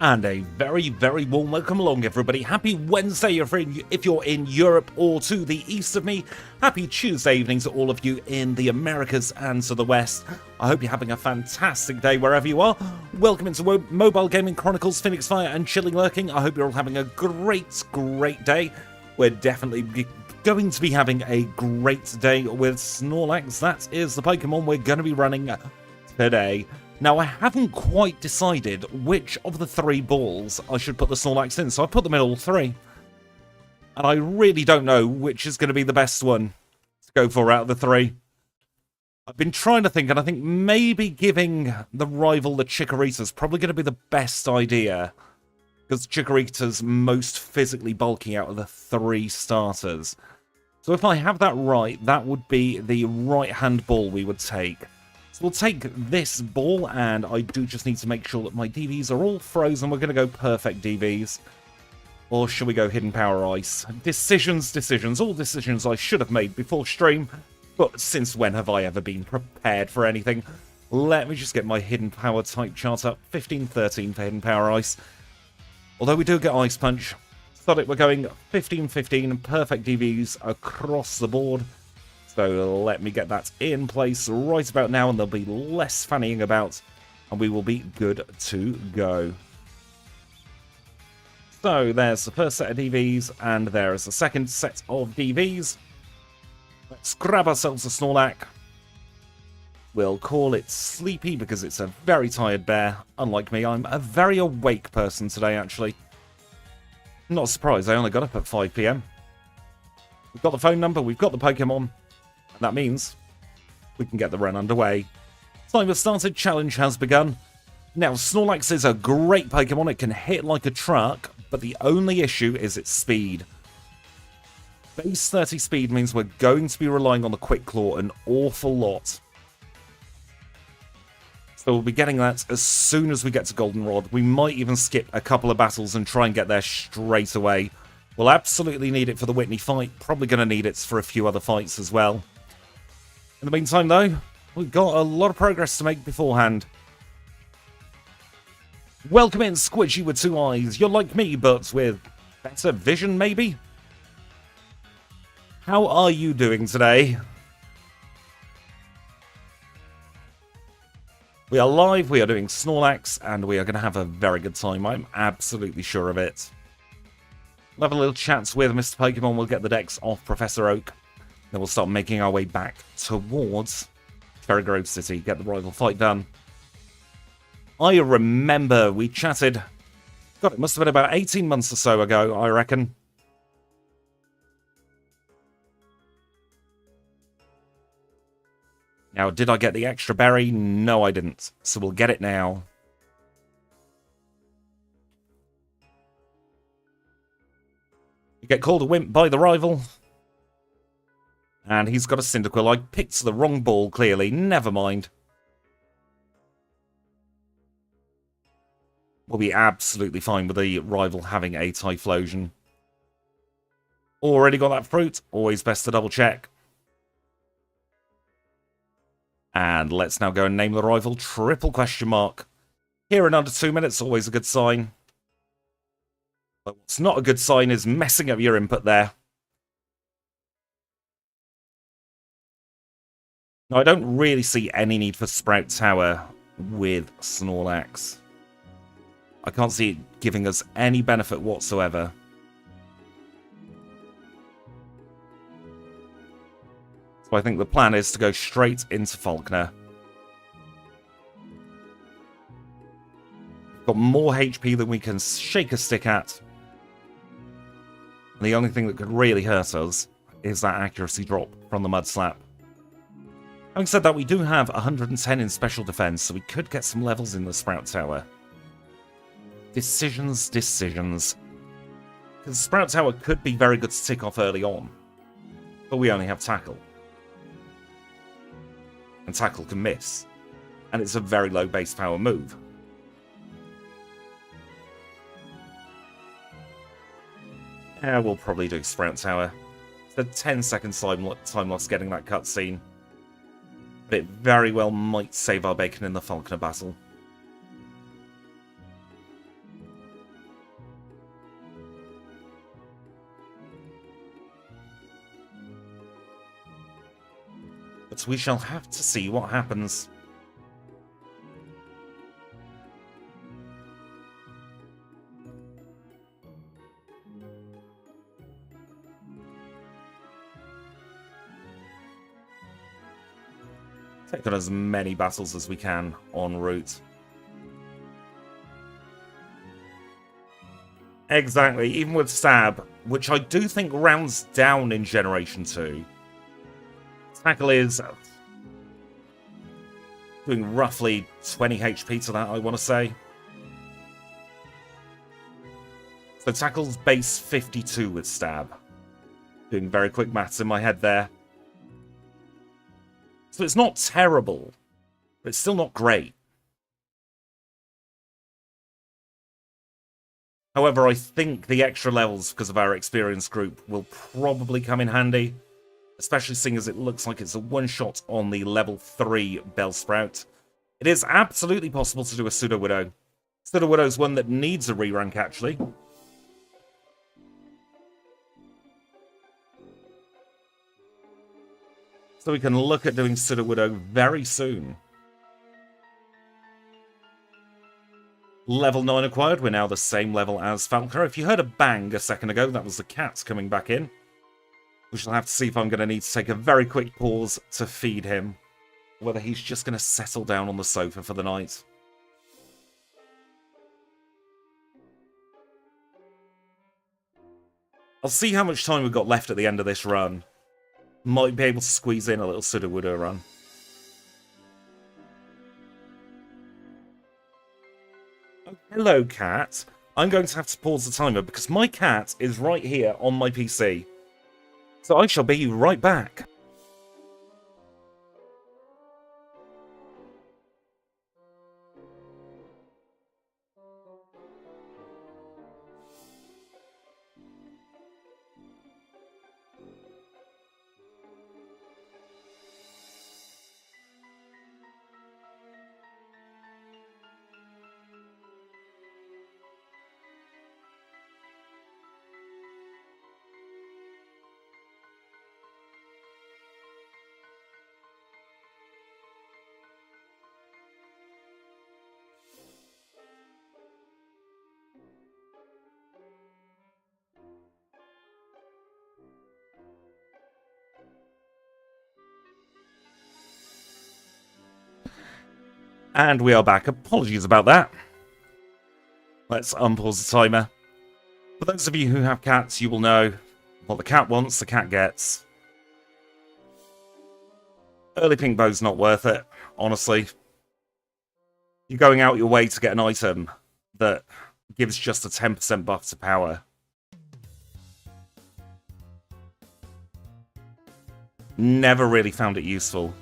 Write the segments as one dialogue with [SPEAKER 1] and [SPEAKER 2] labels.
[SPEAKER 1] And a very, very warm welcome along, everybody. Happy Wednesday if you're in Europe or to the east of me. Happy Tuesday evening to all of you in the Americas and to the west. I hope you're having a fantastic day wherever you are. Welcome into Mobile Gaming Chronicles, Phoenix Fire and Chilling Lurking. I hope you're all having a great, great day. We're definitely going to be having a great day with Snorlax. That is the Pokemon we're going to be running today. Now, I haven't quite decided which of the three balls I should put the Snorlax in, so I put them in all three. And I really don't know which is going to be the best one to go for out of the three. I've been trying to think, and I think maybe giving the rival the Chikorita is probably going to be the best idea. Because Chikorita's most physically bulky out of the three starters. So if I have that right, that would be the right-hand ball we would take. We'll take this ball, and I do just need to make sure that my DVs are all frozen. We're going to go perfect DVs. Or should we go hidden power ice? Decisions. All decisions I should have made before stream. But since when have I ever been prepared for anything? Let me just get my hidden power type chart up. 15-13 for hidden power ice. Although we do get ice punch. Thought we're going 15-15 perfect DVs across the board. So let me get that in place right about now, and there'll be less fannying about, and we will be good to go. So there's the first set of DVs, and there is the second set of DVs. Let's grab ourselves a Snorlax. We'll call it Sleepy because it's a very tired bear. Unlike me, I'm a very awake person today, actually. Not surprised, I only got up at 5 PM. We've got the phone number, we've got the Pokemon. That means we can get the run underway. Time has started, challenge has begun. Now, Snorlax is a great Pokemon. It can hit like a truck, but the only issue is its speed. Base 30 speed means we're going to be relying on the Quick Claw an awful lot. So we'll be getting that as soon as we get to Goldenrod. We might even skip a couple of battles and try and get there straight away. We'll absolutely need it for the Whitney fight. Probably going to need it for a few other fights as well. In the meantime, though, we've got a lot of progress to make beforehand. Welcome in, Squidgy with two eyes. You're like me, but with better vision, maybe? How are you doing today? We are live, we are doing Snorlax, and we are going to have a very good time. I'm absolutely sure of it. We'll have a little chat with Mr. Pokemon. We'll get the decks off Professor Oak. Then we'll start making our way back towards Cherry Grove City, get the rival fight done. I remember we chatted, God, it must have been about 18 months or so ago, I reckon. Now, did I get the extra berry? No, I didn't. So we'll get it now. You get called a wimp by the rival. And he's got a Cyndaquil. I picked the wrong ball, clearly. Never mind. We'll be absolutely fine with the rival having a Typhlosion. Already got that fruit. Always best to double check. And let's now go and name the rival. Triple question mark. Here in under 2 minutes, always a good sign. But what's not a good sign is messing up your input there. Now, I don't really see any need for Sprout Tower with Snorlax. I can't see it giving us any benefit whatsoever. So I think the plan is to go straight into Falkner. Got more HP than we can shake a stick at. And the only thing that could really hurt us is that accuracy drop from the Mud Slap. Having said that, we do have 110 in special defense, so we could get some levels in the Sprout Tower. Decisions. Because Sprout Tower could be very good to tick off early on. But we only have Tackle. And Tackle can miss. And it's a very low base power move. Yeah, we'll probably do Sprout Tower. It's a 10-second time loss getting that cutscene. But it very well might save our bacon in the Falkner battle. but we shall have to see what happens. Take on as many battles as we can en route. Exactly, even with Stab, which I do think rounds down in Generation 2. Tackle is doing roughly 20 HP to that, I want to say. So Tackle's base 52 with Stab. Doing very quick maths in my head there. So it's not terrible, but it's still not great. However, I think the extra levels, because of our experienced group, will probably come in handy. Especially seeing as it looks like it's a one-shot on the level 3 Bellsprout. It is absolutely possible to do a Sudowoodo. Sudowoodo's one that needs a re-rank, actually. So we can look at doing Sudowoodo very soon. Level 9 acquired, we're now the same level as Falconer. If you heard a bang a second ago, that was the cat coming back in. We shall have to see if I'm going to need to take a very quick pause to feed him. Whether he's just going to settle down on the sofa for the night. I'll see how much time we've got left at the end of this run. Might be able to squeeze in a little Sudowoodo run. Oh, hello, cat. I'm going to have to pause the timer because my cat is right here on my PC. So I shall be right back. And we are back. Apologies about that. Let's unpause the timer. For those of you who have cats, you will know what the cat wants, the cat gets. Early pink bow's not worth it, honestly. You're going out your way to get an item that gives just a 10% buff to power. Never really found it useful.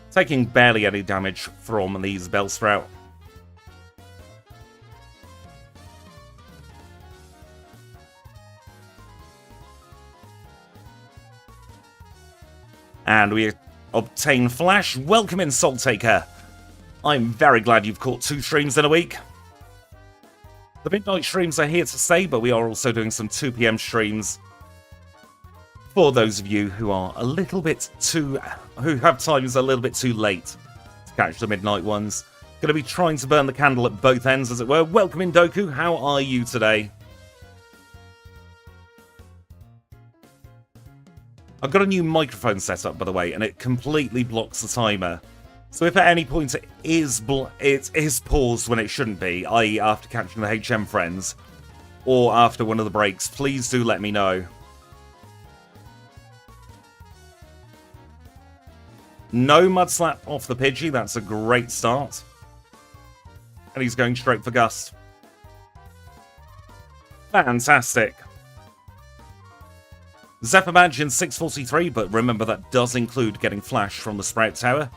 [SPEAKER 1] Taking barely any damage from these Bellsprout. And we obtain Flash. Welcome in, Soul Taker. I'm very glad you've caught 2 streams in a week. The midnight streams are here to stay, but we are also doing some 2 PM streams. For those of you who are a little bit too... who have times a little bit too late to catch the midnight ones. Going to be trying to burn the candle at both ends, as it were. Welcome in, Doku. How are you today? I've got a new microphone set up, by the way, and it completely blocks the timer. So if at any point it is paused when it shouldn't be, i.e. after catching the HM friends, or after one of the breaks, please do let me know. No Mudslap off the Pidgey, that's a great start. And he's going straight for Gust. Fantastic. Zephyr Badge in 643, but remember that does include getting Flash from the Sprout Tower.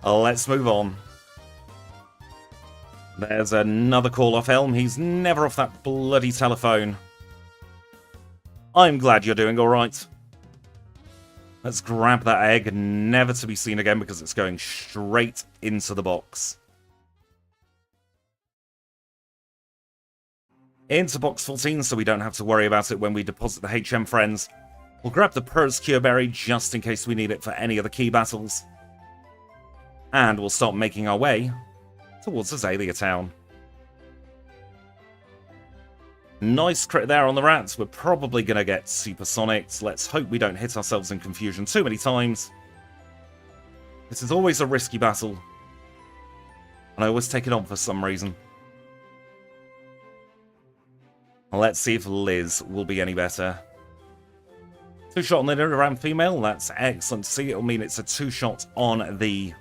[SPEAKER 1] Let's move on. There's another call off Elm. He's never off that bloody telephone. I'm glad you're doing alright. Let's grab that egg, never to be seen again because it's going straight into the box. Into box 14, so we don't have to worry about it when we deposit the HM friends. We'll grab the Cure Berry just in case we need it for any of the key battles. And we'll start making our way towards Azalea Town. Nice crit there on the rats. We're probably going to get supersonics. Let's hope we don't hit ourselves in confusion too many times. This is always a risky battle. And I always take it on for some reason. Let's see if Liz will be any better. 2-shot on the Nidoran female. That's excellent to see. It'll mean it's a 2-shot on the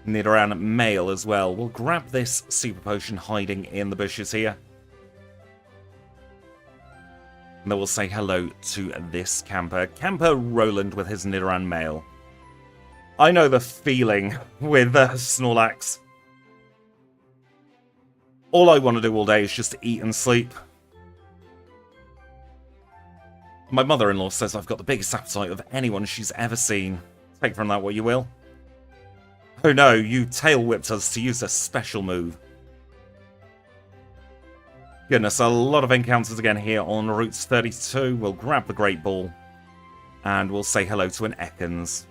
[SPEAKER 1] Nidoran male as well. We'll grab this super potion hiding in the bushes here. And then we'll say hello to this camper. Camper Roland with his Nidoran male. I know the feeling with Snorlax. All I want to do all day is just eat and sleep. My mother-in-law says I've got the biggest appetite of anyone she's ever seen. Take from that what you will. Oh no, you tail whipped us to use a special move. Goodness, a lot of encounters again here on Route 32. We'll grab the Great Ball. And we'll say hello to an Ekans.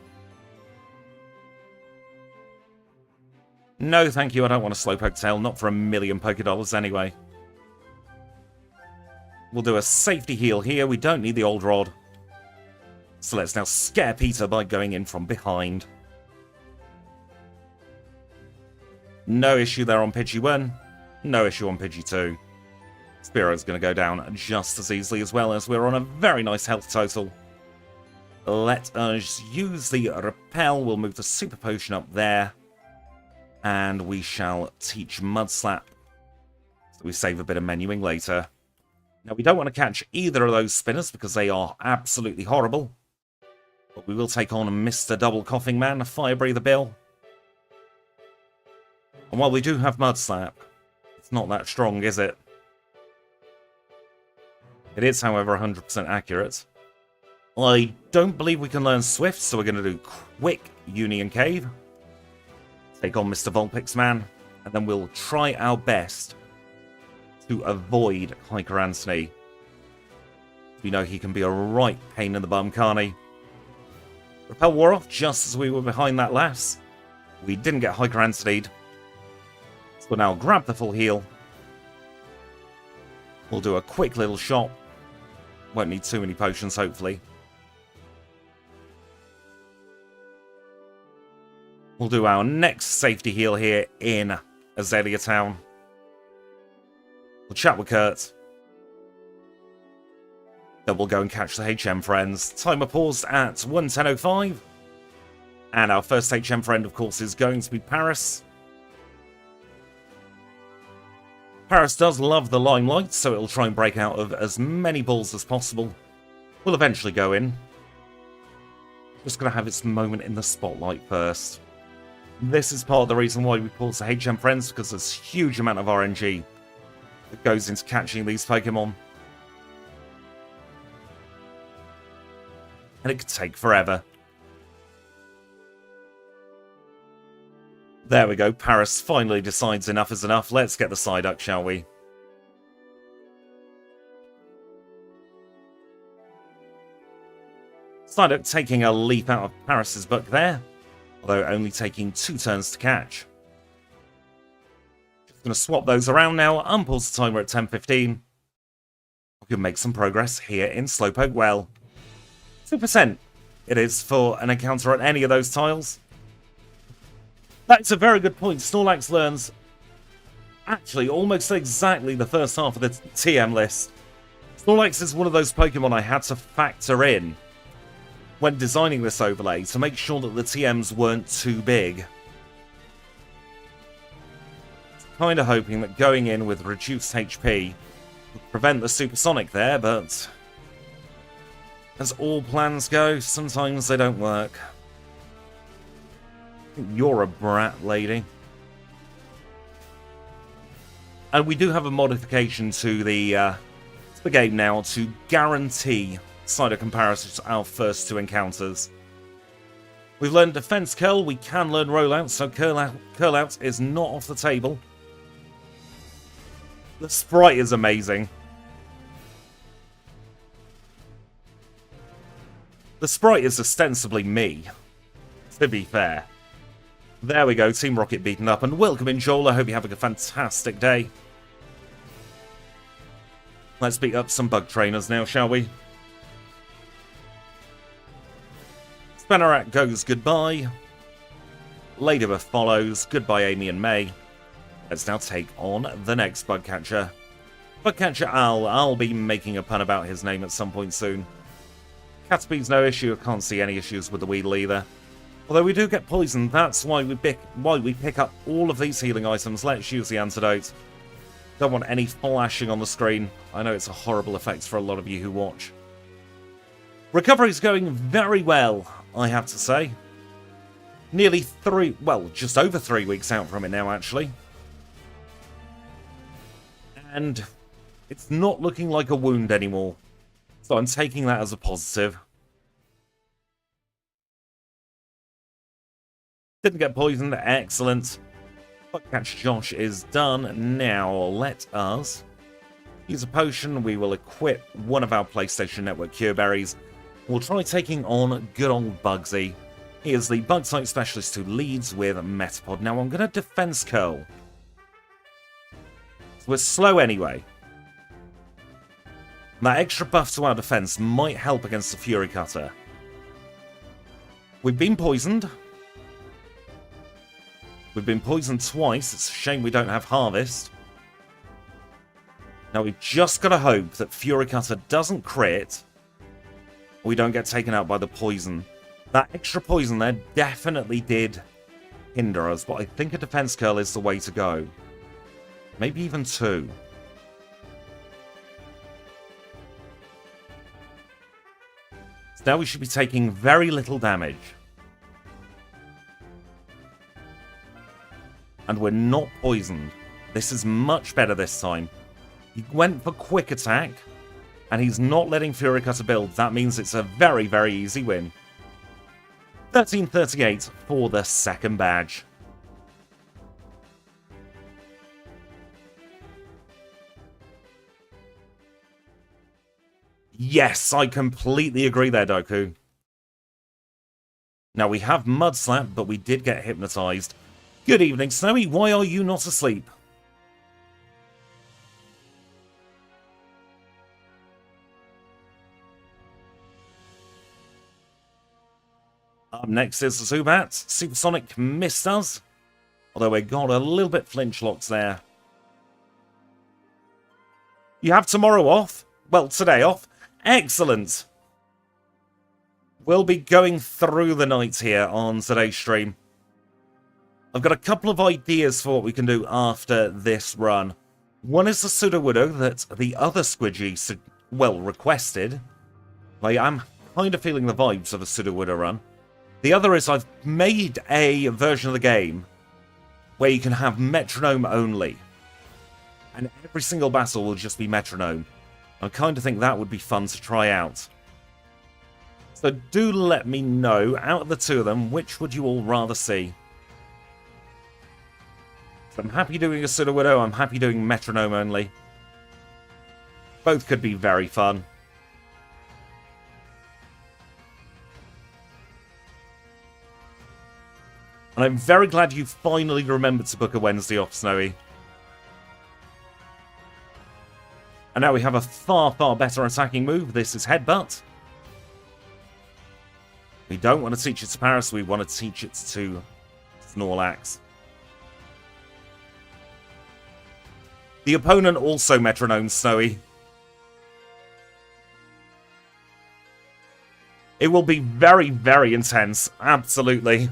[SPEAKER 1] No, thank you, I don't want a Slowpoke tail. Not for $1,000,000 Pokédollars anyway. We'll do a safety heal here. We don't need the Old Rod. So let's now scare Peter by going in from behind. No issue there on Pidgey 1. No issue on Pidgey 2. Spearo's going to go down just as easily as well, as we're on a very nice health total. Let us use the Repel. We'll move the Super Potion up there. And we shall teach Mudslap. So we save a bit of menuing later. Now, we don't want to catch either of those spinners because they are absolutely horrible. But we will take on Mr. Double Coughing Man, a Fire Breather Bill. And while we do have Mudslap, it's not that strong, is it? It is, however, 100% accurate. I don't believe we can learn Swift, so we're going to do quick Union Cave. Take on Mr. Vulpix Man, and then we'll try our best to avoid Hiker Anthony. We know he can be a right pain in the bum, can't he? Repel wore off just as we were behind that lass. We didn't get Hiker Anthony'd. So we'll now grab the full heal. We'll do a quick little shot. Won't need too many potions, hopefully. We'll do our next safety heal here in Azalea Town. We'll chat with Kurt. Then we'll go and catch the HM friends. Timer paused at 1:10:05. And our first HM friend, of course, is going to be Paris. Paris does love the limelight, so it'll try and break out of as many balls as possible. We'll eventually go in. Just going to have its moment in the spotlight first. This is part of the reason why we pause the HM friends, because there's a huge amount of RNG that goes into catching these Pokemon. And it could take forever. There we go, Paris finally decides enough is enough. Let's get the Psyduck, shall we? Psyduck taking a leap out of Paris's book there, although only taking 2 turns to catch. Just going to swap those around now, unpause the timer at 10:15. We can make some progress here in Slowpoke Well. 2% it is for an encounter on any of those tiles. That's a very good point. Snorlax learns actually almost exactly the first half of the TM list. Snorlax is one of those Pokemon I had to factor in when designing this overlay to make sure that the TMs weren't too big. Kind of hoping that going in with reduced HP would prevent the supersonic there, but as all plans go, sometimes they don't work. You're a brat, lady. And we do have a modification to the game now to guarantee Psyduck and Paris our first 2 encounters. We've learned Defense Curl, we can learn Rollout, so Curl Out is not off the table. The sprite is amazing. The sprite is ostensibly me, to be fair. There we go, Team Rocket beaten up, and welcome in, Joel. I hope you're having a fantastic day. Let's beat up some bug trainers now, shall we? Spanarak goes goodbye. Ladybird follows. Goodbye, Amy and May. Let's now take on the next bug catcher. Bug catcher Al. I'll be making a pun about his name at some point soon. Caterpie's no issue. I can't see any issues with the Weedle either. Although we do get poisoned, that's why we pick up all of these healing items. Let's use the antidote. Don't want any flashing on the screen. I know it's a horrible effect for a lot of you who watch. Recovery's going very well, I have to say. Nearly just over 3 weeks out from it now, actually. And it's not looking like a wound anymore. So I'm taking that as a positive. Didn't get poisoned. Excellent. Bugcatch Josh is done. Now let us use a potion. We will equip one of our PlayStation Network Cure Berries. We'll try taking on good old Bugsy. He is the bug type specialist who leads with Metapod. Now I'm going to Defense Curl. So we're slow anyway. That extra buff to our defense might help against the Fury Cutter. We've been poisoned. We've been poisoned twice. It's a shame we don't have Harvest. Now we've just got to hope that Fury Cutter doesn't crit. Or we don't get taken out by the poison. That extra poison there definitely did hinder us, but I think a Defense Curl is the way to go. Maybe even 2. So now we should be taking very little damage. And we're not poisoned. This is much better this time. He went for quick attack, and he's not letting Fury Cutter build. That means it's a very, very easy win. 1338 for the second badge. Yes, I completely agree there, Doku. Now we have Mud Slap, but we did get hypnotized. Good evening, Snowy. Why are you not asleep? Up next is the Zubat. Supersonic missed us. Although we got a little bit flinch-locked there. You have tomorrow off? Well, today off. Excellent. We'll be going through the night here on today's stream. I've got a couple of ideas for what we can do after this run. One is the Sudowoodo that the other Squidgy, requested. I am kind of feeling the vibes of a Sudowoodo run. The other is I've made a version of the game where you can have metronome only. And every single battle will just be metronome. I kind of think that would be fun to try out. So do let me know, out of the two of them, which would you all rather see? I'm happy doing a Sudowoodo, I'm happy doing metronome only. Both could be very fun. And I'm very glad you finally remembered to book a Wednesday off, Snowy. And now we have a far, far better attacking move. This is Headbutt. We don't want to teach it to Paris, we want to teach it to Snorlax. The opponent also metronomes Snowy. It will be very, very intense. Absolutely.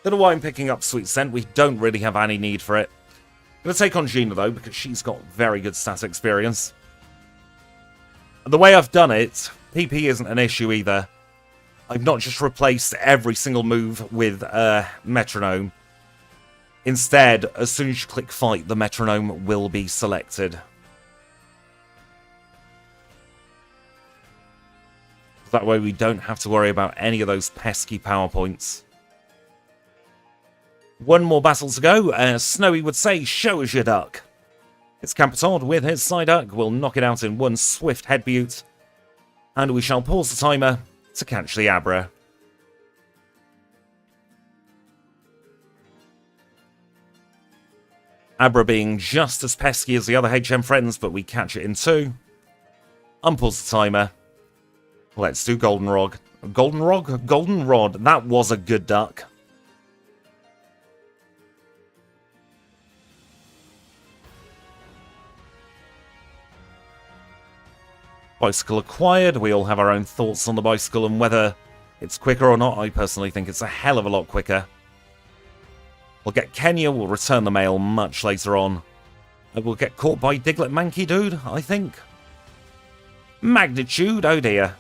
[SPEAKER 1] Don't know why I'm picking up Sweet Scent. We don't really have any need for it. I'm going to take on Gina, though, because she's got very good stat experience. The way I've done it, PP isn't an issue either. I've not just replaced every single move with metronome. Instead, as soon as you click fight, the metronome will be selected. That way we don't have to worry about any of those pesky PowerPoints. One more battle to go. Snowy would say, show us your duck. It's Campitod with his Psyduck. We'll knock it out in one swift head butte. And we shall pause the timer to catch the Abra. Abra being just as pesky as the other HM friends, but we catch it in 2. Unpause the timer. Let's do Goldenrod. Goldenrod. That was a good duck. Bicycle acquired. We all have our own thoughts on the bicycle and whether it's quicker or not. I personally think it's a hell of a lot quicker. We'll get Kenya. We'll return the mail much later on. We'll get caught by Diglett Mankey Dude, I think. Magnitude. Oh dear.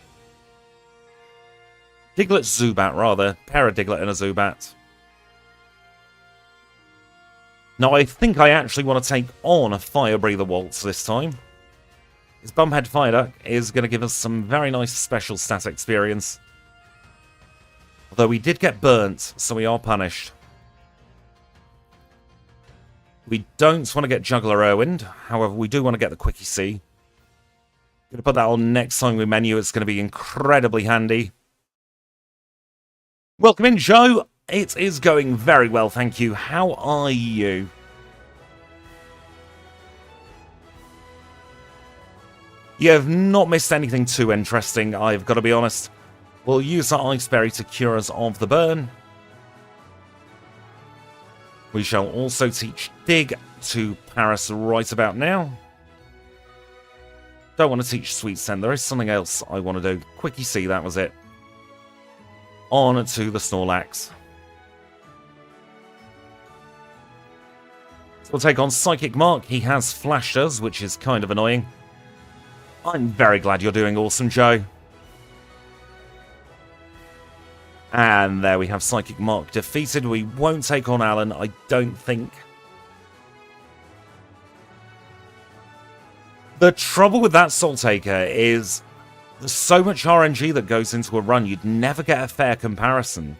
[SPEAKER 1] Diglett Zubat, rather. Paradiglett and a Zubat. Now, I think I actually want to take on a Fire Breather Waltz this time. His Bumhead Fireduck is going to give us some very nice special stat experience. Although we did get burnt, so we are punished. We don't want to get Juggler Irwind. However, we do want to get the Quickie Sea. Going to put that on next time we menu. It's going to be incredibly handy. Welcome in, Joe. It is going very well, thank you. How are you? You have not missed anything too interesting, I've got to be honest. We'll use our Ice Berry to cure us of the burn. We shall also teach Dig to Paris right about now. Don't want to teach Sweet Scent. There is something else I want to do. Quickie Sea, that was it. On to the Snorlax. We'll take on Psychic Mark. He has flashed us, which is kind of annoying. I'm very glad you're doing awesome, Joe. And there we have Psychic Mark defeated. We won't take on Alan, I don't think. The trouble with that Soul Taker is there's so much RNG that goes into a run, you'd never get a fair comparison.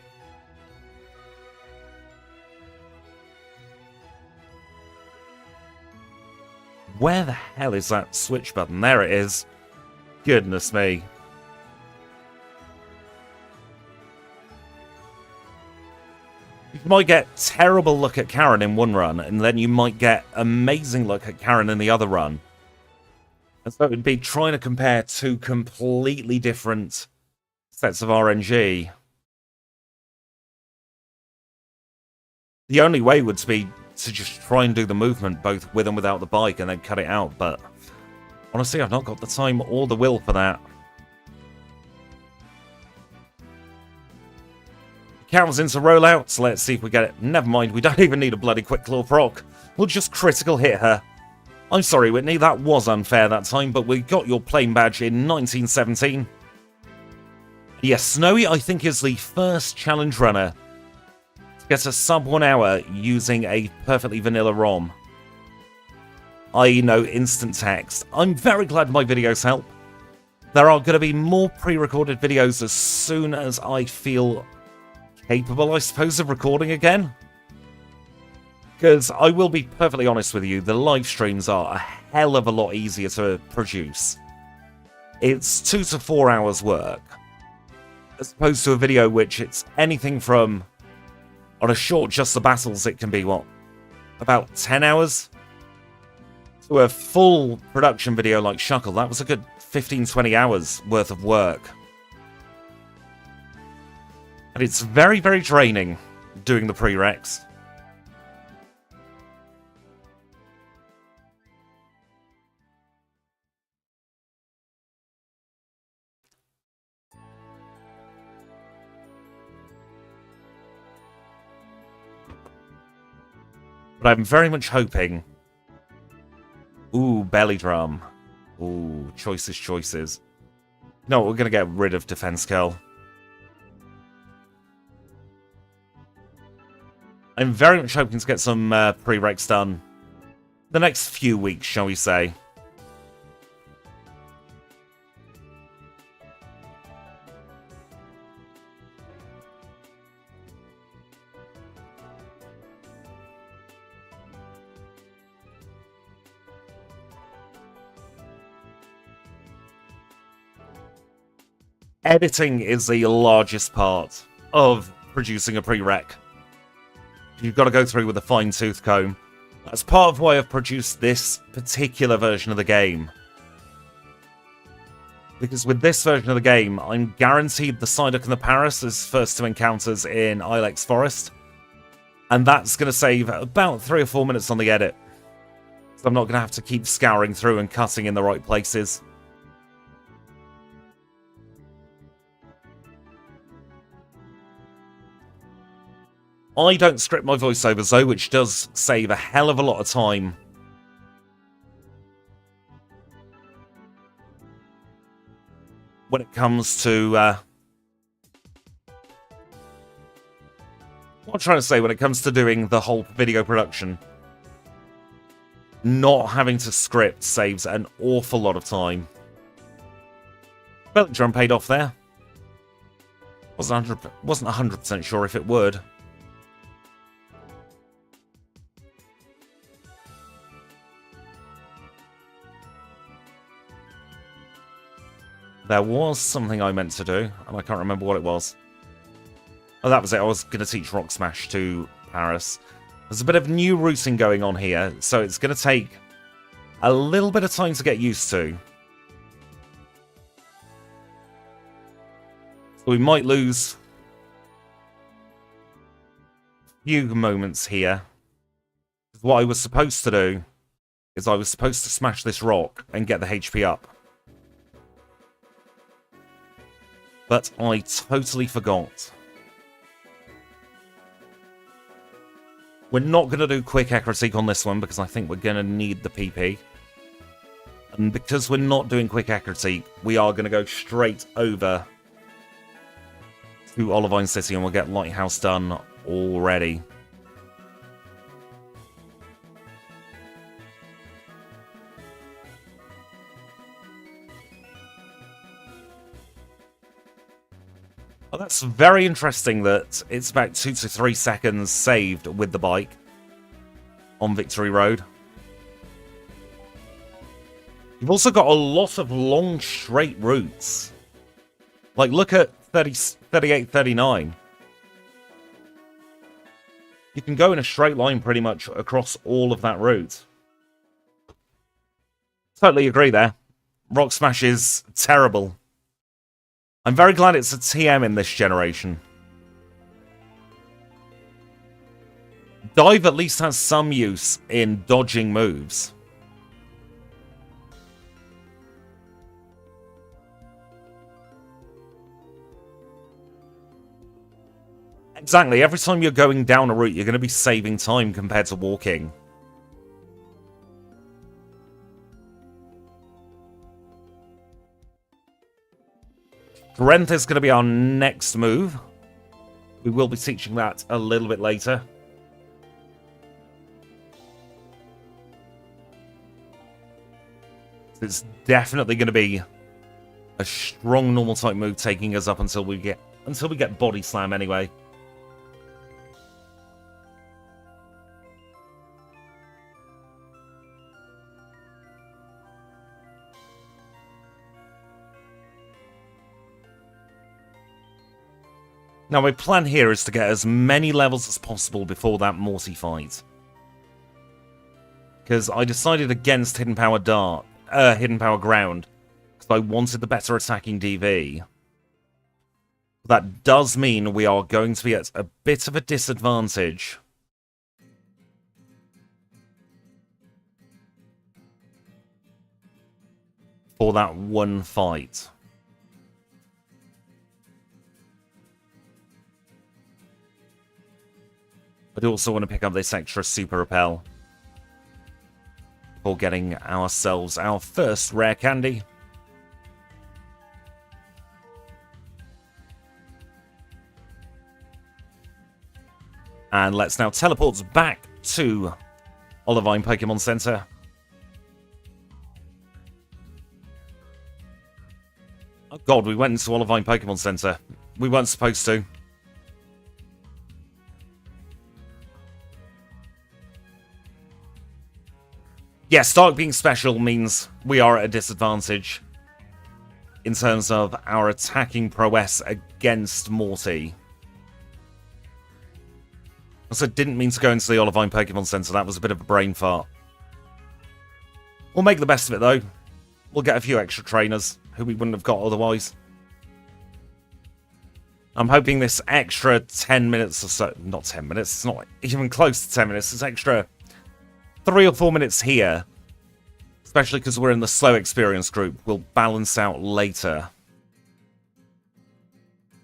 [SPEAKER 1] Where the hell is that switch button? There it is. Goodness me. You might get terrible luck at Karen in one run, and then you might get amazing luck at Karen in the other run. And so it would be trying to compare 2 completely different sets of RNG. The only way would be to just try and do the movement both with and without the bike and then cut it out, but honestly I've not got the time or the will for that. Carol's into rollouts, let's see if we get it. Never mind, we don't even need a bloody Quick Claw proc. We'll just critical hit her. I'm sorry Whitney, that was unfair that time, but we got your plane badge in 1917. Yes, Snowy I think is the first challenge runner get a sub 1 hour using a perfectly vanilla ROM. I know instant text. I'm very glad my videos help. There are going to be more pre-recorded videos as soon as I feel capable, I suppose, of recording again. Because I will be perfectly honest with you, the live streams are a hell of a lot easier to produce. It's 2 to 4 hours work, as opposed to a video which it's anything from, on a short Just the Battles, it can be, what, about 10 hours? To a full production video like Shuckle, that was a good 15-20 hours worth of work. And it's very, very draining doing the prereqs. But I'm very much hoping... Ooh, belly drum. Ooh, choices. No, we're going to get rid of Defense Curl. I'm very much hoping to get some prereqs done the next few weeks, shall we say. Editing is the largest part of producing a prereq. You've got to go through with a fine-tooth comb. That's part of why I've produced this particular version of the game. Because with this version of the game, I'm guaranteed the Psyduck and the Paras as first two encounters in Ilex Forest. And that's going to save about 3 or 4 minutes on the edit. So I'm not going to have to keep scouring through and cutting in the right places. I don't script my voiceovers though, which does save a hell of a lot of time. When it comes to... what I'm trying to say, when it comes to doing the whole video production, not having to script saves an awful lot of time. Belly drum paid off there. Wasn't 100% sure if it would. There was something I meant to do, and I can't remember what it was. Oh, that was it. I was going to teach Rock Smash to Paras. There's a bit of new routing going on here, so it's going to take a little bit of time to get used to. We might lose a few moments here. What I was supposed to do is I was supposed to smash this rock and get the HP up. But I totally forgot. We're not going to do quick accuracy on this one because I think we're going to need the PP. And because we're not doing quick accuracy, we are going to go straight over to Olivine City and we'll get Lighthouse done already. Well, that's very interesting that it's about 2 to 3 seconds saved with the bike on Victory Road. You've also got a lot of long, straight routes. Like, look at 38, 39. You can go in a straight line pretty much across all of that route. Totally agree there. Rock Smash is terrible. I'm very glad it's a TM in this generation. Dive at least has some use in dodging moves. Exactly, every time you're going down a route, you're going to be saving time compared to walking. Strength is going to be our next move. We will be teaching that a little bit later. It's definitely going to be a strong normal type move taking us up until we get Body Slam anyway. Now, my plan here is to get as many levels as possible before that Morty fight. Because I decided against Hidden Power Ground, because I wanted the better attacking DV. That does mean we are going to be at a bit of a disadvantage. For that one fight. I do also want to pick up this extra Super Repel before getting ourselves our first rare candy. And let's now teleport back to Olivine Pokemon Center. Oh god, we went into Olivine Pokemon Center. We weren't supposed to. Yes, Dark being special means we are at a disadvantage. in terms of our attacking prowess against Morty. Also, didn't mean to go into the Olivine Pokemon Center. That was a bit of a brain fart. We'll make the best of it, though. We'll get a few extra trainers who we wouldn't have got otherwise. I'm hoping this extra 10 minutes or so... Not 10 minutes. It's not even close to 10 minutes. This extra 3 or 4 minutes here, especially because we're in the slow experience group, will balance out later.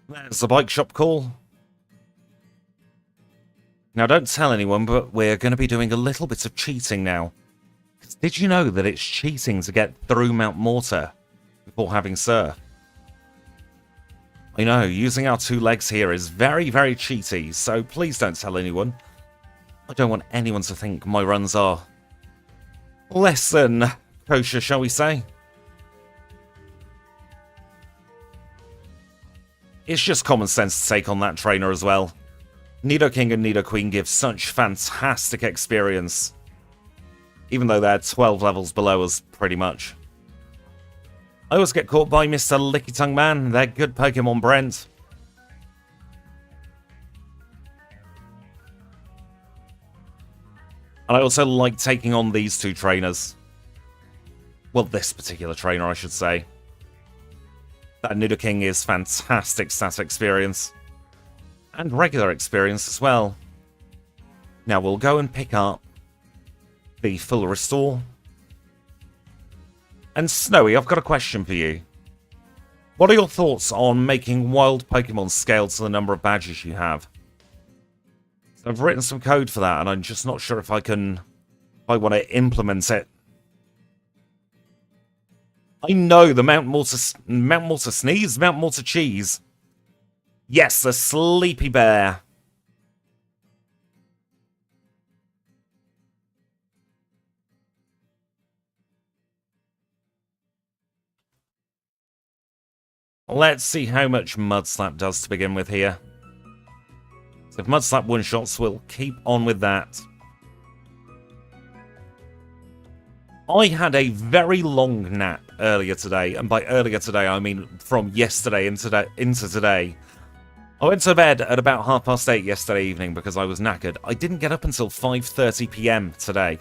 [SPEAKER 1] There's the bike shop call. Now, don't tell anyone, but we're going to be doing a little bit of cheating now. Did you know that it's cheating to get through Mount Mortar before having Surf? I know, using our 2 legs here is very, very cheaty, so please don't tell anyone. I don't want anyone to think my runs are less than kosher, shall we say. It's just common sense to take on that trainer as well. Nidoking and Nidoqueen give such fantastic experience, even though they're 12 levels below us, pretty much. I always get caught by Mr. Licky Tongue Man. They're good Pokemon, Brent. And I also like taking on these 2 trainers. Well, this particular trainer, I should say. That Nidoking is fantastic stat experience. And regular experience as well. Now we'll go and pick up the full restore. And Snowy, I've got a question for you. What are your thoughts on making wild Pokemon scale to the number of badges you have? So I've written some code for that, and I'm just not sure if I want to implement it. I know the Mount Mortar Sneeze, Mount Mortar Cheese. Yes, the Sleepy Bear. Let's see how much Mudslap does to begin with here. So if Mudslap one-shots, we'll keep on with that. I had a very long nap earlier today, and by earlier today I mean from yesterday into today. I went to bed at about 8:30 yesterday evening because I was knackered. I didn't get up until 5:30 PM today.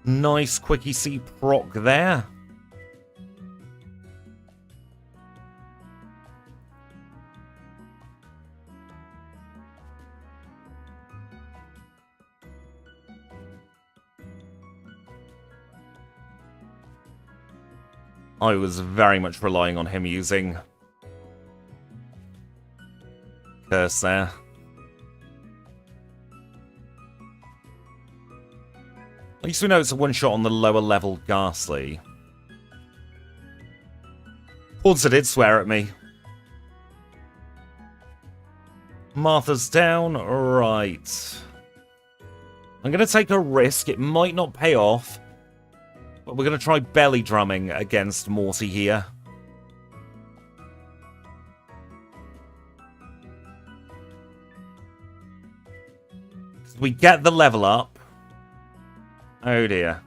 [SPEAKER 1] Nice Quickie C proc there. I was very much relying on him using Curse there. At least we know it's a one-shot on the lower level Ghastly. Haunter did swear at me. Martha's down. Right. I'm going to take a risk. It might not pay off. But we're going to try belly drumming against Morty here. We get the level up. Oh dear.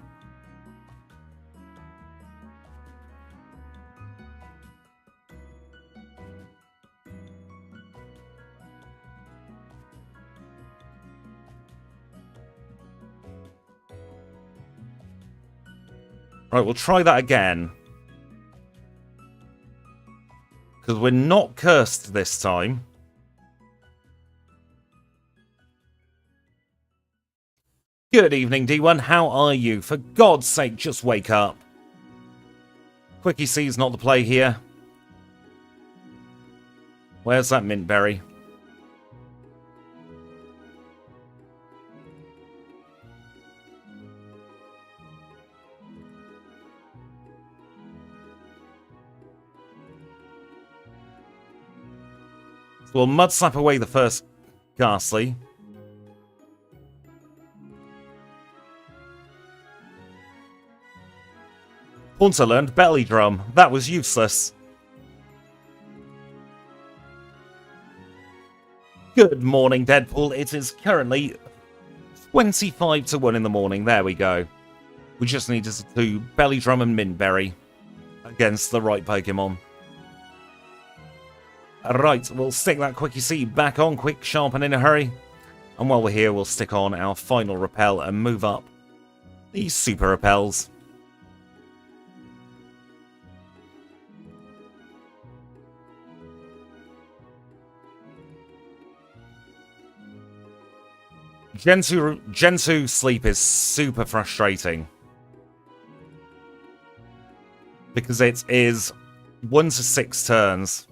[SPEAKER 1] Right, we'll try that again. Because we're not cursed this time. Good evening, D1. How are you? For God's sake, just wake up. Quickie C's not the play here. Where's that mint berry? So we'll mud slap away the first Ghastly. Haunter learned belly drum. That was useless. Good morning, Deadpool. It is currently 25 to 1 in the morning. There we go. We just needed to Belly Drum and Mintberry against the right Pokemon. Right, we'll stick that Quickie Seed back on, quick, sharp, and in a hurry. And while we're here, we'll stick on our final Repel and move up these Super Repels. Gen 2 sleep is super frustrating. Because it is 1 to 6 turns.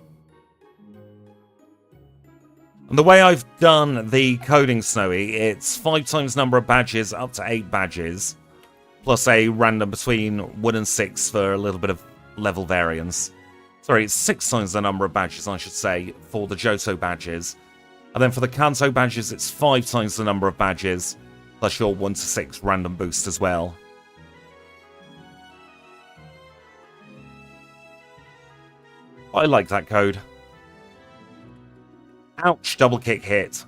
[SPEAKER 1] And the way I've done the coding, Snowy, it's 5 times number of badges up to 8 badges. Plus a random between 1 and 6 for a little bit of level variance. Sorry, it's 6 times the number of badges, I should say, for the Johto badges. And then for the Kanto badges, it's 5 times the number of badges, plus your 1 to 6 random boost as well. I like that code. Ouch, double kick hit.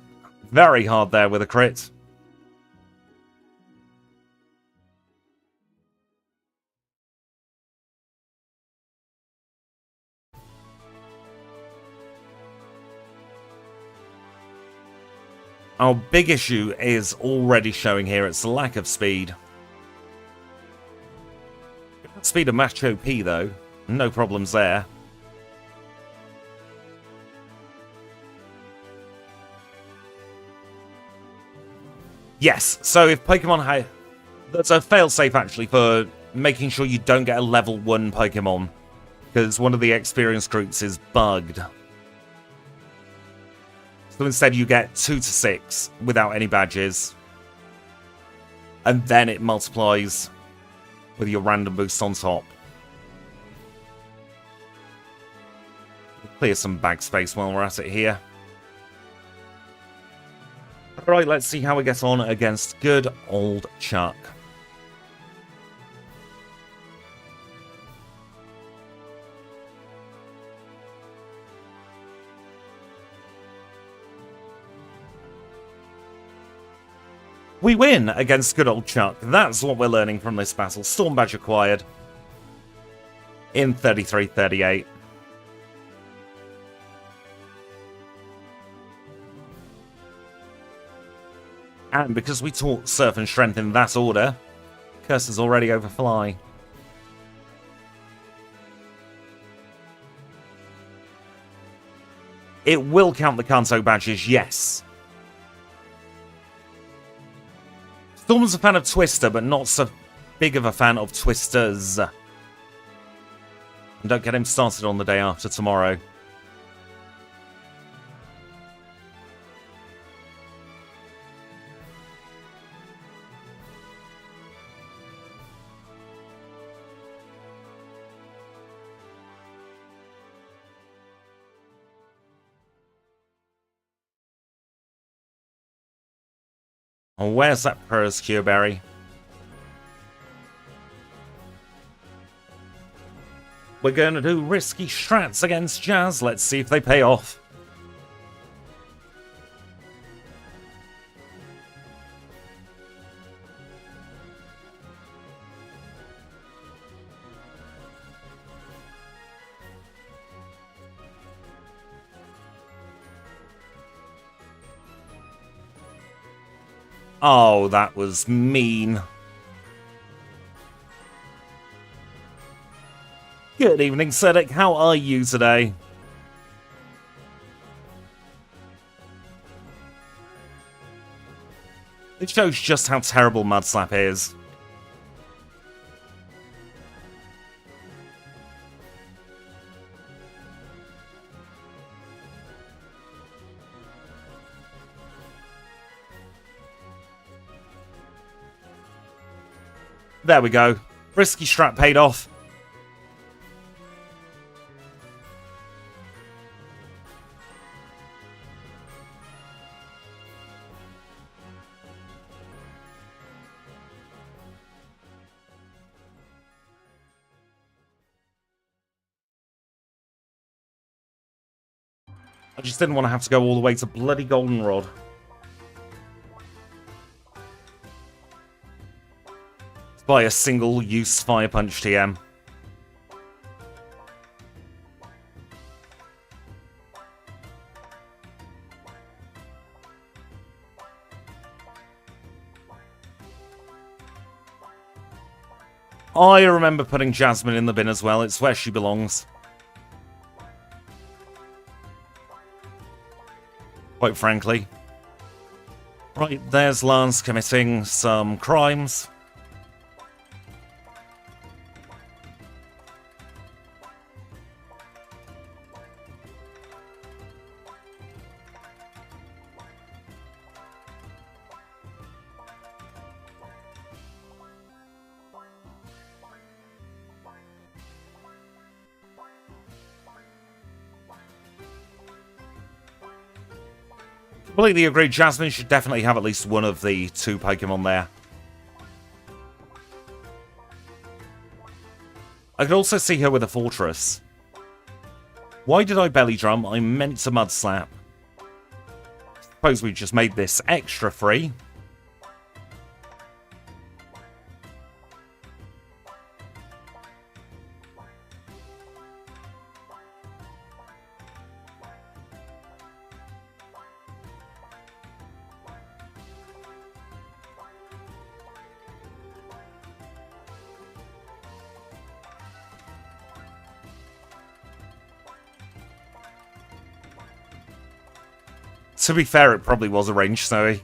[SPEAKER 1] Very hard there with a crit. Our big issue is already showing here. It's the lack of speed. Speed of match OP though. No problems there. Yes, so if Pokemon have... That's a failsafe actually for making sure you don't get a level 1 Pokemon. Because one of the experience groups is bugged. So instead you get 2 to 6 without any badges. And then it multiplies with your random boost on top. Clear some bag space while we're at it here. Alright, let's see how we get on against good old Chuck. We win against good old Chuck. That's what we're learning from this battle. Storm Badge acquired in 33-38. And because we taught Surf and Strength in that order, Curse is already over Fly. It will count the Kanto badges, yes. Storm's a fan of Twister, but not so big of a fan of Twisters. And don't get him started on the day after tomorrow. Oh, where's that Peruscure Berry? We're going to do risky strats against Jazz. Let's see if they pay off. Oh, that was mean. Good evening, Cedric. How are you today? It shows just how terrible Mudslap is. There we go. Risky strat paid off. I just didn't want to have to go all the way to bloody Goldenrod. by a single-use Fire Punch TM. I remember putting Jasmine in the bin as well. It's where she belongs. Quite frankly. Right, there's Lance committing some crimes. Completely agree, Jasmine should definitely have at least one of the 2 Pokemon there. I could also see her with a Fortress. Why did I Belly Drum? I meant to Mud Slap. Suppose we just made this extra free. To be fair, it probably was arranged, Snowy.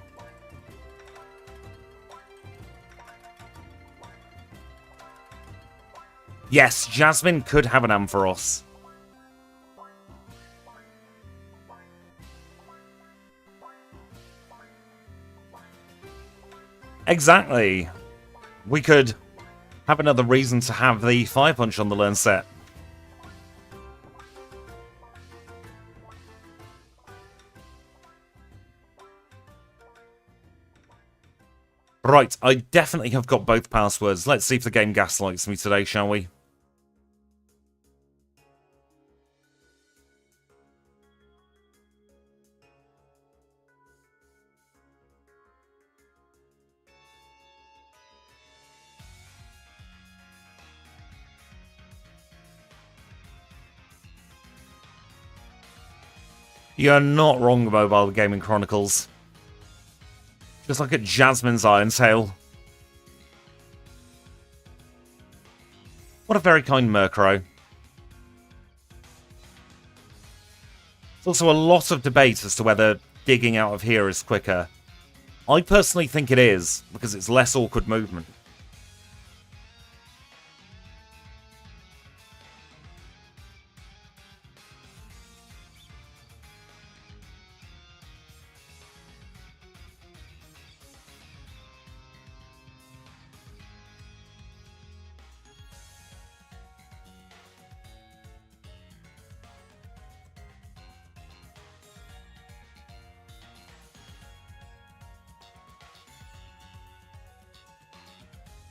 [SPEAKER 1] Yes, Jasmine could have an Ampharos. Exactly. We could have another reason to have the Fire Punch on the learn set. Right, I definitely have got both passwords. Let's see if the game gaslights me today, shall we? You're not wrong, Mobile Gaming Chronicles. Just look at Jasmine's Iron Tail. What a very kind Murkrow. There's also a lot of debate as to whether digging out of here is quicker. I personally think it is, because it's less awkward movement.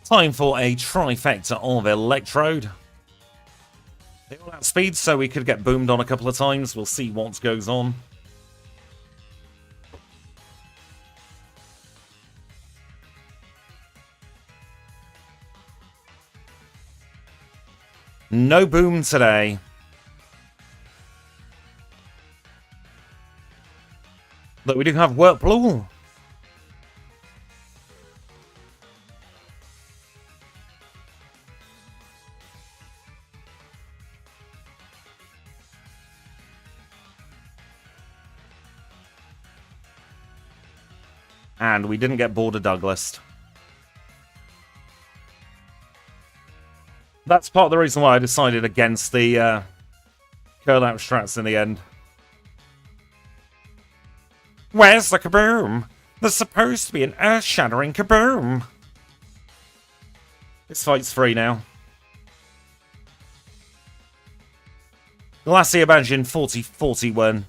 [SPEAKER 1] Time for a trifecta of Electrode. They all outspeed, so we could get boomed on a couple of times. We'll see what goes on. No boom today. But we do have Whirlpool. And we didn't get Border Douglas. That's part of the reason why I decided against the curl-out strats in the end. Where's the kaboom? There's supposed to be an earth-shattering kaboom. This fight's free now. Lassie Imagine 4041.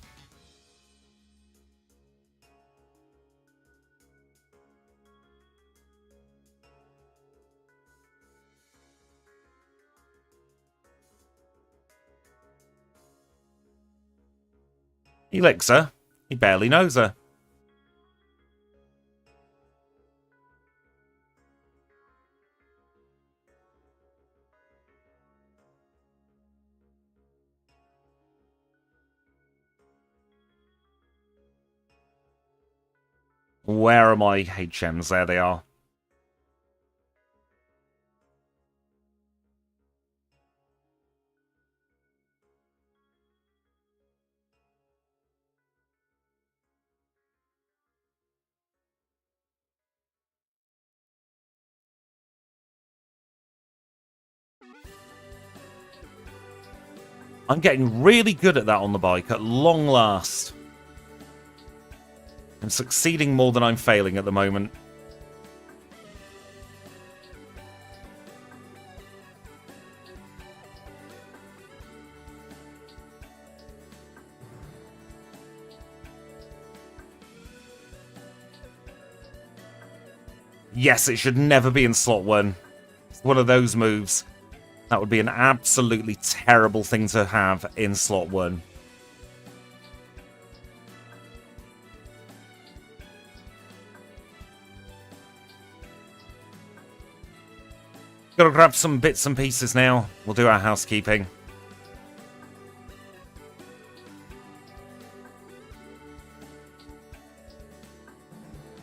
[SPEAKER 1] He licks her. He barely knows her. Where are my HMs? There they are. I'm getting really good at that on the bike, at long last. I'm succeeding more than I'm failing at the moment. Yes, it should never be in slot 1. It's one of those moves. That would be an absolutely terrible thing to have in slot 1. Gotta grab some bits and pieces now. We'll do our housekeeping.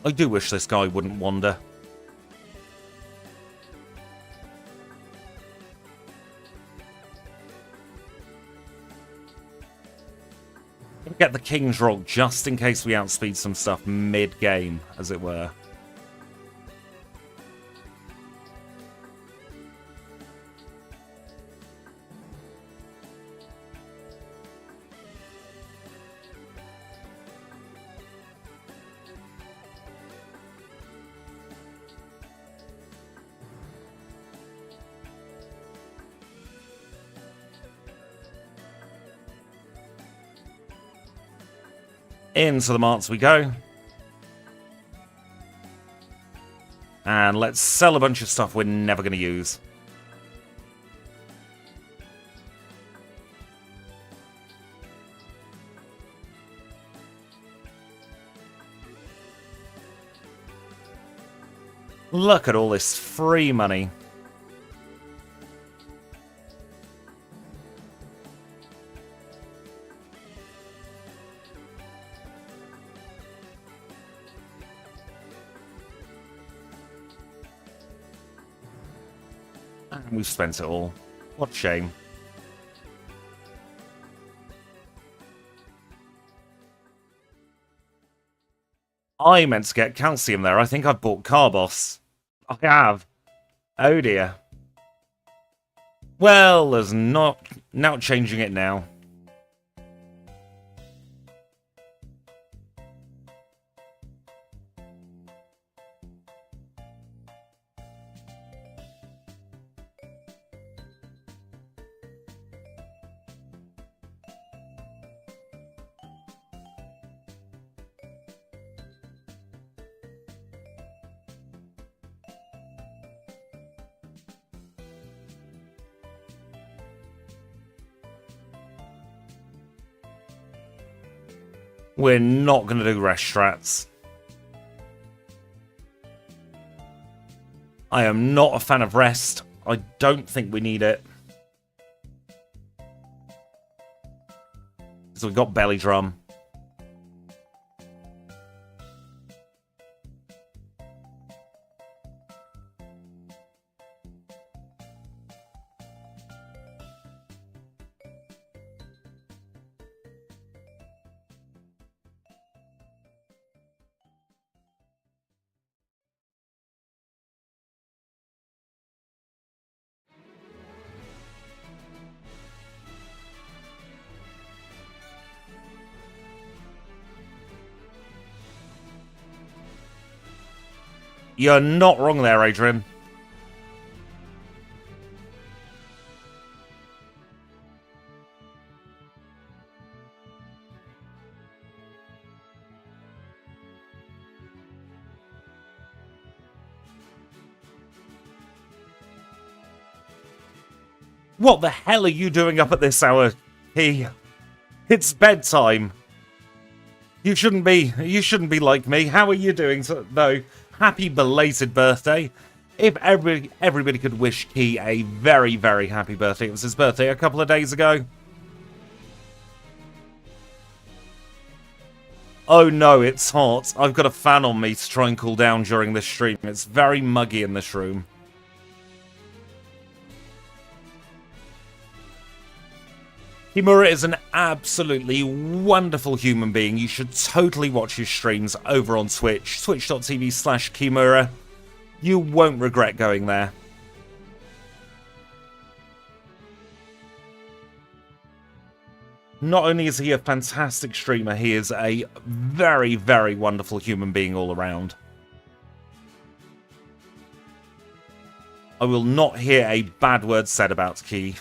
[SPEAKER 1] I do wish this guy wouldn't wander. Get the King's Rock just in case we outspeed some stuff mid-game, as it were. Into the marts we go. And let's sell a bunch of stuff we're never going to use. Look at all this free money. And we've spent it all. What a shame. I meant to get calcium there. I think I've bought Carbos. I have. Oh dear. Well, there's not changing it now. We're not going to do rest strats. I am not a fan of rest. I don't think we need it. So we've got belly drum. You're not wrong there, Adrian. What the hell are you doing up at this hour, Key? It's bedtime. You shouldn't be like me. How are you doing, though? Happy belated birthday. If everybody could wish Key a very, very happy birthday. It was his birthday a couple of days ago. Oh no, it's hot. I've got a fan on me to try and cool down during this stream. It's very muggy in this room. Kimura is an absolutely wonderful human being. You should totally watch his streams over on Twitch. Twitch.tv/Kimura. You won't regret going there. Not only is he a fantastic streamer, he is a very, very wonderful human being all around. I will not hear a bad word said about Key.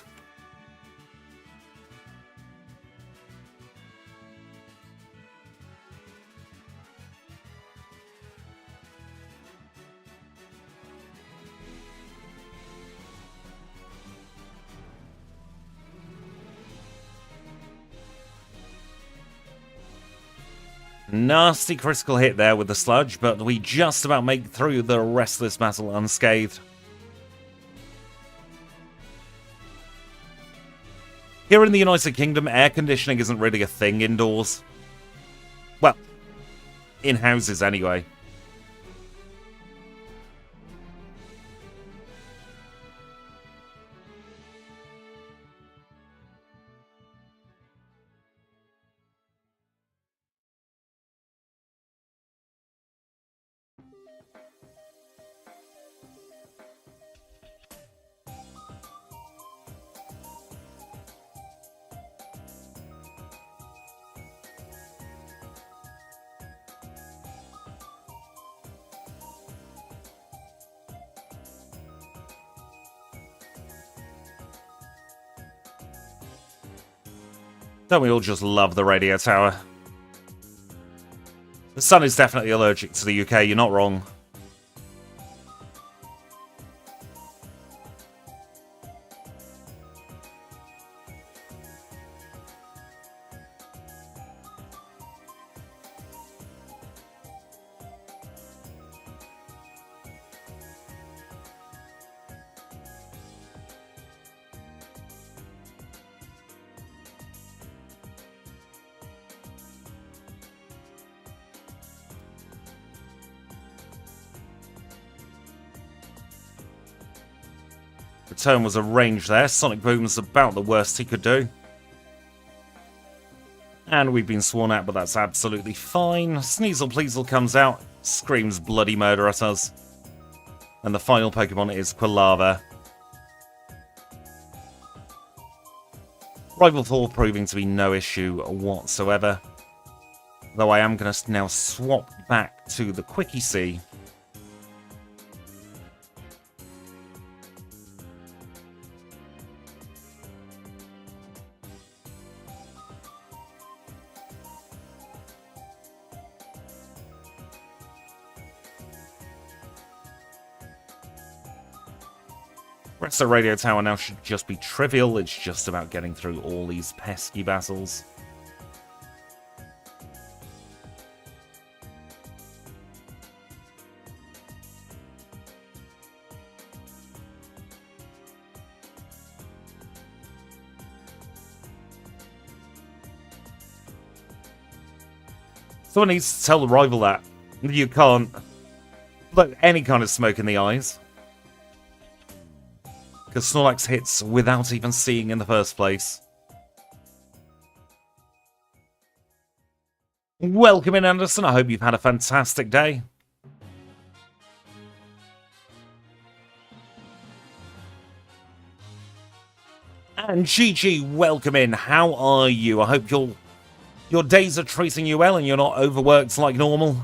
[SPEAKER 1] Nasty critical hit there with the sludge, but we just about make through the rest of this battle unscathed. Here in the United Kingdom, air conditioning isn't really a thing indoors. Well, in houses anyway. Don't we all just love the radio tower? The sun is definitely allergic to the UK, you're not wrong. Return was arranged there. Sonic Boom's about the worst he could do. And we've been sworn out, but that's absolutely fine. Sneasel Pleasel comes out, screams bloody murder at us. And the final Pokemon is Quilava. Rival 4 proving to be no issue whatsoever. Though I am going to now swap back to the Quickie Sea. Rest of the radio tower now should just be trivial. It's just about getting through all these pesky battles. Someone needs to tell the rival that. You can't look any kind of smoke in the eyes. Because Snorlax hits without even seeing in the first place. Welcome in, Anderson. I hope you've had a fantastic day. And Gigi, welcome in. How are you? I hope your days are treating you well and you're not overworked like normal.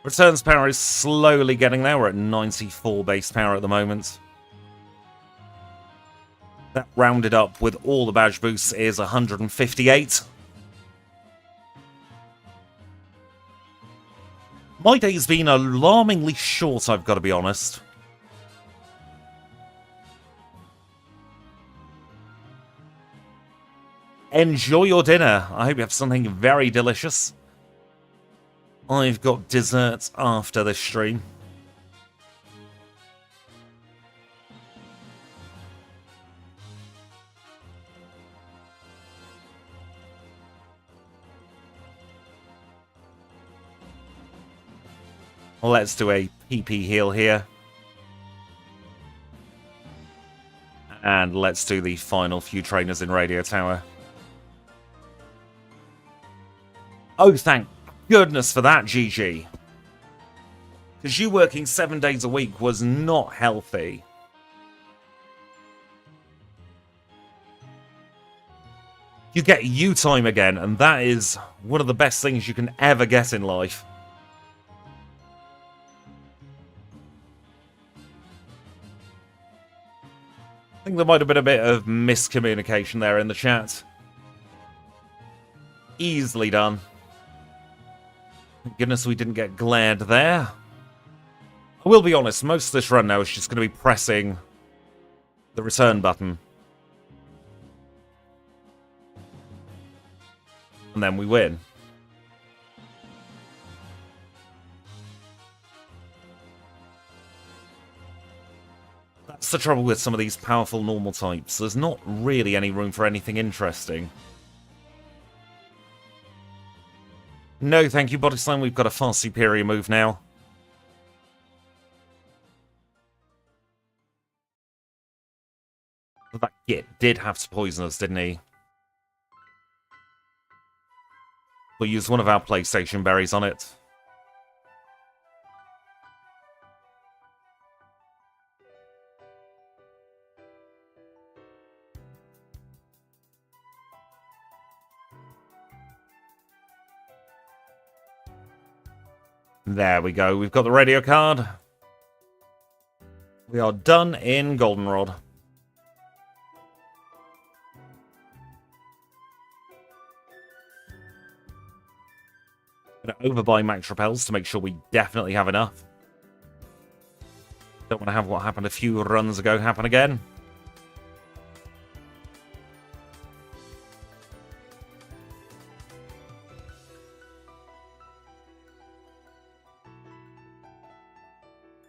[SPEAKER 1] Returns power is slowly getting there. We're at 94 base power at the moment. That rounded up with all the badge boosts is 158. My day's been alarmingly short, I've got to be honest. enjoy your dinner. I hope you have something very delicious. I've got dessert after this stream. Let's do a PP heal here. And let's do the final few trainers in Radio Tower. Oh, thank goodness for that, GG. Because you working 7 days a week was not healthy. You get you time again, and that is one of the best things you can ever get in life. I think there might have been a bit of miscommunication there in the chat. Easily done. Thank goodness we didn't get glared there. I will be honest, most of this run now is just going to be pressing the return button. And then we win. That's the trouble with some of these powerful normal types. There's not really any room for anything interesting. No, thank you, Bodyslime. We've got a far superior move now. That Git did have to poison us, didn't he? We'll use one of our PlayStation berries on it. There we go. We've got the radio card. We are done in Goldenrod. Going to overbuy Max Repels to make sure we definitely have enough. Don't want to have what happened a few runs ago happen again.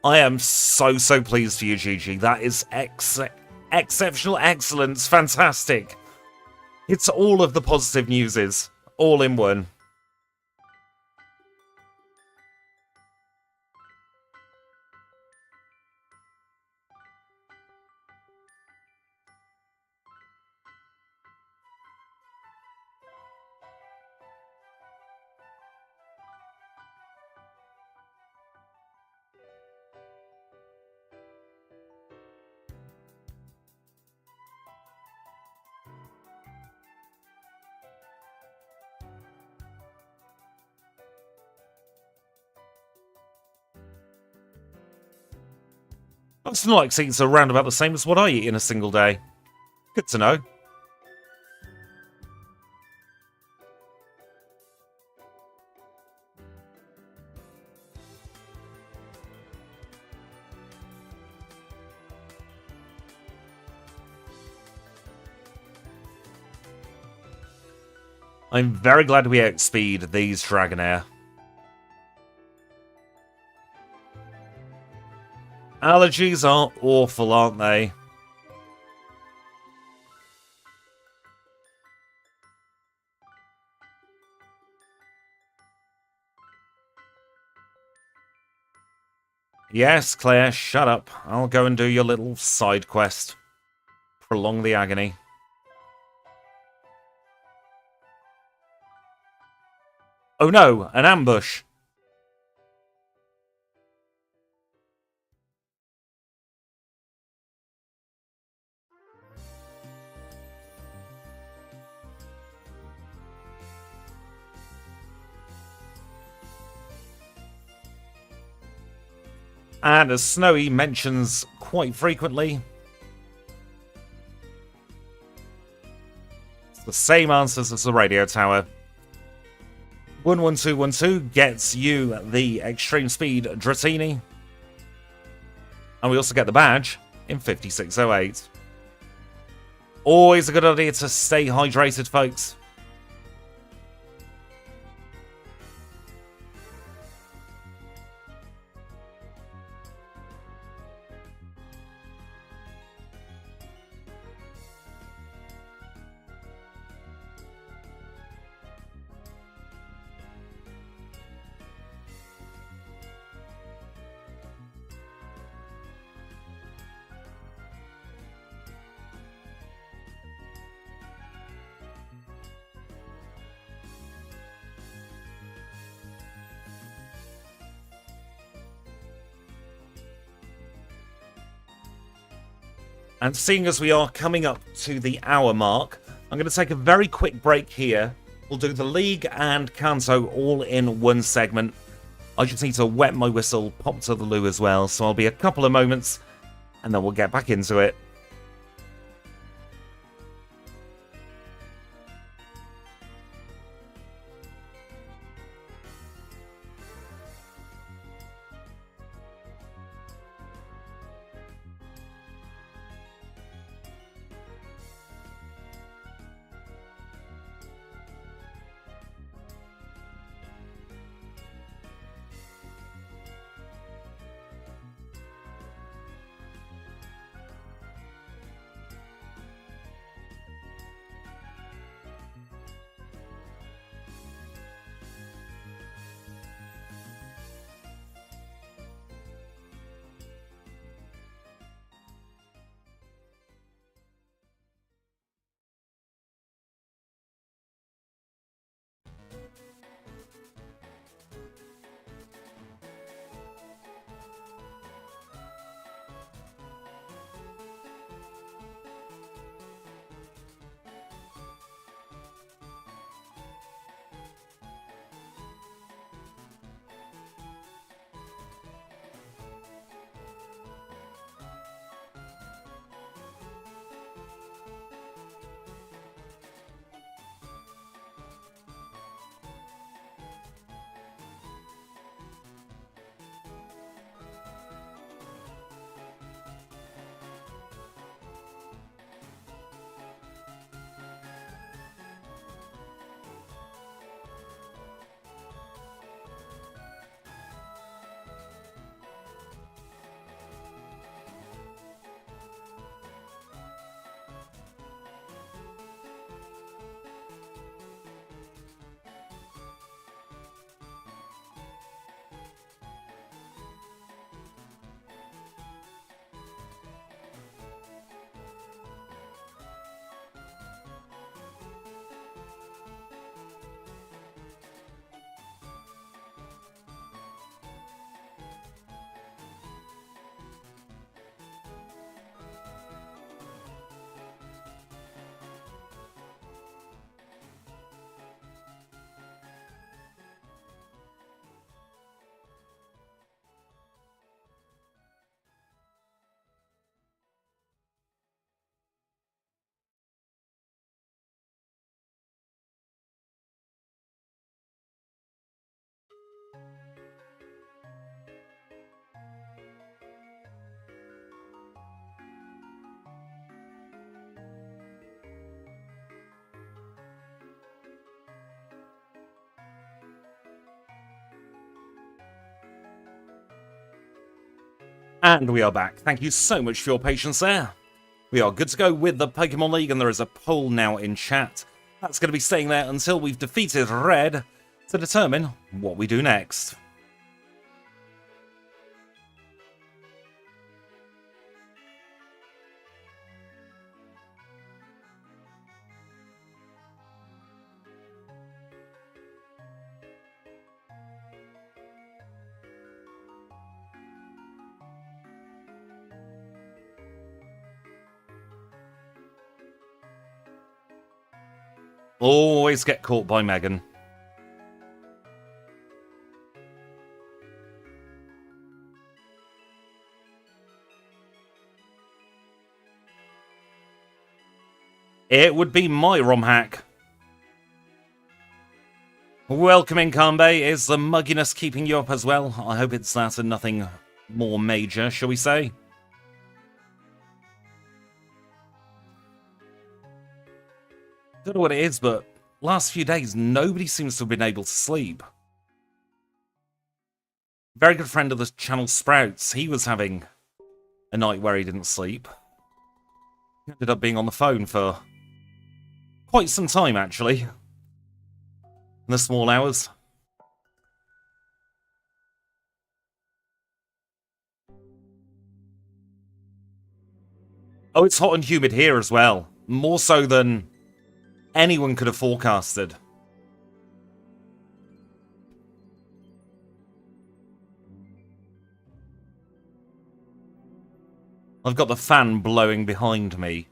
[SPEAKER 1] I am so pleased for you, GG. That is exceptional excellence. Fantastic. It's all of the positive newses, all in one. Snorlax eats around about the same as what I eat in a single day. Good to know. I'm very glad we outspeed these Dragonair. Allergies are awful, aren't they? Yes, Claire, shut up. I'll go and do your little side quest. Prolong the agony. Oh no, an ambush. And as Snowy mentions quite frequently, it's the same answers as the radio tower. 11212 gets you the extreme speed Dratini. And we also get the badge in 5608. Always a good idea to stay hydrated, folks. And seeing as we are coming up to the hour mark, I'm going to take a very quick break here. We'll do the League and Kanto all in one segment. I just need to wet my whistle, pop to the loo as well, so I'll be a couple of moments, and then we'll get back into it. And we are back. Thank you so much for your patience there. We are good to go with the Pokemon League, and there is a poll now in chat. That's going to be staying there until we've defeated Red to determine what we do next. Always get caught by Megan. It would be my ROM hack. Welcome in, Kanbei. Is the mugginess keeping you up as well? I hope it's that and nothing more major, shall we say? Don't know what it is, but last few days, nobody seems to have been able to sleep. Very good friend of the channel, Sprouts, he was having a night where he didn't sleep. He ended up being on the phone for quite some time, actually. In the small hours. Oh, it's hot and humid here as well. More so than anyone could have forecasted. I've got the fan blowing behind me.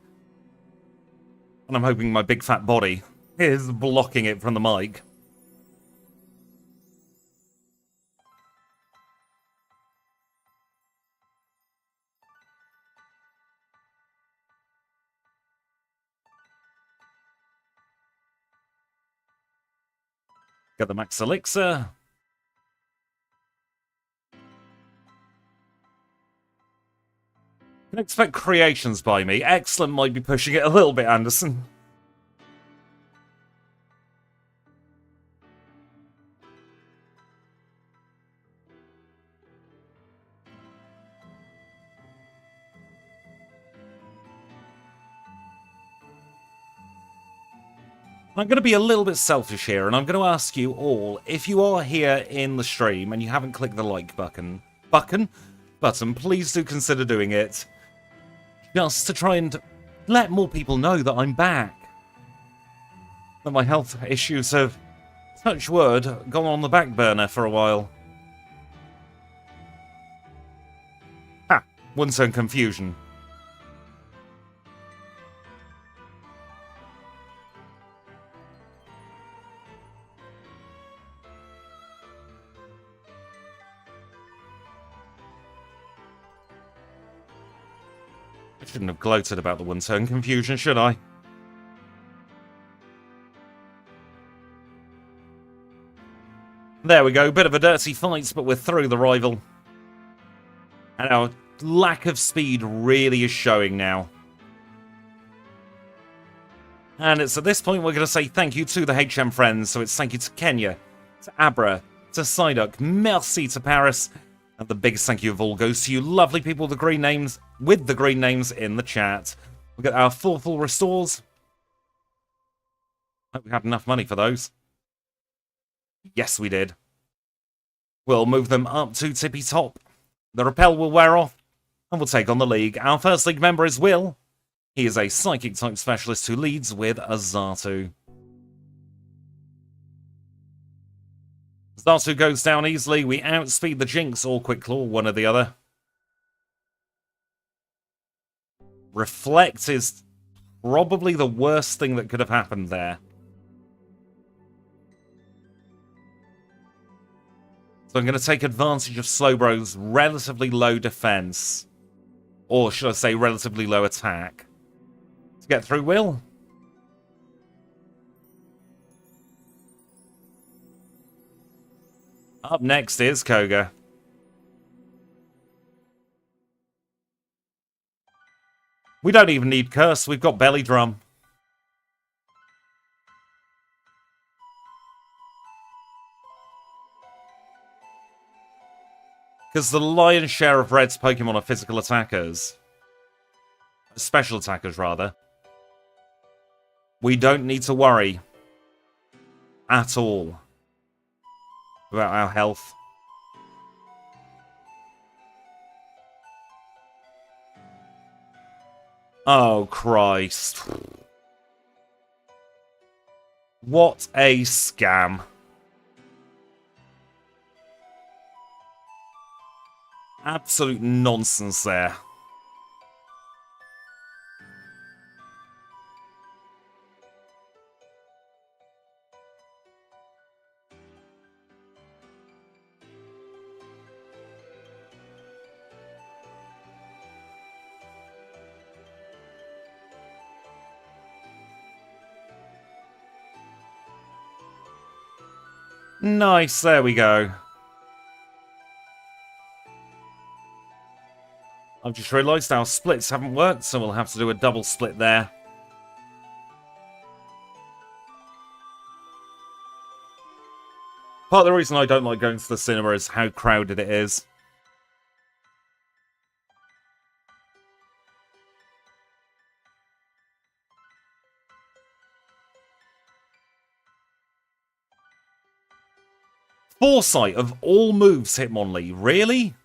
[SPEAKER 1] And I'm hoping my big fat body is blocking it from the mic. Got the max elixir. Can expect creations by me. Excellent might be pushing it a little bit, Anderson. I'm going to be a little bit selfish here, and I'm going to ask you all, if you are here in the stream and you haven't clicked the like button, please do consider doing it. Just to try and let more people know that I'm back. That my health issues have, touch wood, gone on the back burner for a while. Ha! One turn confusion. I shouldn't have gloated about the one-turn confusion, should I? There we go, bit of a dirty fight, but we're through the rival. And our lack of speed really is showing now. And it's at this point we're going to say thank you to the HM friends. So it's thank you to Kenya, to Abra, to Psyduck, merci to Paris. And the biggest thank you of all goes to you lovely people with the green names in the chat. We'll get our full restores. Hope we had enough money for those. Yes, we did. We'll move them up to tippy top. The repel will wear off, and we'll take on the league. Our first league member is Will. He is a psychic type specialist who leads with a Xatu. Xatu goes down easily. We outspeed the Jinx or Quick Claw, one or the other. Reflect is probably the worst thing that could have happened there. So I'm going to take advantage of Slowbro's relatively low defense. Or should I say relatively low attack. To get through Will. Up next is Koga. We don't even need Curse, we've got Belly Drum. Because the lion's share of Red's Pokemon are physical attackers. Special attackers, rather. We don't need to worry at all about our health. Oh, Christ. What a scam. Absolute nonsense there. Nice, there we go. I've just realised our splits haven't worked, so we'll have to do a double split there. Part of the reason I don't like going to the cinema is how crowded it is. Foresight of all moves, Hitmonlee. Really?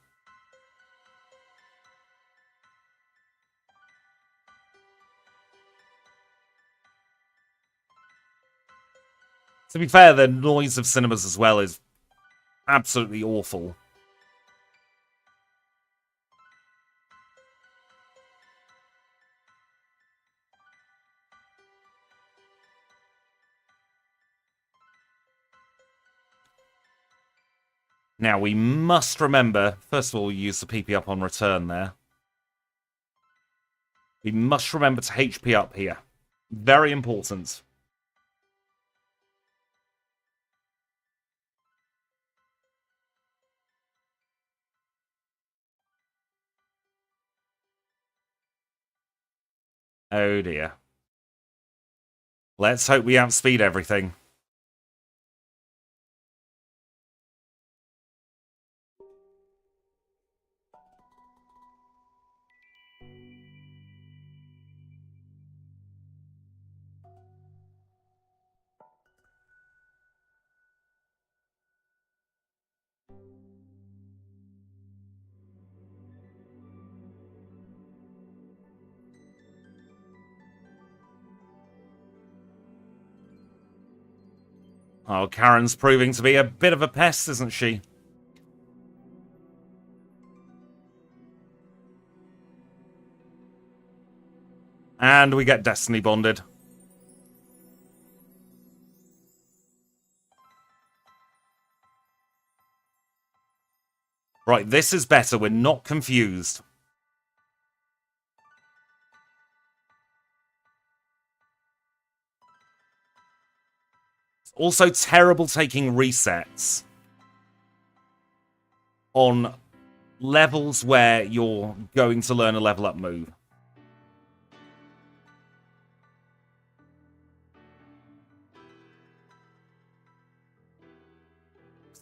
[SPEAKER 1] To be fair, the noise of cinemas as well is absolutely awful. Now, we must remember, first of all, we use the PP up on return there. We must remember to HP up here. Very important. Oh dear. Let's hope we outspeed everything. Oh, Karen's proving to be a bit of a pest, isn't she? And we get Destiny bonded. Right, this is better. We're not confused. It's also terrible taking resets on levels where you're going to learn a level up move.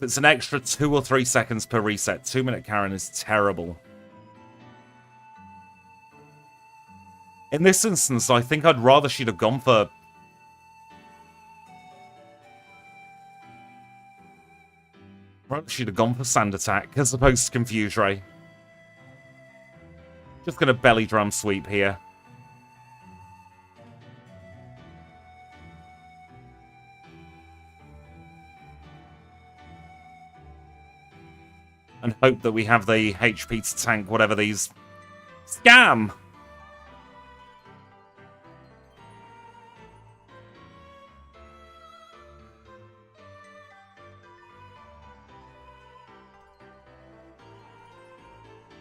[SPEAKER 1] It's an extra 2 or 3 seconds per reset. 2-minute Karen is terrible. In this instance, I think I'd rather she'd have gone for... Sand Attack as opposed to Confuse Ray. Just gonna belly drum sweep here. And hope that we have the HP to tank whatever these... Scam!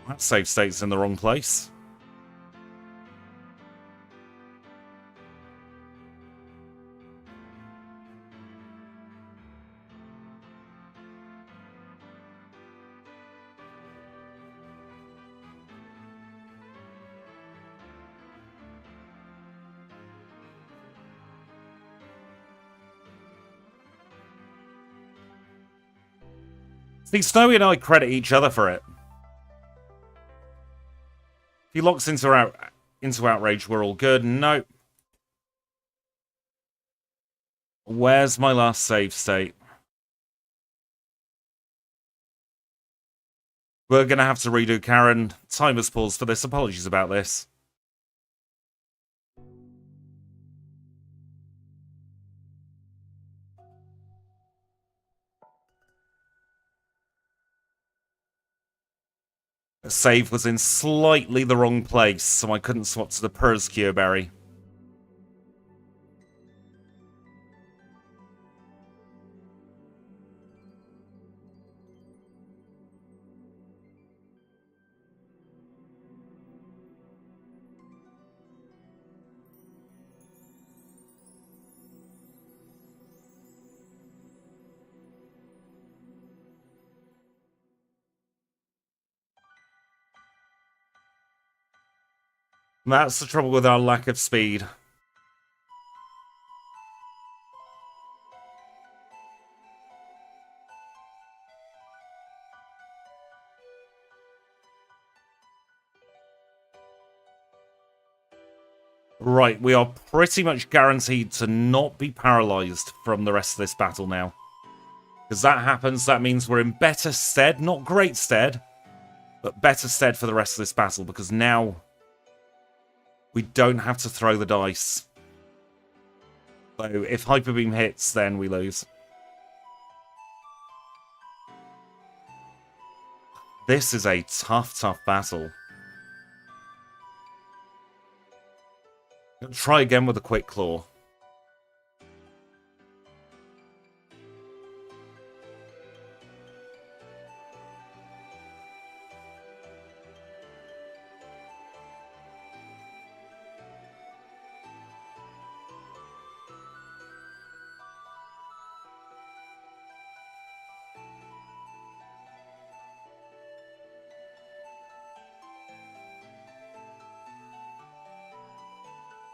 [SPEAKER 1] That save state's in the wrong place. See, Snowy and I credit each other for it. If he locks into Outrage, we're all good. Nope. Where's my last save state? We're going to have to redo Karen. Timer's paused for this. Apologies about this. Save was in slightly the wrong place, so I couldn't swap to the Perscure Berry. That's the trouble with our lack of speed. Right, we are pretty much guaranteed to not be paralyzed from the rest of this battle now. Because that happens, that means we're in better stead, not great stead, but better stead for the rest of this battle, because now we don't have to throw the dice. So if Hyper Beam hits, then we lose. This is a tough, tough battle. Try again with a Quick Claw.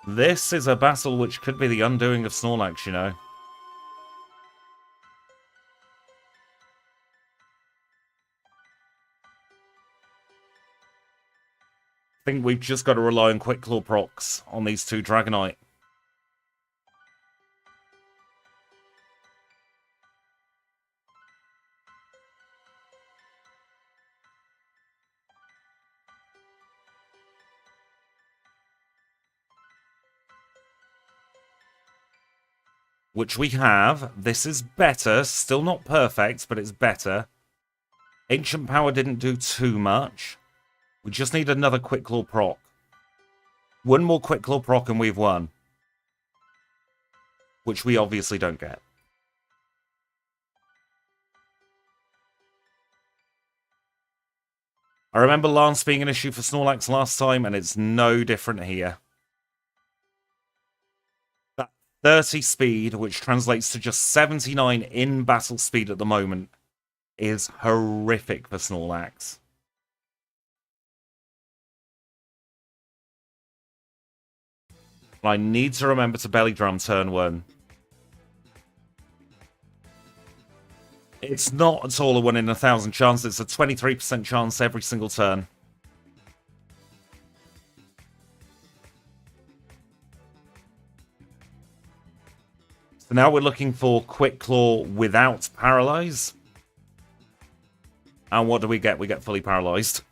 [SPEAKER 1] This is a battle which could be the undoing of Snorlax, you know. I think we've just got to rely on Quick Claw procs on these two Dragonite. Which we have. This is better. Still not perfect, but it's better. Ancient Power didn't do too much. We just need another Quick Claw proc. One more Quick Claw proc and we've won. Which we obviously don't get. I remember Lance being an issue for Snorlax last time, and it's no different here. 30 speed, which translates to just 79 in battle speed at the moment, is horrific for Snorlax. I need to remember to belly drum turn 1. It's not at all a 1 in 1,000 chance, it's a 23% chance every single turn. So now we're looking for Quick Claw without Paralyze. And what do we get? We get fully paralyzed.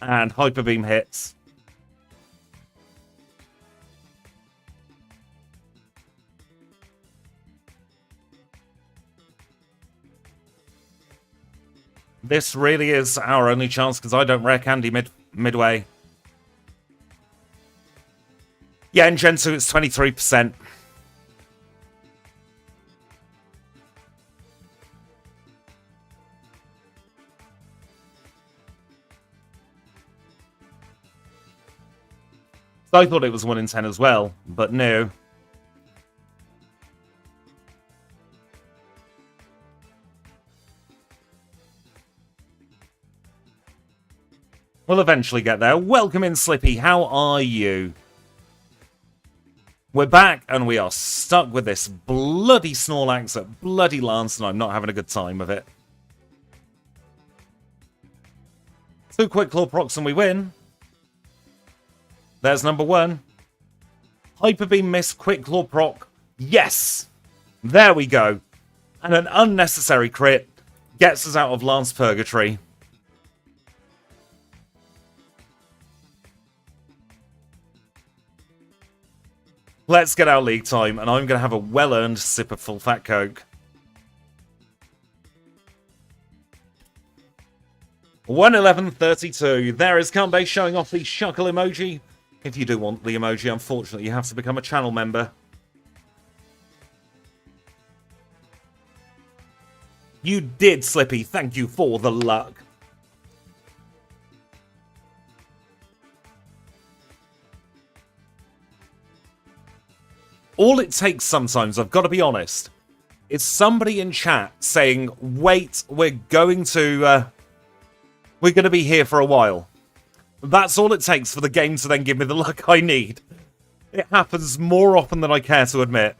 [SPEAKER 1] And Hyper Beam hits. This really is our only chance, because I don't rare candy midway. Yeah, in Gen 2 it's 23%. I thought it was 1 in 10 as well, but no. We'll eventually get there. Welcome in, Slippy. How are you? We're back, and we are stuck with this bloody Snorlax at bloody Lance, and I'm not having a good time of it. 2 Quick Claw procs and we win. There's number 1. Hyper Beam miss, Quick Claw proc. Yes! There we go. And an unnecessary crit gets us out of Lance Purgatory. Let's get our league time, and I'm going to have a well-earned sip of full fat Coke. 1:11:32. There is Kanbei showing off the Shuckle emoji. If you do want the emoji, unfortunately, you have to become a channel member. You did, Slippy. Thank you for the luck. All it takes sometimes, I've got to be honest, is somebody in chat saying, wait, we're going to be here for a while. That's all it takes for the game to then give me the luck I need. It happens more often than I care to admit.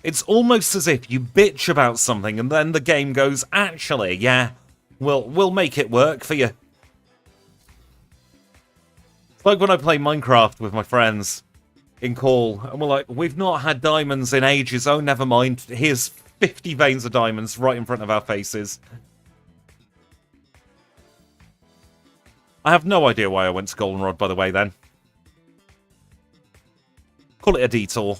[SPEAKER 1] It's almost as if you bitch about something and then the game goes, actually, yeah, we'll make it work for you. It's like when I play Minecraft with my friends in call, and we're like, we've not had diamonds in ages. Oh, never mind. Here's 50 veins of diamonds right in front of our faces. I have no idea why I went to Goldenrod, by the way, then. Call it a detour.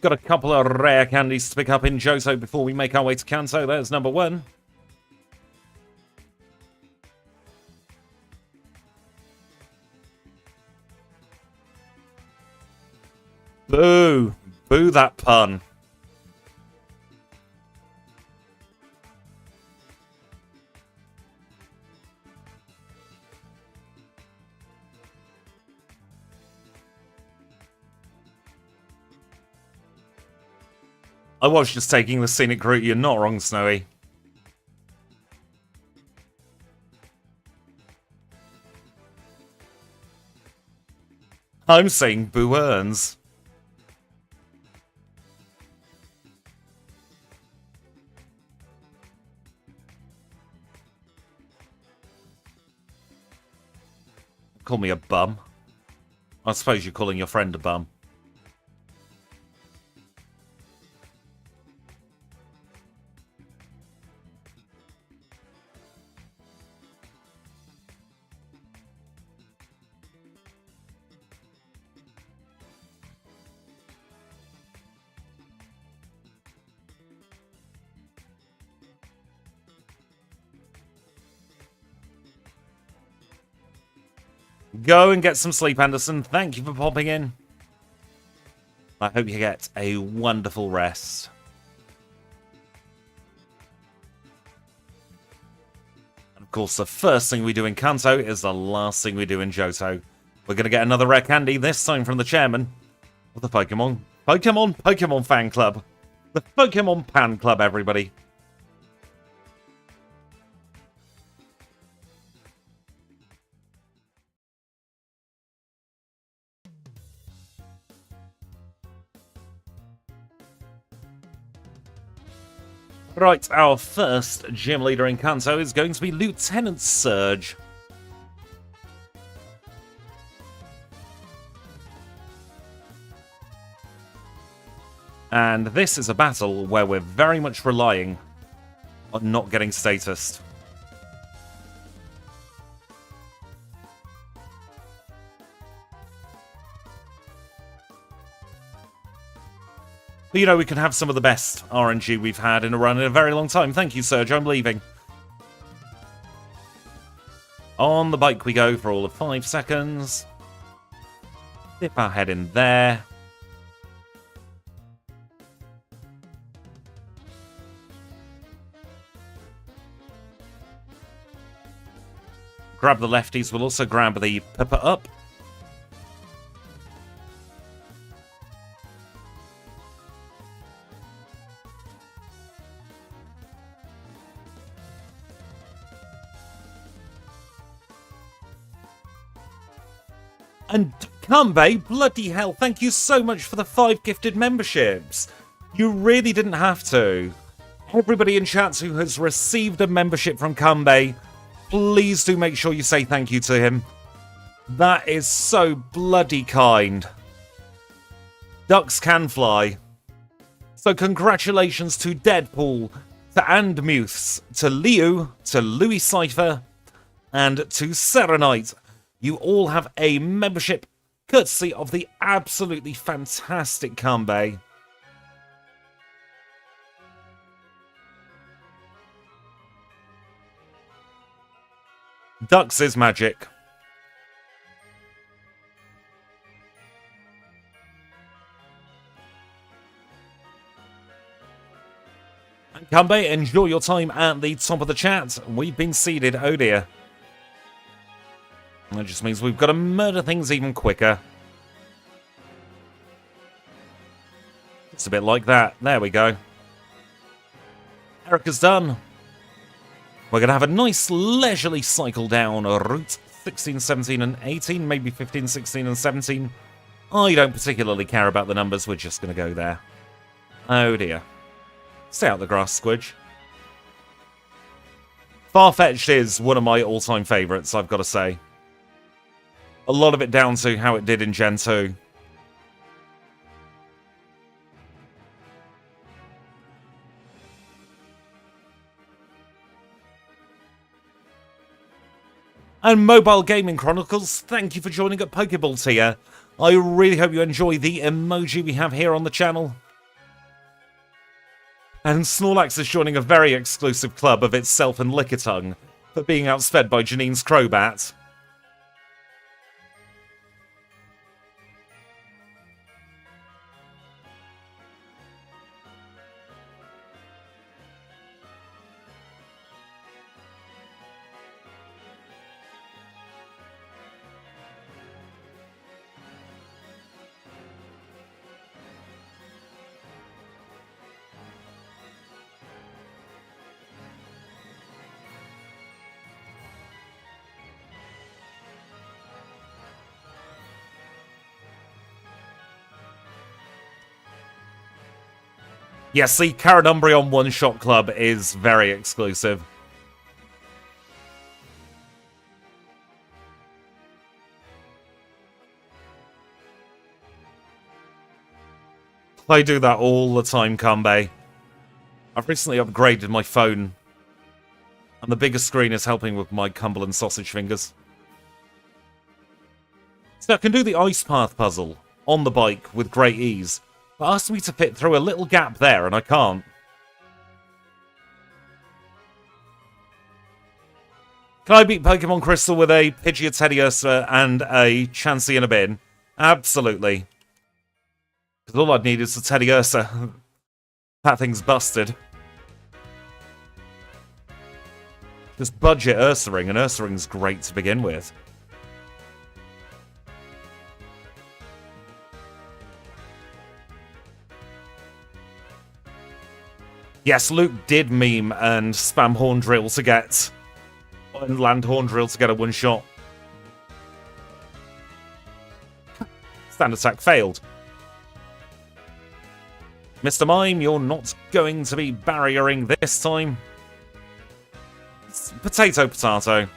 [SPEAKER 1] Got a couple of rare candies to pick up in Johto before we make our way to Kanto. There's number one. Boo! Boo that pun. I was just taking the scenic route. You're not wrong, Snowy. I'm saying boo earns. Call me a bum. I suppose you're calling your friend a bum. Go and get some sleep, Anderson. Thank you for popping in. I hope you get a wonderful rest. And of course, the first thing we do in Kanto is the last thing we do in Johto. We're going to get another rare candy, this time from the chairman of the Pokemon Fan Club. The Pokemon Pan Club, everybody. Right, our first gym leader in Kanto is going to be Lieutenant Surge. And this is a battle where we're very much relying on not getting statused. But, you know, we can have some of the best RNG we've had in a run in a very long time. Thank you, Serge. I'm leaving. On the bike we go for all of 5 seconds. Dip our head in there. Grab the lefties. We'll also grab the pipper up. And Kambe, bloody hell, thank you so much for the 5 gifted memberships. You really didn't have to. Everybody in chat who has received a membership from Kambe, please do make sure you say thank you to him. That is so bloody kind. Ducks can fly. So congratulations to Deadpool, to Andmuths, to Liu, to Louis Cypher, and to Serenite. You all have a membership courtesy of the absolutely fantastic Kambe. Ducks is magic. And Kambe, enjoy your time at the top of the chat. We've been seeded, oh dear. That just means we've got to murder things even quicker. It's a bit like that. There we go. Erica's done. We're going to have a nice leisurely cycle down Route 16, 17, and 18, maybe 15, 16, and 17. I don't particularly care about the numbers, we're just going to go there. Oh dear. Stay out the grass, Squidge. Farfetch'd is one of my all-time favourites, I've got to say. A lot of it down to how it did in Gen 2. And Mobile Gaming Chronicles, thank you for joining at Pokeball tier. I really hope you enjoy the emoji we have here on the channel. And Snorlax is joining a very exclusive club of itself and Lickitung for being outsped by Janine's Crobat. Yes, the Caradumbreon one-shot club is very exclusive. I do that all the time, Kanbei. I've recently upgraded my phone, and the bigger screen is helping with my Cumberland sausage fingers. So I can do the Ice Path puzzle on the bike with great ease. But asked me to fit through a little gap there, and I can't. Can I beat Pokemon Crystal with a Pidgeot, Teddiursa, and a Chansey in a bin? Absolutely. Because all I'd need is the Teddiursa. That thing's busted. Just budget Ursaring, and Ursaring's great to begin with. Yes, Luke did meme and spam Horn Drill to get... and land Horn Drill to get a one-shot. Stand attack failed. Mr. Mime, you're not going to be barriering this time. It's potato, potato.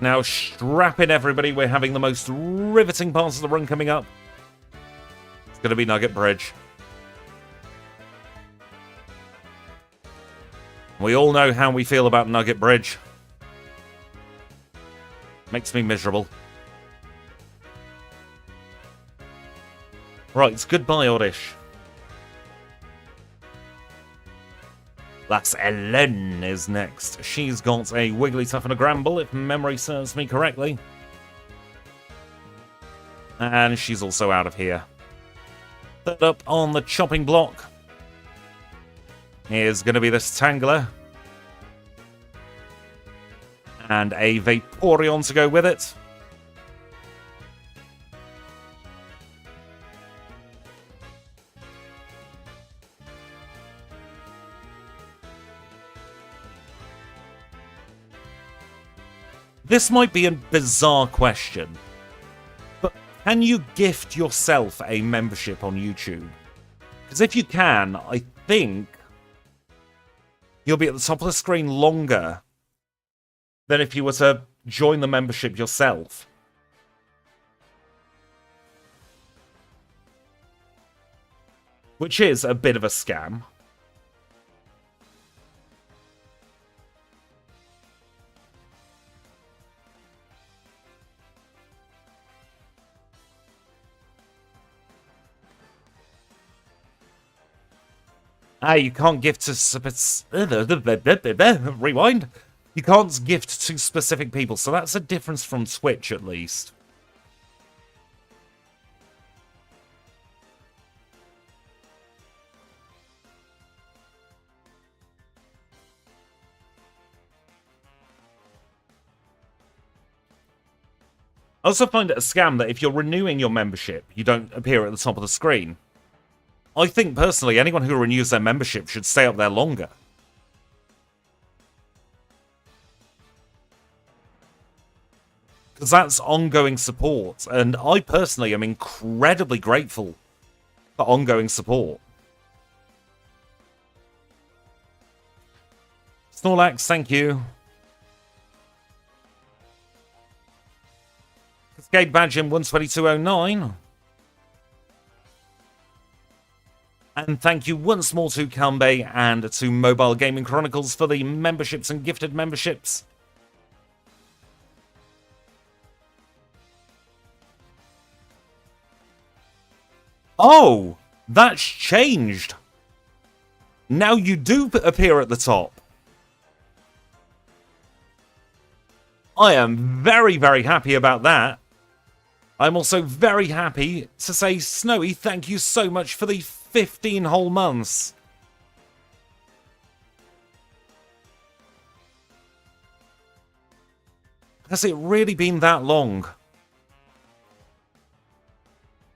[SPEAKER 1] Now, strap in, everybody. We're having the most riveting parts of the run coming up. It's going to be Nugget Bridge. We all know how we feel about Nugget Bridge. Makes me miserable. Right, goodbye, Oddish. That's Ellen is next. She's got a Wigglytuff and a Gramble, if memory serves me correctly. And she's also out of here. Third up on the chopping block is going to be this Tangler. And a Vaporeon to go with it. This might be a bizarre question, but can you gift yourself a membership on YouTube? Because if you can, I think you'll be at the top of the screen longer than if you were to join the membership yourself. Which is a bit of a scam. You can't gift to... Rewind. You can't gift to specific people, so that's a difference from Twitch, at least. I also find it a scam that if you're renewing your membership, you don't appear at the top of the screen. I think, personally, anyone who renews their membership should stay up there longer. Because that's ongoing support, and I personally am incredibly grateful for ongoing support. Snorlax, thank you. Cascade Badge in 12209. And thank you once more to Kambe and to Mobile Gaming Chronicles for the memberships and gifted memberships. Oh, that's changed. Now you do appear at the top. I am very, very happy about that. I'm also very happy to say, Snowy, thank you so much for the 15 whole months. Has it really been that long?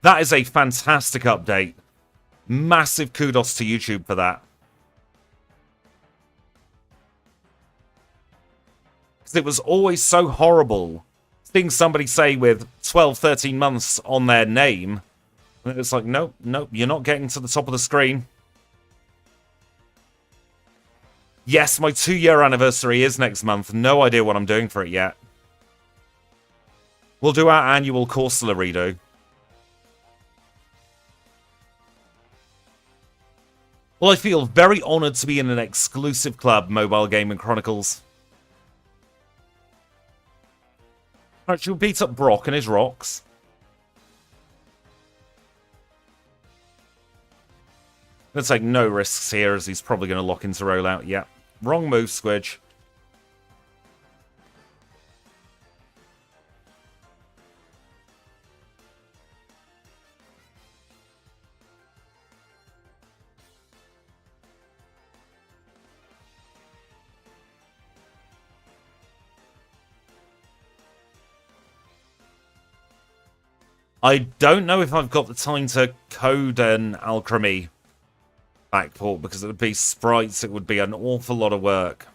[SPEAKER 1] That is a fantastic update. Massive kudos to YouTube for that. Because it was always so horrible seeing somebody say with 12, 13 months on their name, and it's like, nope, nope, you're not getting to the top of the screen. Yes, my 2-year anniversary is next month. No idea what I'm doing for it yet. We'll do our annual Corsola redo. Well, I feel very honoured to be in an exclusive club, Mobile Gaming Chronicles. Alright, should we beat up Brock and his rocks? Let's take no risks here, as he's probably going to lock into rollout. Yeah, wrong move, Squidge. I don't know if I've got the time to code an Alchemy backport, because it would be sprites, it would be an awful lot of work.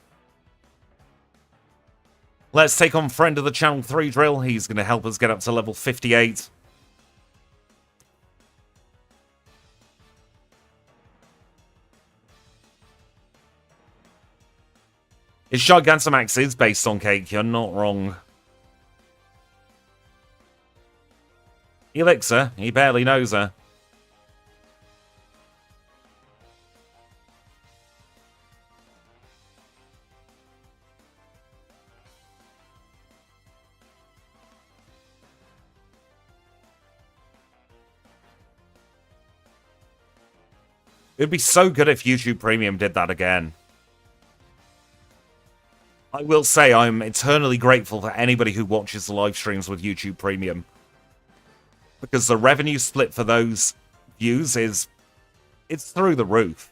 [SPEAKER 1] Let's take on friend of the channel 3 Drill. He's going to help us get up to level 58. His Gigantamax is based on Cake, you're not wrong. Elixir, he barely knows her. It'd be so good if YouTube Premium did that again. I will say I'm eternally grateful for anybody who watches the live streams with YouTube Premium. Because the revenue split for those views it's through the roof.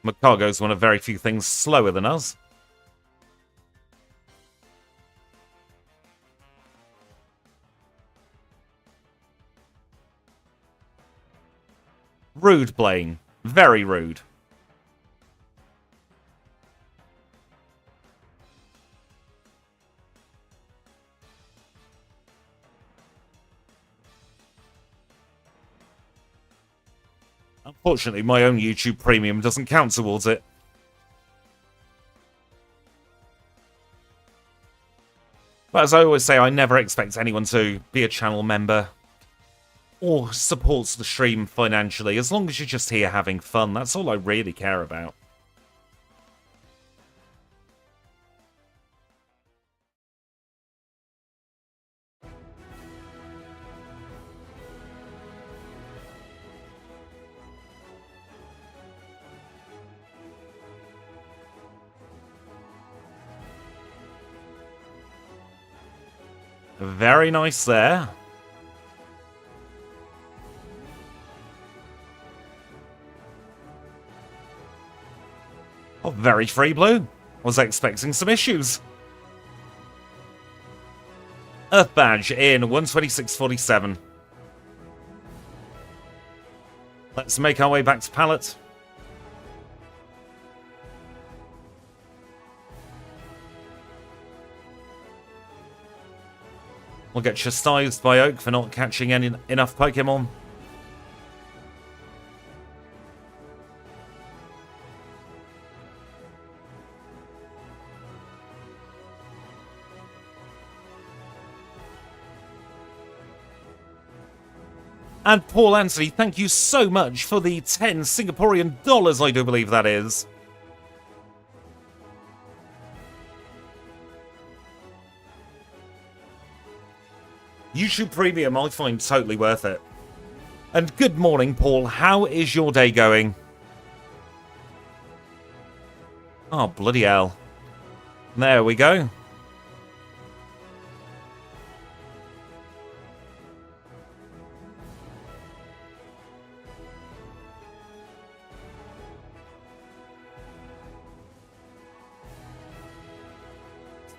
[SPEAKER 1] Macago's one of very few things slower than us. Rude, Blaine. Very rude. Unfortunately, my own YouTube Premium doesn't count towards it. But as I always say, I never expect anyone to be a channel member or supports the stream financially. As long as you're just here having fun, that's all I really care about. Very nice there. Oh, very free blue. Was expecting some issues. Earth badge in 126.47. Let's make our way back to pallet. We'll get chastised by Oak for not catching enough Pokemon. And Paul Anthony, thank you so much for the 10 Singaporean dollars, I do believe that is. YouTube Premium, I find totally worth it. And good morning, Paul. How is your day going? Oh, bloody hell. There we go.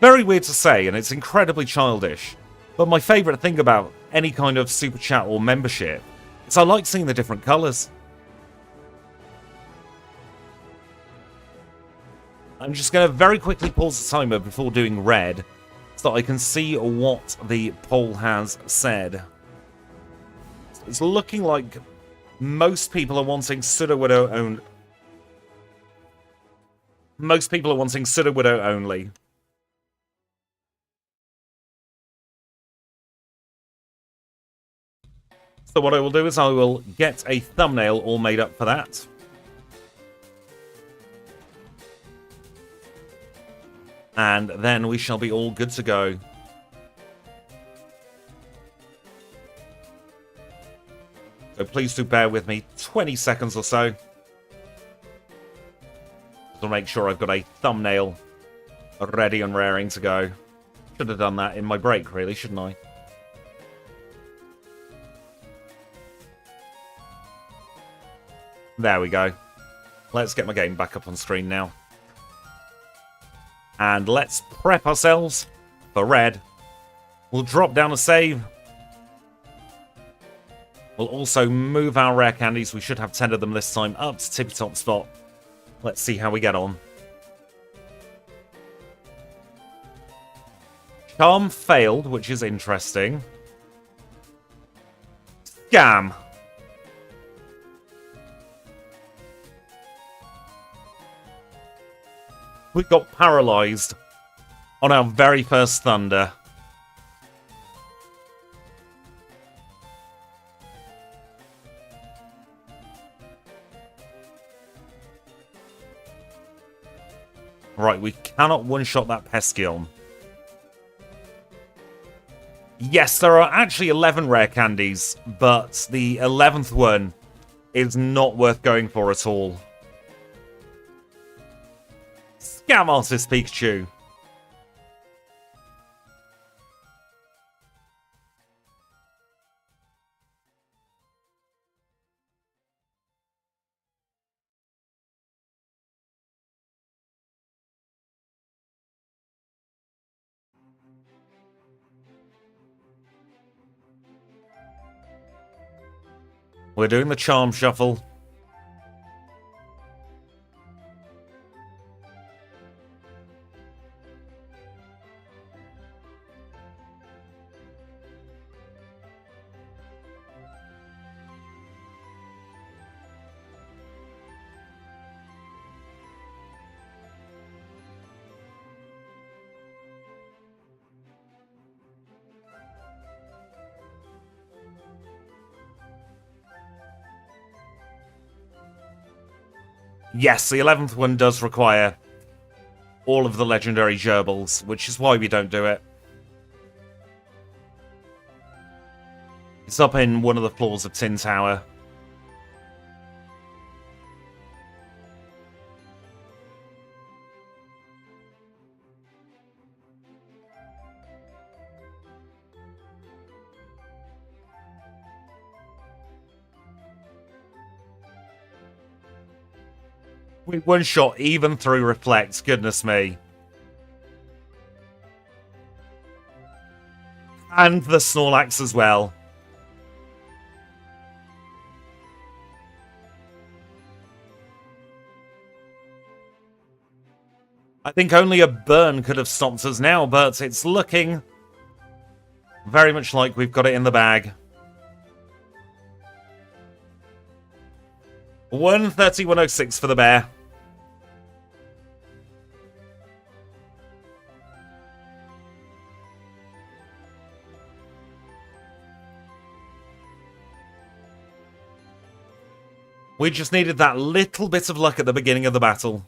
[SPEAKER 1] Very weird to say, and it's incredibly childish. But my favourite thing about any kind of super chat or membership is I like seeing the different colours. I'm just going to very quickly pause the timer before doing red so that I can see what the poll has said. It's looking like most people are wanting Sudowoodo only. Most people are wanting Sudowoodo only. So what I will do is I will get a thumbnail all made up for that. And then we shall be all good to go. So please do bear with me 20 seconds or so. To make sure I've got a thumbnail ready and raring to go. Should have done that in my break, really, shouldn't I? There we go. Let's get my game back up on screen now. And let's prep ourselves for red. We'll drop down a save. We'll also move our rare candies. We should have 10 of them this time up to tippy top spot. Let's see how we get on. Charm failed, which is interesting. Scam. We got paralysed on our very first Thunder. Right, we cannot one-shot that Peskeon. Yes, there are actually 11 rare candies, but the 11th one is not worth going for at all. Scam Artist Pikachu. We're doing the Charm Shuffle. Yes, the 11th one does require all of the legendary gerbils, which is why we don't do it. It's up in one of the floors of Tin Tower. With one shot, even through Reflect. Goodness me. And the Snorlax as well. I think only a burn could have stopped us now, but it's looking very much like we've got it in the bag. 130-106 for the bear. We just needed that little bit of luck at the beginning of the battle.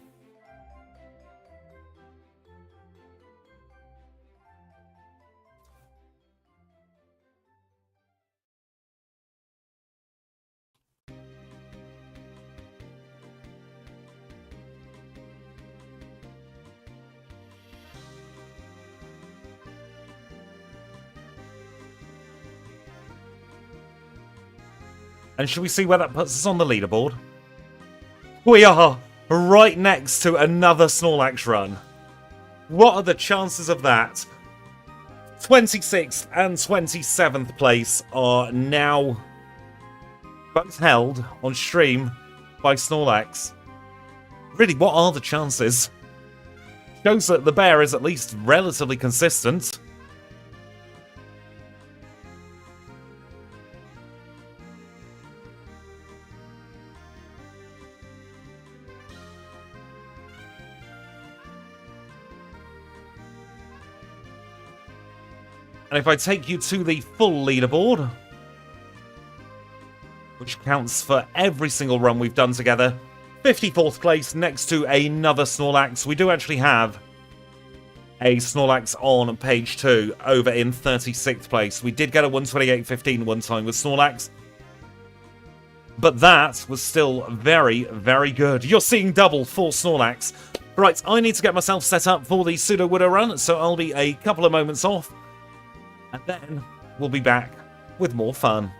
[SPEAKER 1] And should we see where that puts us on the leaderboard? We are right next to another Snorlax run. What are the chances of that? 26th and 27th place are now both held on stream by Snorlax. Really, what are the chances? Shows that the bear is at least relatively consistent. And if I take you to the full leaderboard, which counts for every single run we've done together, 54th place next to another Snorlax. We do actually have a Snorlax on page 2 over in 36th place. We did get a 128.15 one time with Snorlax, but that was still very, very good. You're seeing double for Snorlax. Right, I need to get myself set up for the Sudowoodo run, so I'll be a couple of moments off. And then we'll be back with more fun.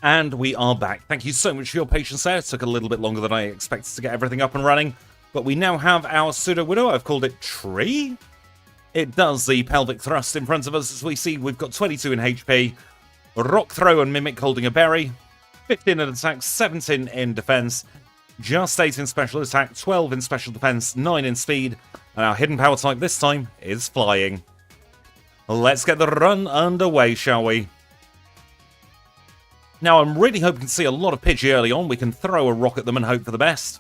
[SPEAKER 1] And we are back. Thank you so much for your patience there. It took a little bit longer than I expected to get everything up and running. But we now have our Sudowoodo. I've called it Tree. It does the pelvic thrust in front of us. As we see, we've got 22 in HP. Rock Throw and Mimic holding a berry. 15 in attack, 17 in defense. Just 8 in special attack, 12 in special defense, 9 in speed. And our hidden power type this time is flying. Let's get the run underway, shall we? Now, I'm really hoping to see a lot of Pidgey early on. We can throw a rock at them and hope for the best.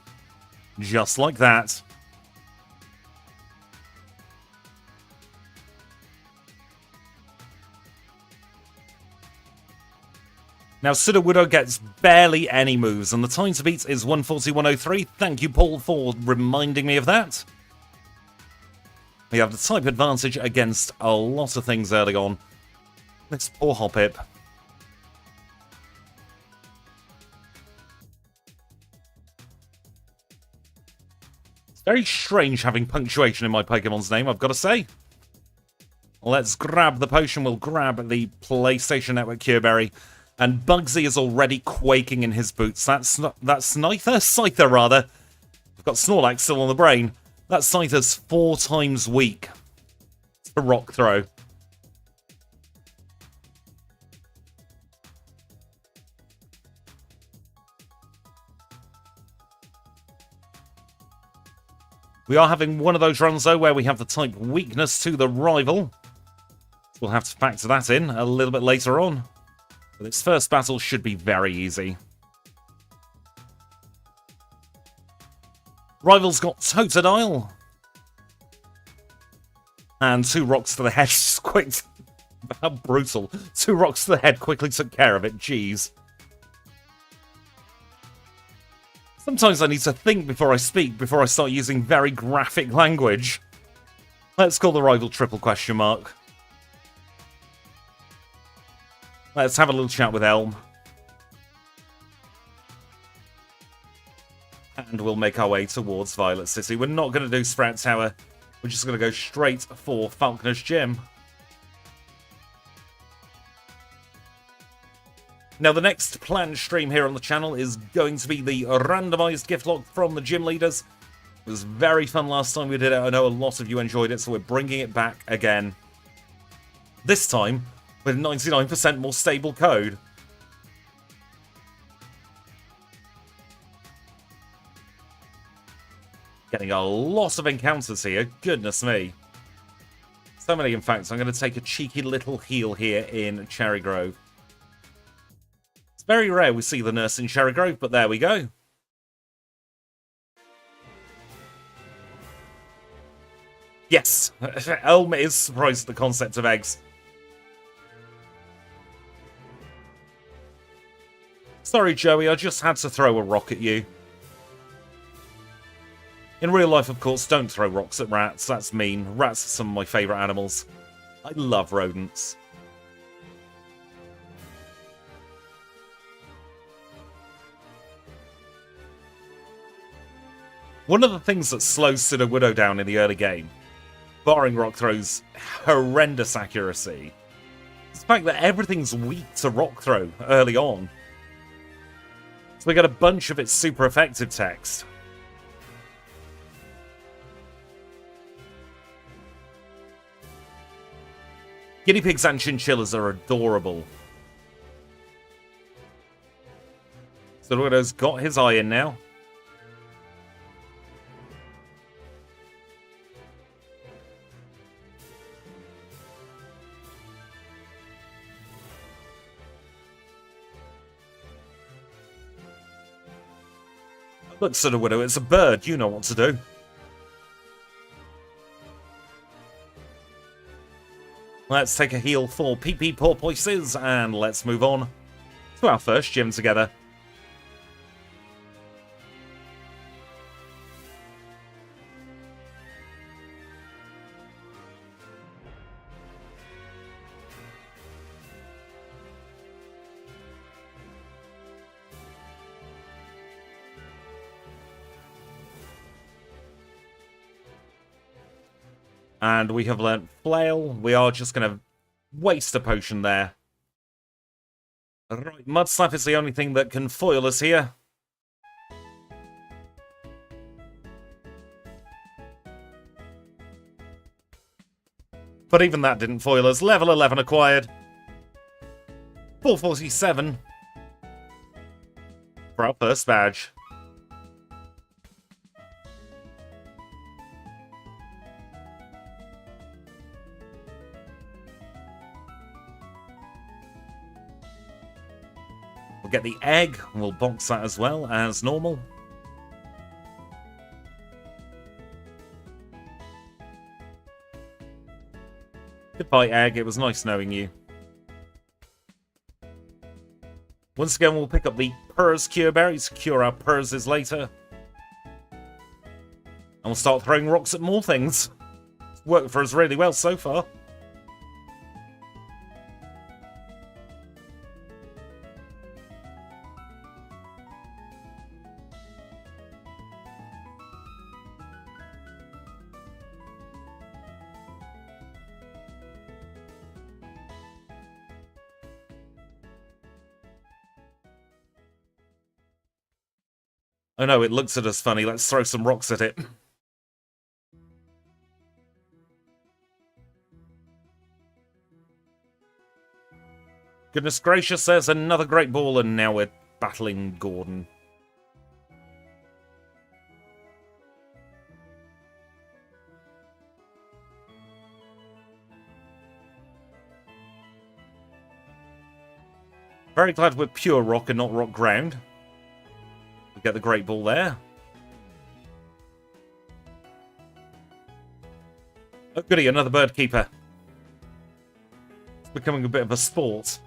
[SPEAKER 1] Just like that. Now, Sudowoodo gets barely any moves, and the time to beat is 140-103. Thank you, Paul, for reminding me of that. We have the type advantage against a lot of things early on. This poor Hoppip. It's very strange having punctuation in my Pokemon's name, I've got to say. Let's grab the potion. We'll grab the PlayStation Network Cure Berry. And Bugsy is already quaking in his boots. That's Scyther, rather. I've got Snorlax still on the brain. That Scyther's 4 times weak. It's a rock throw. We are having one of those runs, though, where we have the type weakness to the rival. We'll have to factor that in a little bit later on. But its first battle should be very easy. Rival's got Totodile. And 2 rocks to the head. Just quick. How brutal. 2 rocks to the head quickly took care of it. Jeez. Sometimes I need to think before I speak, before I start using very graphic language. Let's call the rival triple question mark. Let's have a little chat with Elm. And we'll make our way towards Violet City. We're not going to do Sprout Tower. We're just going to go straight for Falconer's Gym. Now, the next planned stream here on the channel is going to be the randomised gift lock from the gym leaders. It was very fun last time we did it. I know a lot of you enjoyed it, so we're bringing it back again. This time with 99% more stable code. Getting a lot of encounters here, goodness me. So many, in fact. I'm going to take a cheeky little heal here in Cherry Grove. It's very rare we see the nurse in Cherry Grove, but there we go. Yes, Elm is surprised at the concept of eggs. Sorry, Joey, I just had to throw a rock at you. In real life, of course, don't throw rocks at rats. That's mean. Rats are some of my favourite animals. I love rodents. One of the things that slows Sudowoodo down in the early game, barring rock throws, horrendous accuracy, is the fact that everything's weak to rock throw early on. So we get a bunch of its super effective text. Guinea pigs and chinchillas are adorable. Sudowoodo's got his eye in now. Look, Sudowoodo, it's a bird. You know what to do. Let's take a heal for PP Porpoises, and let's move on to our first gym together. And we have learnt Flail. We are just going to waste a potion there. Right, Mud Slap is the only thing that can foil us here. But even that didn't foil us. Level 11 acquired. 447 for our first badge. We'll get the egg, and we'll box that as well as normal. Goodbye, egg. It was nice knowing you. Once again, we'll pick up the Purrs Cure Berries, cure our Purses later. And we'll start throwing rocks at more things. It's worked for us really well so far. Oh no, it looks at us funny. Let's throw some rocks at it. Goodness gracious, there's another great ball, and now we're battling Gordon. Very glad we're pure rock and not rock ground. We get the great ball there. Oh goody, another bird keeper. It's becoming a bit of a sport.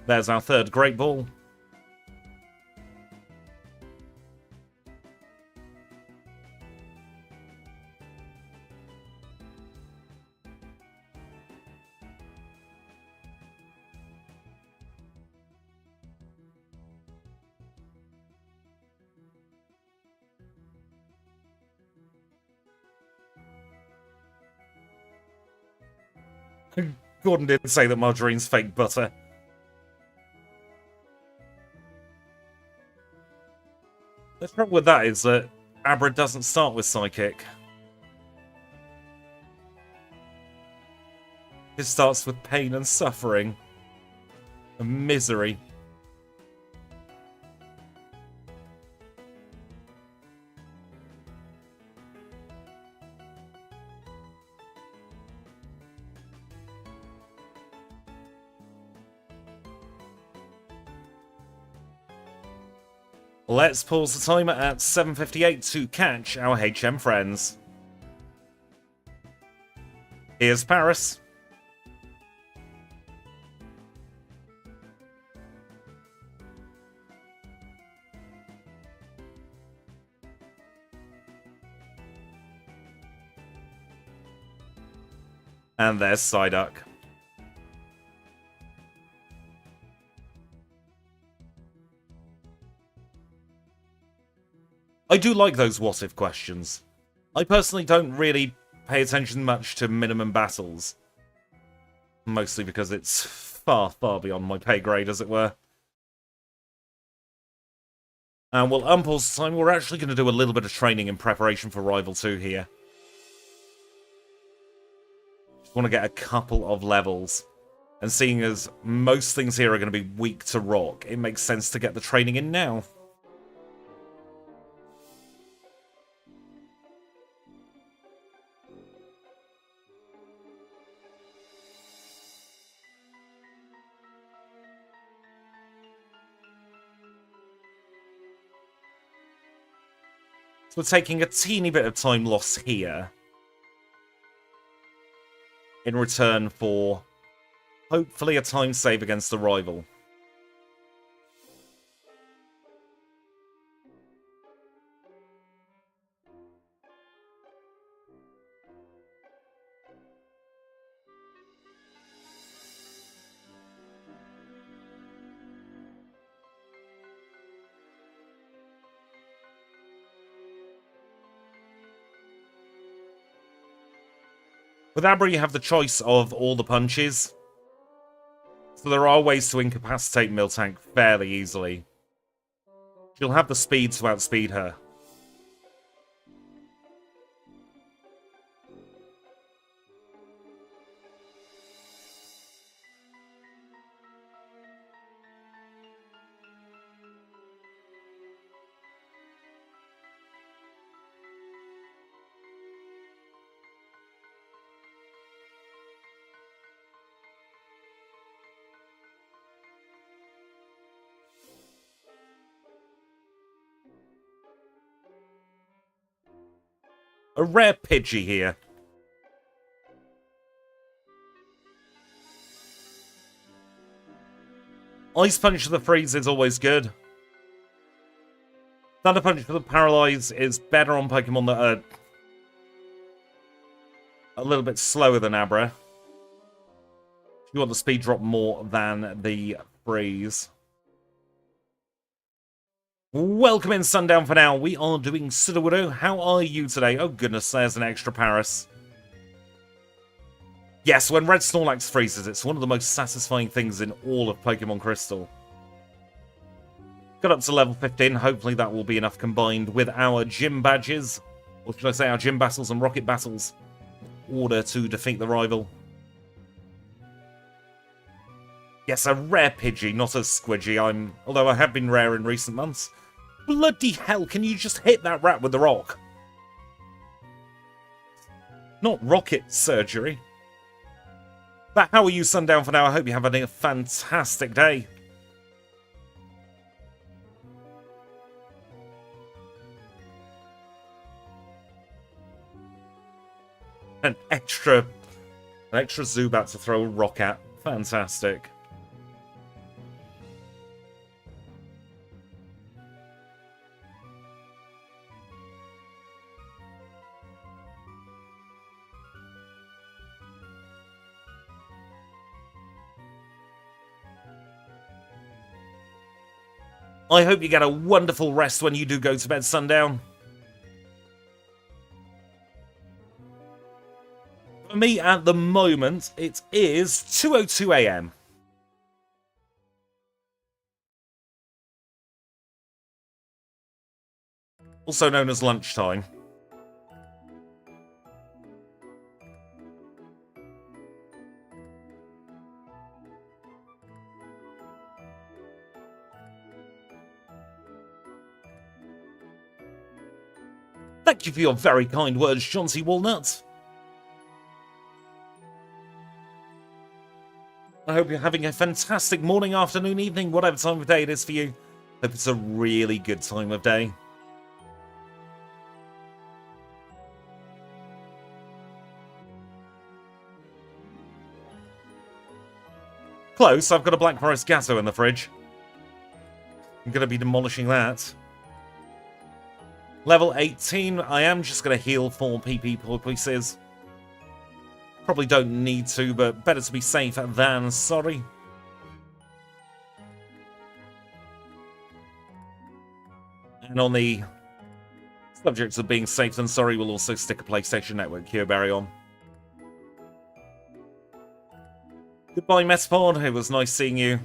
[SPEAKER 1] There's our third great ball. Gordon did say that margarine's fake butter. The trouble with that is that Abra doesn't start with Psychic. It starts with pain and suffering. And misery. Let's pause the timer at 7:58 to catch our HM friends. Here's Paris. And there's Psyduck. I do like those what-if questions. I personally don't really pay attention much to minimum battles. Mostly because it's far, far beyond my pay grade, as it were. And we'll unpause the time. We're actually going to do a little bit of training in preparation for Rival 2 here. Just want to get a couple of levels. And seeing as most things here are going to be weak to rock, it makes sense to get the training in now. We're taking a teeny bit of time loss here in return for hopefully a time save against the rival. With Abra, you have the choice of all the punches. So there are ways to incapacitate Miltank fairly easily. She'll have the speed to outspeed her. A rare Pidgey here. Ice Punch for the freeze is always good. Thunder Punch for the paralyze is better on Pokemon that are a little bit slower than Abra. You want the speed drop more than the freeze. Welcome in, Sundown, for now. We are doing Sudowoodo. How are you today? Oh goodness, there's an extra Paris. Yes, when Red Snorlax freezes, it's one of the most satisfying things in all of Pokémon Crystal. Got up to level 15. Hopefully that will be enough combined with our gym badges. Or should I say our gym battles and rocket battles. In order to defeat the rival. Yes, a rare Pidgey, not a Squidgy. Although I have been rare in recent months. Bloody hell, can you just hit that rat with the rock? Not rocket surgery. But how are you, Sundown, for now? I hope you're having a fantastic day. An extra Zubat to throw a rock at. Fantastic. I hope you get a wonderful rest when you do go to bed, Sundown. For me, at the moment, it is 2:02 AM. Also known as lunchtime. Thank you for your very kind words, Chauncey Walnut. I hope you're having a fantastic morning, afternoon, evening, whatever time of day it is for you. Hope it's a really good time of day. Close, I've got a Black Forest Gatto in the fridge. I'm going to be demolishing that. Level 18, I am just going to heal 4 PP pieces. Probably don't need to, but better to be safe than sorry. And on the subject of being safe than sorry, we'll also stick a PlayStation Network Cureberry on. Goodbye, Metapod. It was nice seeing you.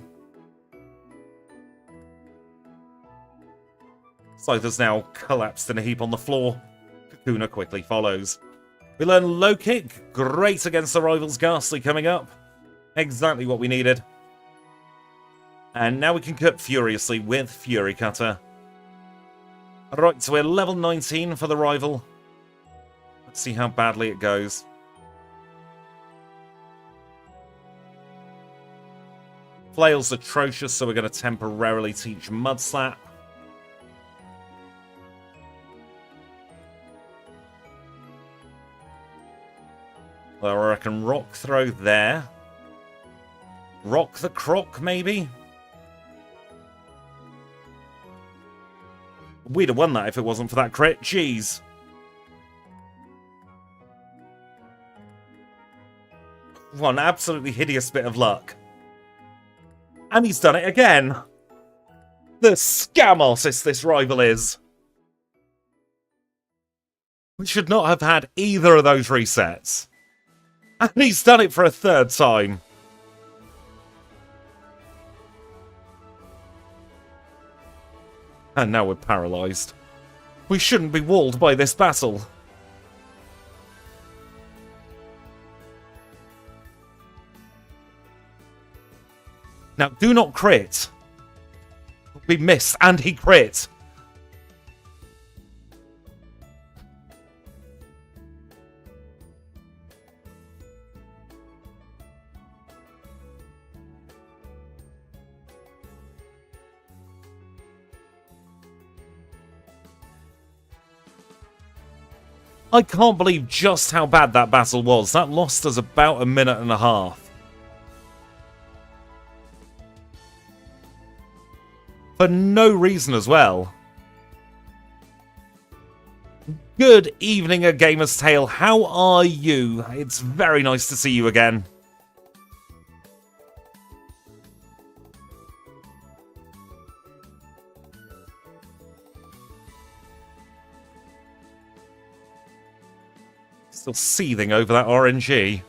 [SPEAKER 1] Scyther's now collapsed in a heap on the floor. Kakuna quickly follows. We learn Low Kick. Great against the rivals. Ghastly coming up. Exactly what we needed. And now we can cut furiously with Fury Cutter. Right, so we're level 19 for the rival. Let's see how badly it goes. Flail's atrocious, so we're going to temporarily teach Mud Slap. Well, I reckon Rock Throw there. Rock the Croc, maybe? We'd have won that if it wasn't for that crit. Jeez. What an absolutely hideous bit of luck. And he's done it again. The scam artist this rival is. We should not have had either of those resets. And he's done it for a third time. And now we're paralysed. We shouldn't be walled by this battle. Now, do not crit. We missed, and he crit. I can't believe just how bad that battle was. That lost us about a minute and a half. For no reason as well. Good evening, A Gamer's Tale. How are you? It's very nice to see you again. Still seething over that RNG.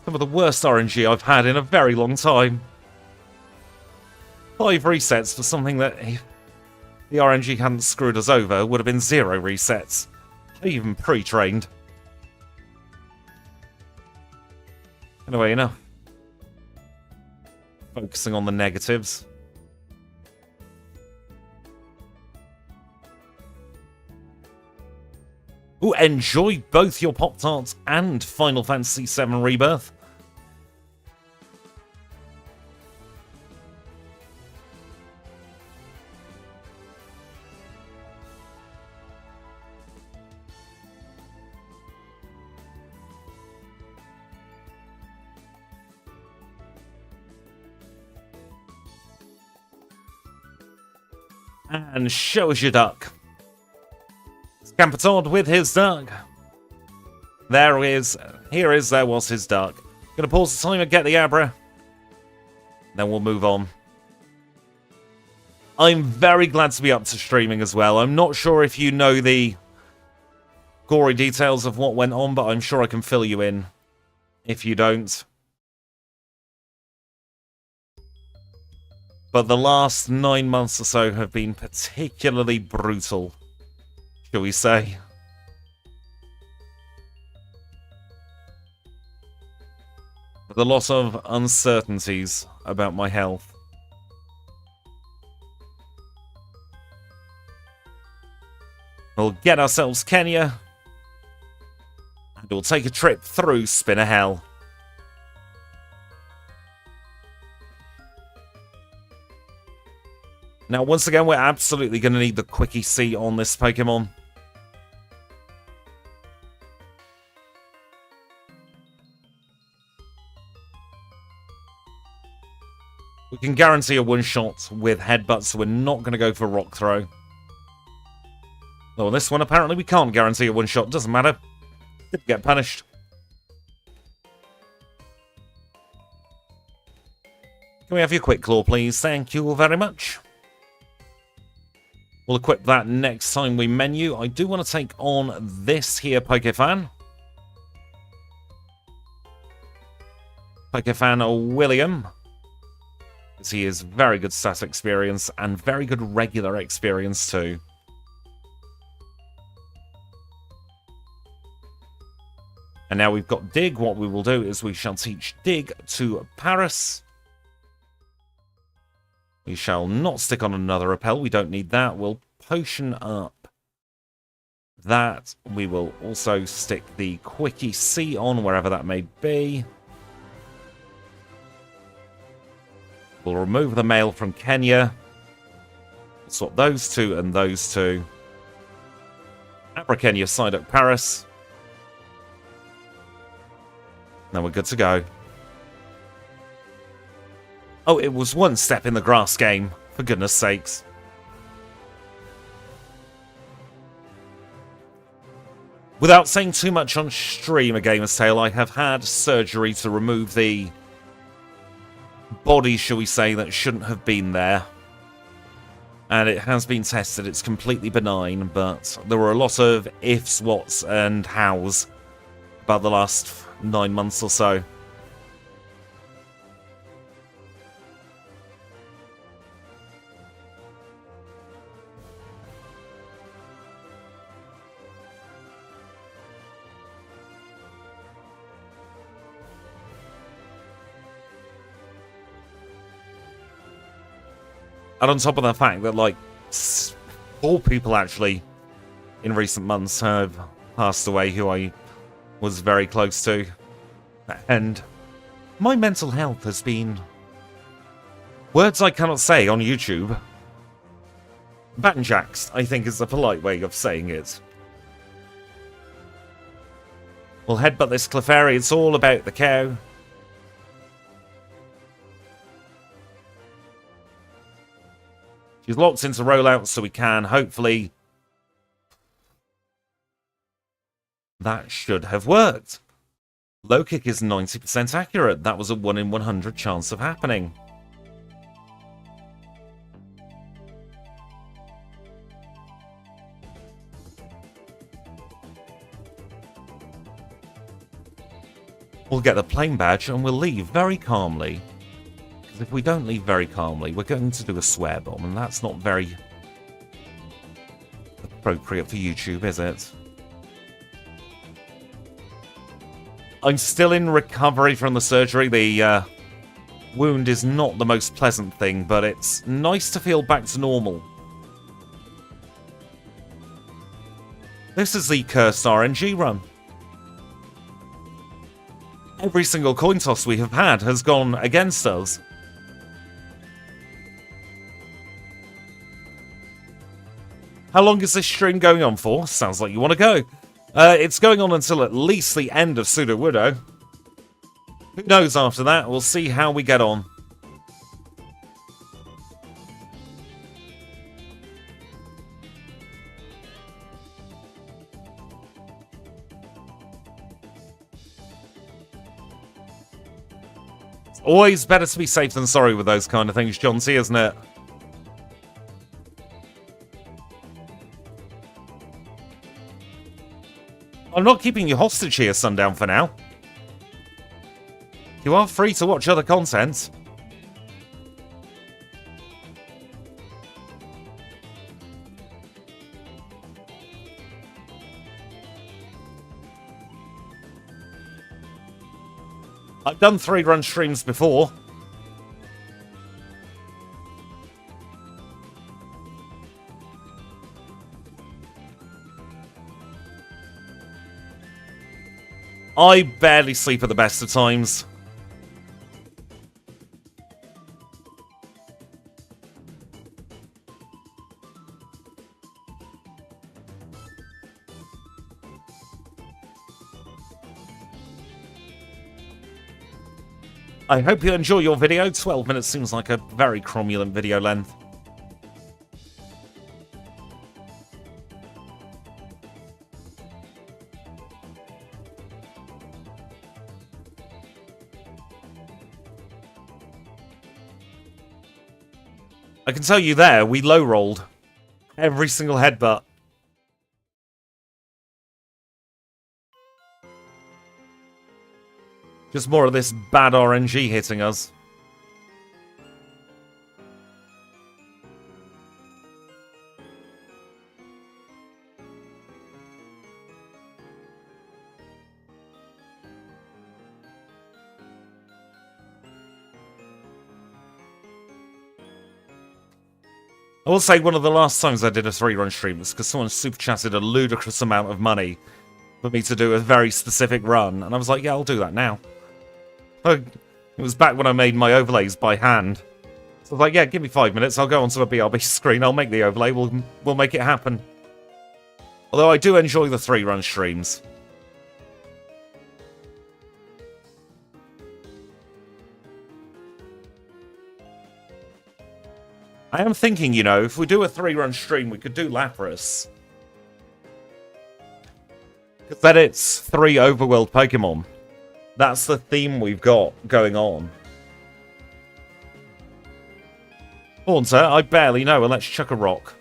[SPEAKER 1] Some of the worst RNG I've had in a very long time. 5 resets for something that the RNG hadn't screwed us over would have been 0 resets. Even pre-trained. Anyway, enough. Focusing on the negatives. Ooh, enjoy both your Pop-Tarts and Final Fantasy VII Rebirth. And show us your duck. Campertod with his duck. There was his duck. Gonna pause the timer, get the Abra. Then we'll move on. I'm very glad to be up to streaming as well. I'm not sure if you know the gory details of what went on, but I'm sure I can fill you in if you don't. But the last 9 months or so have been particularly brutal, shall we say. With a lot of uncertainties about my health. We'll get ourselves Kenya, and we'll take a trip through Spinner Hell. Now, once again, we're absolutely going to need the Quickie C on this Pokemon. We can guarantee a one-shot with Headbutt, so we're not going to go for Rock Throw. Well, this one, apparently, we can't guarantee a one-shot. Doesn't matter. Didn't get punished. Can we have your Quick Claw, please? Thank you very much. We'll equip that next time we menu. I do want to take on this here Pokefan. Pokefan William. Because he is very good stat experience and very good regular experience too. And now we've got Dig. What we will do is we shall teach Dig to Paris. We shall not stick on another repel. We don't need that. We'll potion up that. We will also stick the Quickie C on, wherever that may be. We'll remove the male from Kenya. We'll swap those two and those two. Abra Kenya, Psyduck Paris. Now we're good to go. Oh, it was one step in the grass game, for goodness sakes. Without saying too much on stream, A Gamer's Tale, I have had surgery to remove the body, shall we say, that shouldn't have been there. and it has been tested. It's completely benign, but there were a lot of ifs, whats, and hows about the last 9 months or so. And on top of the fact that, like, 4 people actually in recent months have passed away who I was very close to. And my mental health has been words I cannot say on YouTube. Banjaxed, I think, is the polite way of saying it. We'll headbutt this Clefairy. It's all about the cow. She's locked into rollouts, so we can, hopefully... That should have worked. Low kick is 90% accurate. That was a 1 in 100 chance of happening. We'll get the plane badge and we'll leave very calmly. Because if we don't leave very calmly, we're going to do a swear bomb, and that's not very appropriate for YouTube, is it? I'm still in recovery from the surgery. The wound is not the most pleasant thing, but it's nice to feel back to normal. This is the cursed RNG run. Every single coin toss we have had has gone against us. How long is this stream going on for? Sounds like you want to go. It's going on until at least the end of Sudowoodo. Who knows after that? We'll see how we get on. It's always better to be safe than sorry with those kind of things, John C., isn't it? I'm not keeping you hostage here, Sundown, for now. You are free to watch other content. I've done 3-run streams before. I barely sleep at the best of times. I hope you enjoy your video. 12 minutes seems like a very cromulent video length. I can tell you there, we low-rolled every single headbutt. Just more of this bad RNG hitting us. I will say one of the last times I did a 3-run stream was because someone super chatted a ludicrous amount of money for me to do a very specific run, and I was like, yeah, I'll do that now. It was back when I made my overlays by hand. So I was like, yeah, give me 5 minutes, I'll go onto a BRB screen, I'll make the overlay, we'll make it happen. Although I do enjoy the 3-run streams. I am thinking, you know, if we do a 3-run stream, we could do Lapras. Because then it's 3 overworld Pokemon. That's the theme we've got going on. Haunter, I barely know, and let's chuck a rock.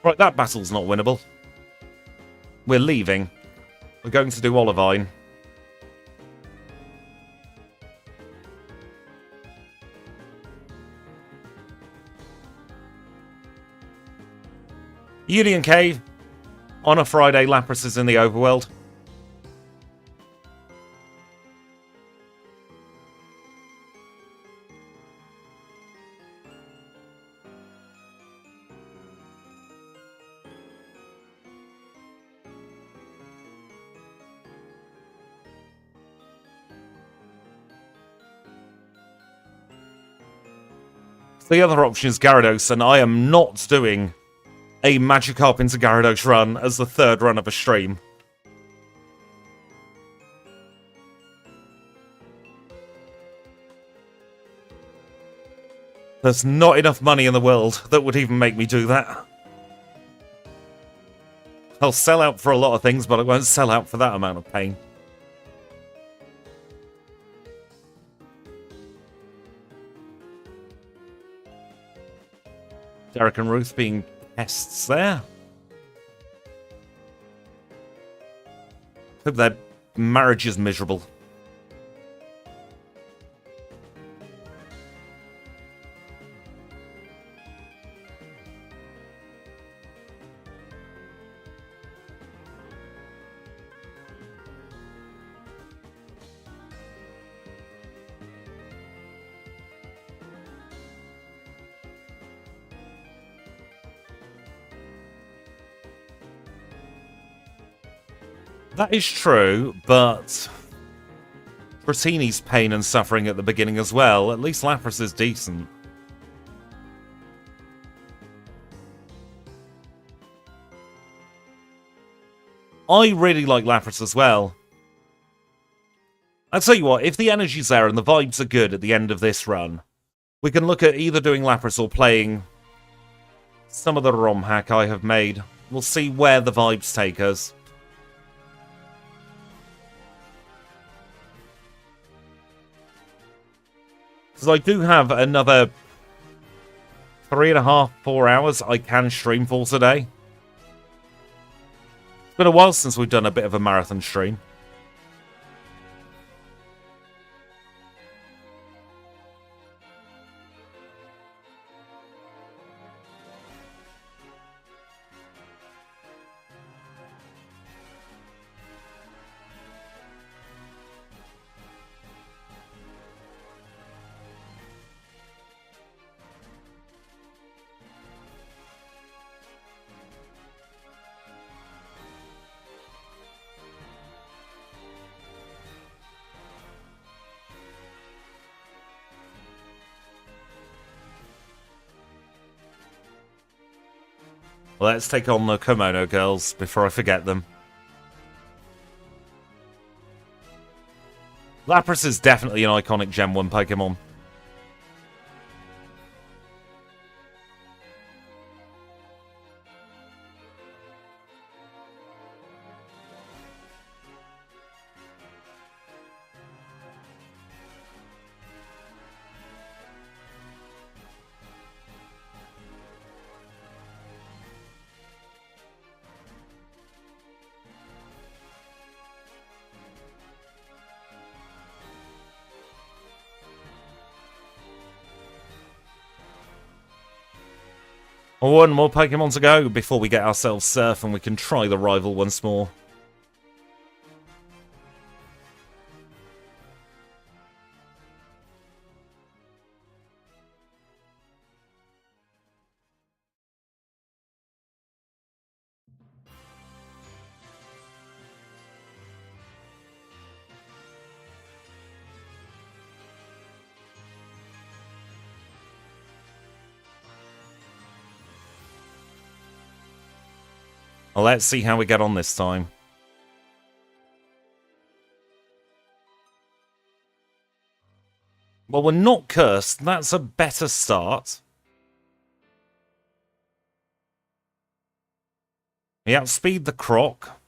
[SPEAKER 1] Right, that battle's not winnable. We're leaving. We're going to do Olivine. Union Cave. On a Friday, Lapras is in the overworld. The other option is Gyarados, and I am not doing a Magikarp into Gyarados run as the third run of a stream. There's not enough money in the world that would even make me do that. I'll sell out for a lot of things, but I won't sell out for that amount of pain. Derek and Ruth being pests there. Hope their marriage is miserable. That is true, but Dratini's pain and suffering at the beginning as well. At least Lapras is decent. I really like Lapras as well. I'll tell you what, if the energy's there and the vibes are good at the end of this run, we can look at either doing Lapras or playing some of the ROM hack I have made. We'll see where the vibes take us. Because I do have another 3.5, 4 hours I can stream for today. It's been a while since we've done a bit of a marathon stream. Let's take on the Kimono girls before I forget them. Lapras is definitely an iconic Gen 1 Pokemon. One more Pokemon to go before we get ourselves Surf and we can try the rival once more. Well, let's see how we get on this time. Well, we're not cursed. That's a better start. We outspeed the Croc.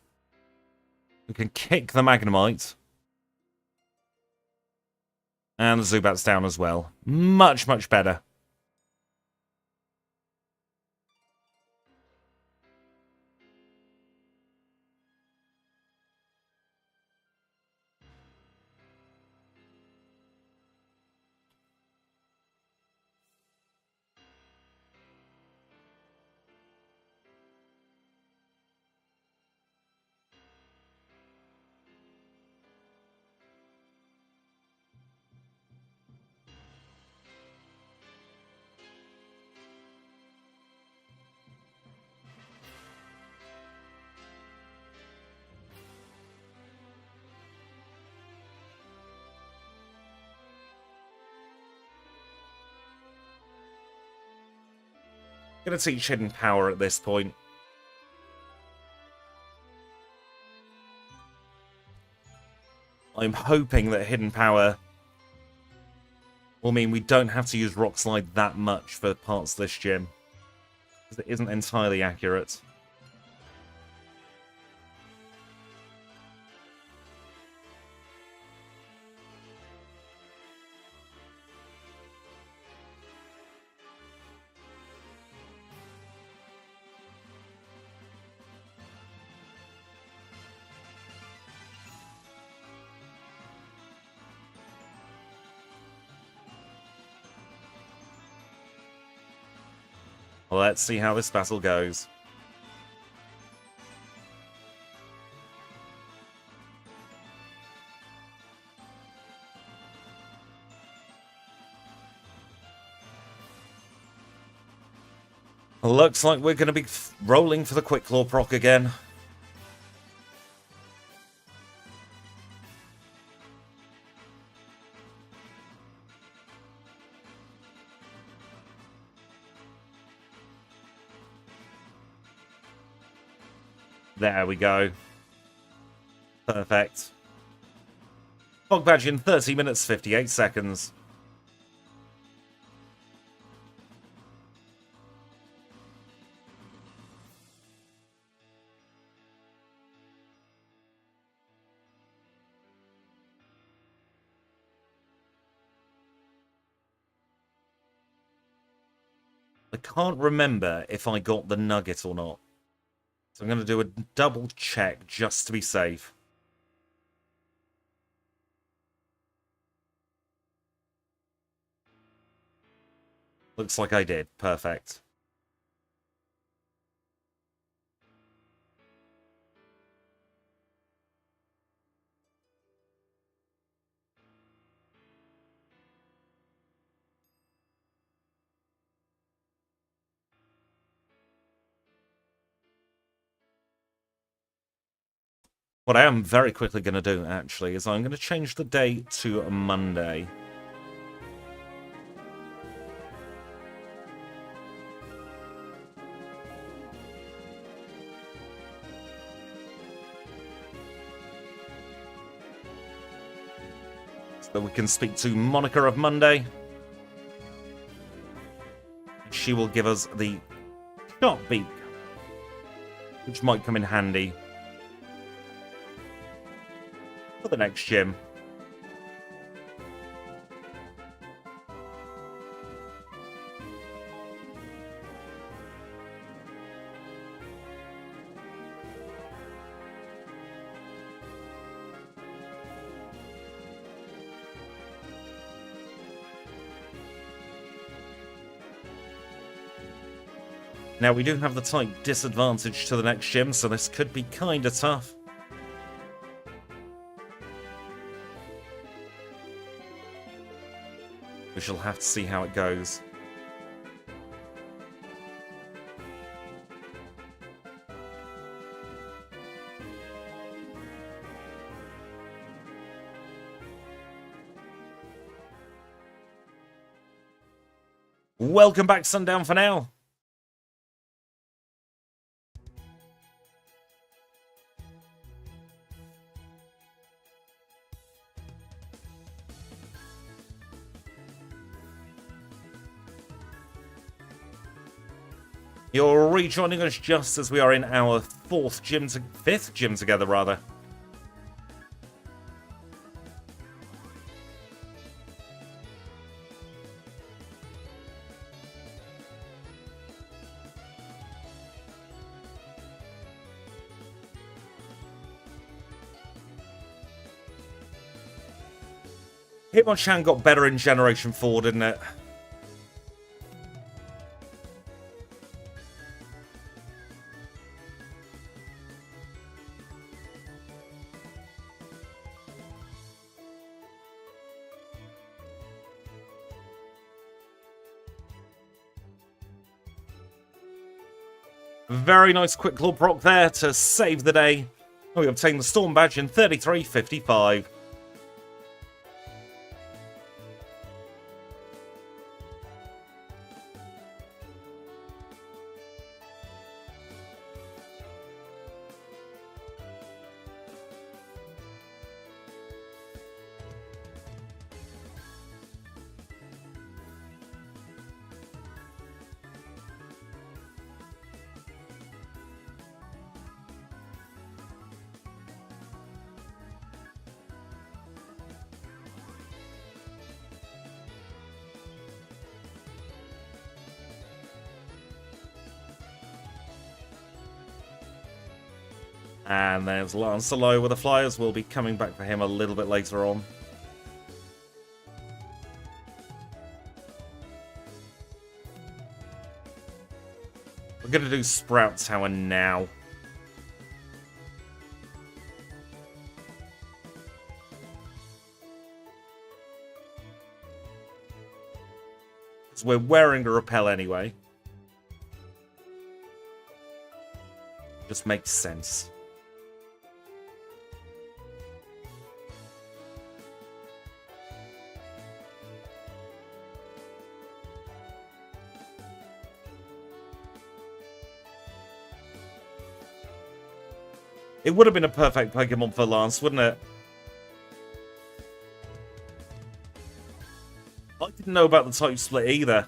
[SPEAKER 1] We can kick the Magnemite. And the Zubat's down as well. Much, much better. Gonna teach Hidden Power at this point. I'm hoping that Hidden Power will mean we don't have to use Rock Slide that much for parts of this gym, because it isn't entirely accurate. Let's see how this battle goes. Looks like we're going to be rolling for the Quick Claw proc again. There we go. Perfect. Fog Badge in 30 minutes, 58 seconds. I can't remember if I got the nugget or not. So I'm going to do a double check just to be safe. Looks like I did. Perfect. What I am very quickly going to do, actually, is I'm going to change the date to a Monday. So we can speak to Monica of Monday. She will give us the Sharp Beak, which might come in handy for the next gym. Now, we do have the type disadvantage to the next gym, so this could be kind of tough. We shall have to see how it goes. Welcome back, Sundown, for now. You're rejoining us just as we are in our fifth gym together, rather. Hitmonchan got better in Generation 4, didn't it? Very nice quick claw proc there to save the day. We obtain the Storm Badge in 33.55. And there's Lancelot with the Flyers. We'll be coming back for him a little bit later on. We're going to do Sprout Tower now. Because we're wearing a repel anyway. Just makes sense. It would have been a perfect Pokemon for Lance, wouldn't it? I didn't know about the type split either.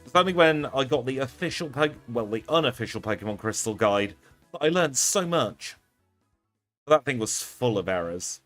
[SPEAKER 1] It's only when I got the official, the unofficial Pokemon Crystal guide that I learned so much. That thing was full of errors.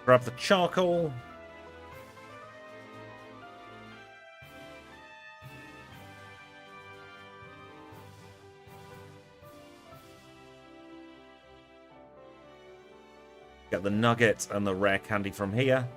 [SPEAKER 1] Grab the charcoal. Get the nugget and the rare candy from here.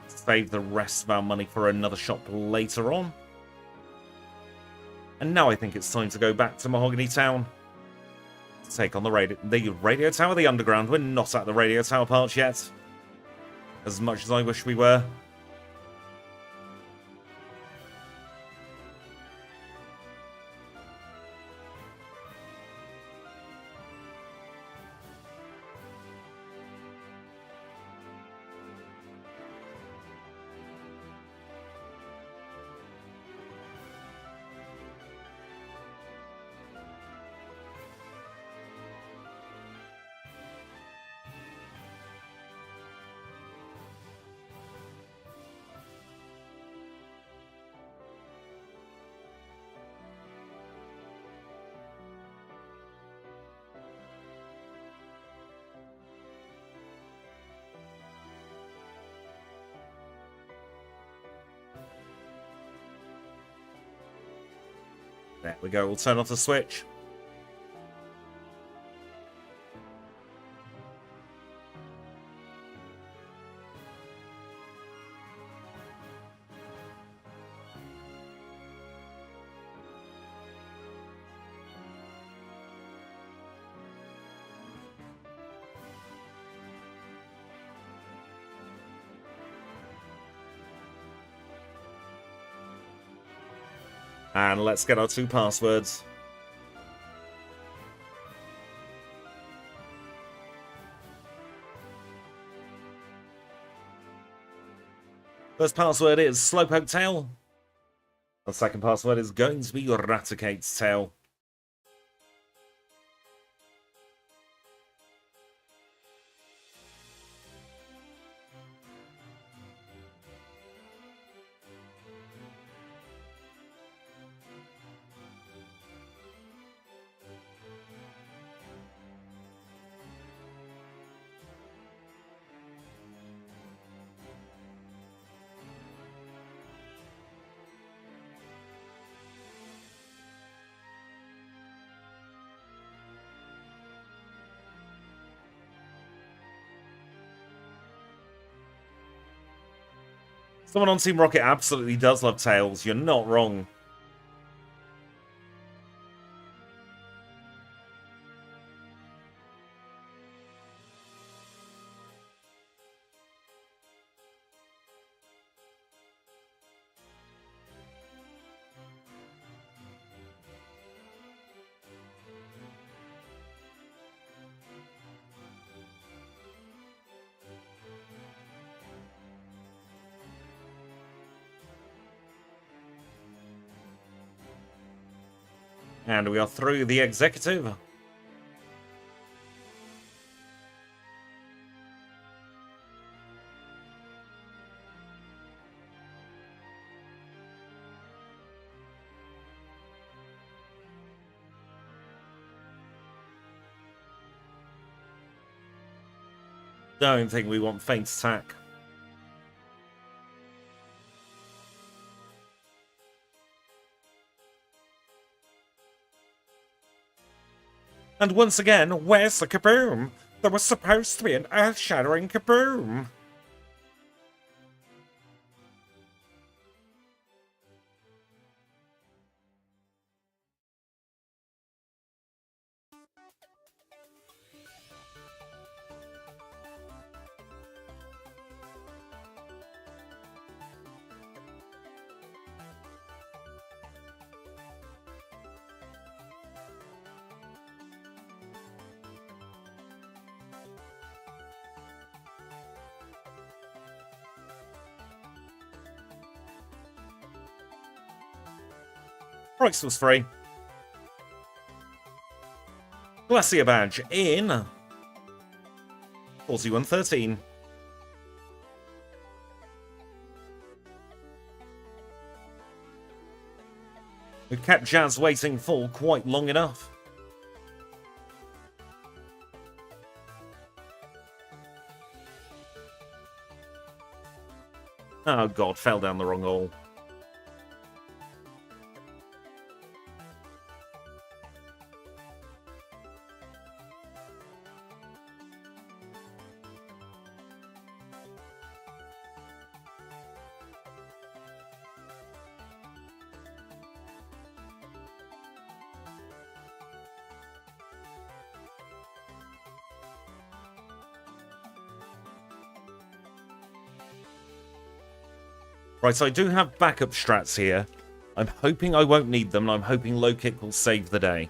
[SPEAKER 1] Save the rest of our money for another shop later on. And now I think it's time to go back to Mahogany Town to take on the radio tower of the Underground. We're not at the radio tower part yet, as much as I wish we were. There we go, we'll turn off the switch. And let's get our 2 passwords. First password is Slowpoke Tail. The second password is going to be Raticate's Tail. Someone on Team Rocket absolutely does love Tails. You're not wrong. And we are through the executive. Don't think we want Faint Attack. And once again, where's the kaboom? There was supposed to be an earth-shattering kaboom. Price was free. Glacier Badge in 4113. We kept Jazz waiting for quite long enough. Oh god, fell down the wrong hole. Right, so I do have backup strats here. I'm hoping I won't need them, and I'm hoping low kick will save the day.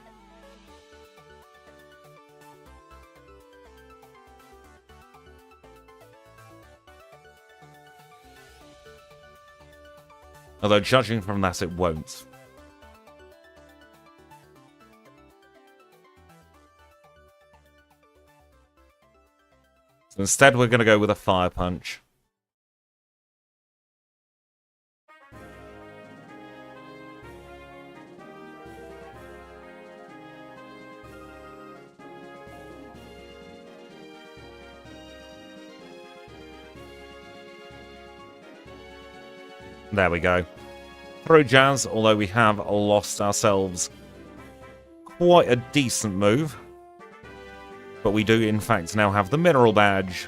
[SPEAKER 1] Although, judging from that, it won't. So instead, we're going to go with a Fire Punch. There we go. Throw Jazz, although we have lost ourselves quite a decent move. But we do, in fact, now have the Mineral Badge.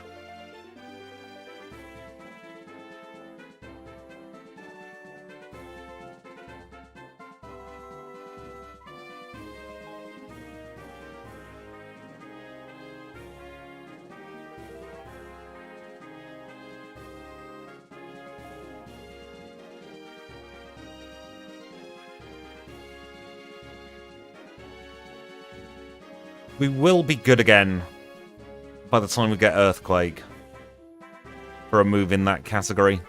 [SPEAKER 1] We will be good again by the time we get Earthquake for a move in that category.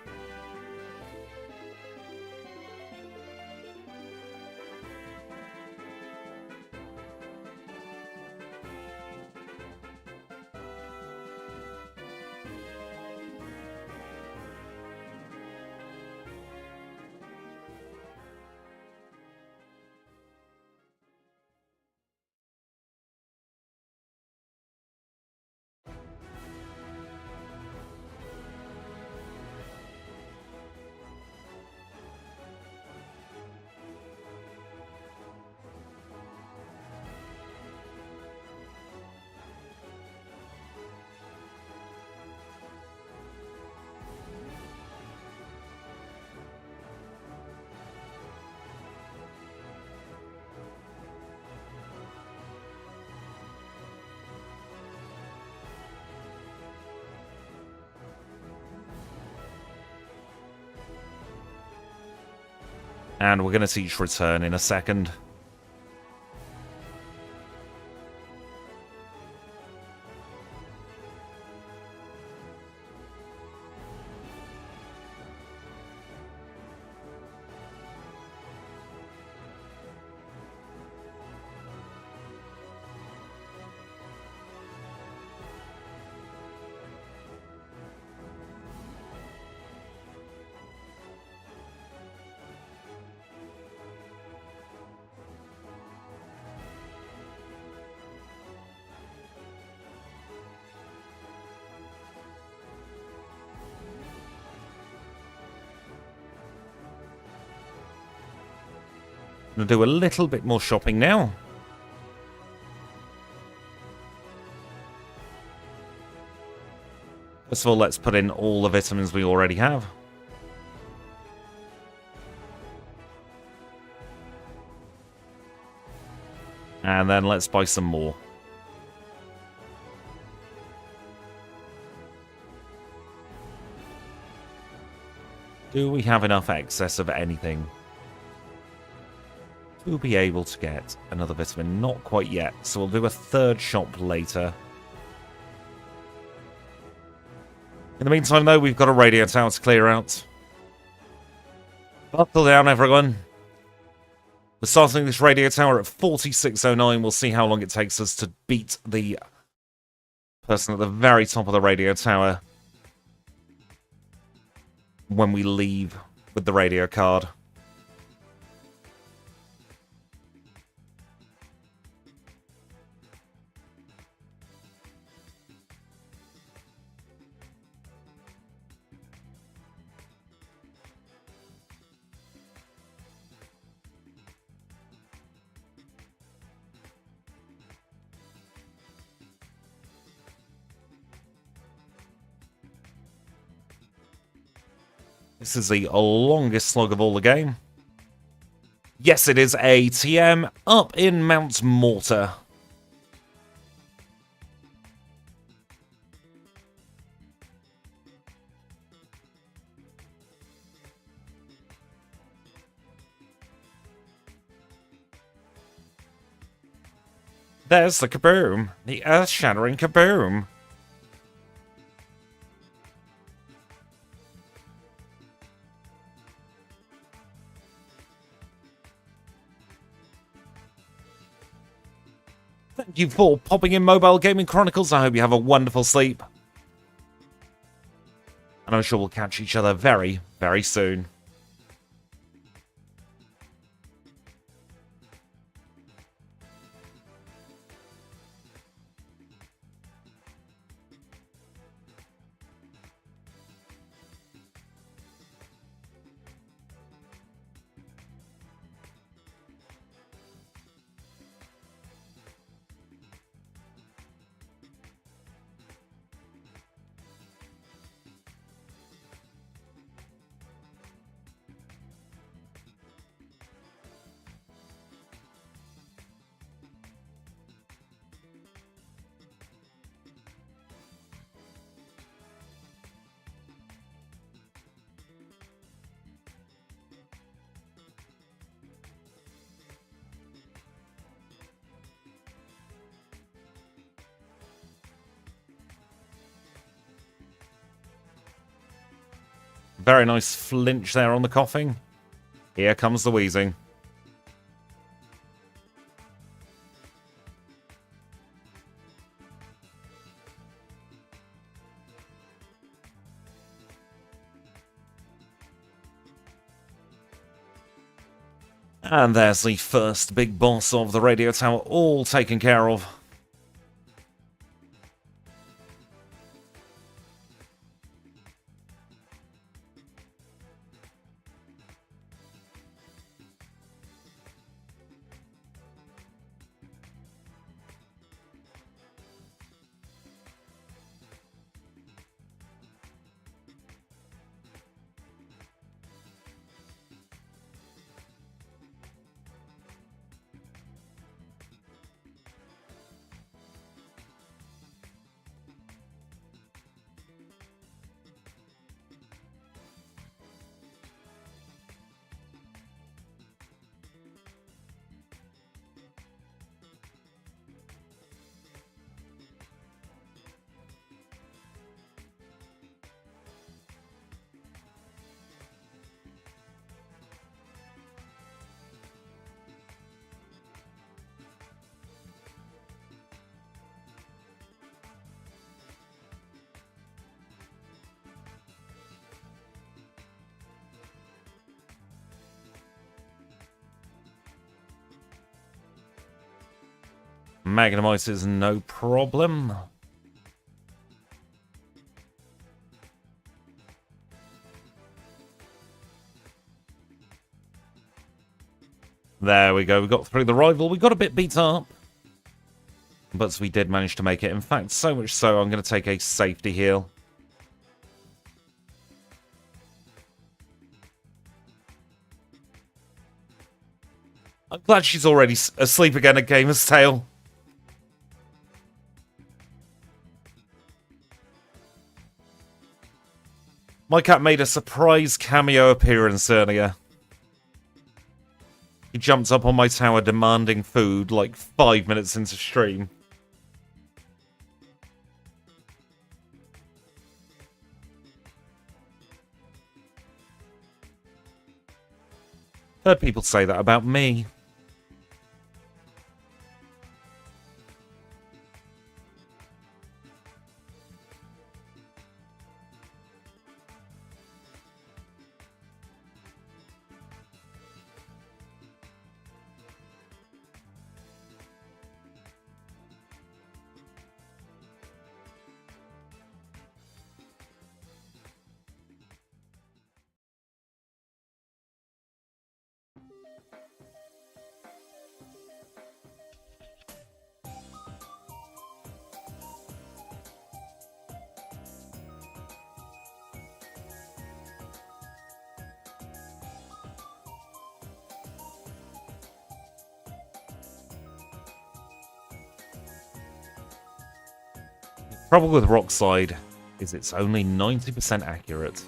[SPEAKER 1] And we're going to teach return in a second. I'm going to do a little bit more shopping now. First of all, let's put in all the vitamins we already have. And then let's buy some more. Do we have enough excess of anything to be able to get another vitamin? Not quite yet, so we'll do a third shop later. In the meantime, though, we've got a radio tower to clear out. Buckle down, everyone. We're starting this radio tower at 4609. We'll see how long it takes us to beat the person at the very top of the radio tower when we leave with the radio card. This is the longest slog of all the game. Yes, it is a TM up in Mount Mortar. There's the kaboom. The earth-shattering kaboom. Thank you for popping in, Mobile Gaming Chronicles. I hope you have a wonderful sleep. And I'm sure we'll catch each other very, very soon. Very nice flinch there on the coughing. Here comes the wheezing. And there's the first big boss of the radio tower, all taken care of. Magnum Ice is no problem. There we go. We got through the rival. We got a bit beat up. But we did manage to make it. In fact, so much so, I'm going to take a safety heal. I'm glad she's already asleep again at Gamer's Tale. My cat made a surprise cameo appearance earlier. He jumped up on my tower demanding food like 5 minutes into stream. Heard people say that about me. Trouble with Rockside is it's only 90% accurate.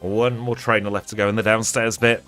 [SPEAKER 1] One more trainer left to go in the downstairs bit.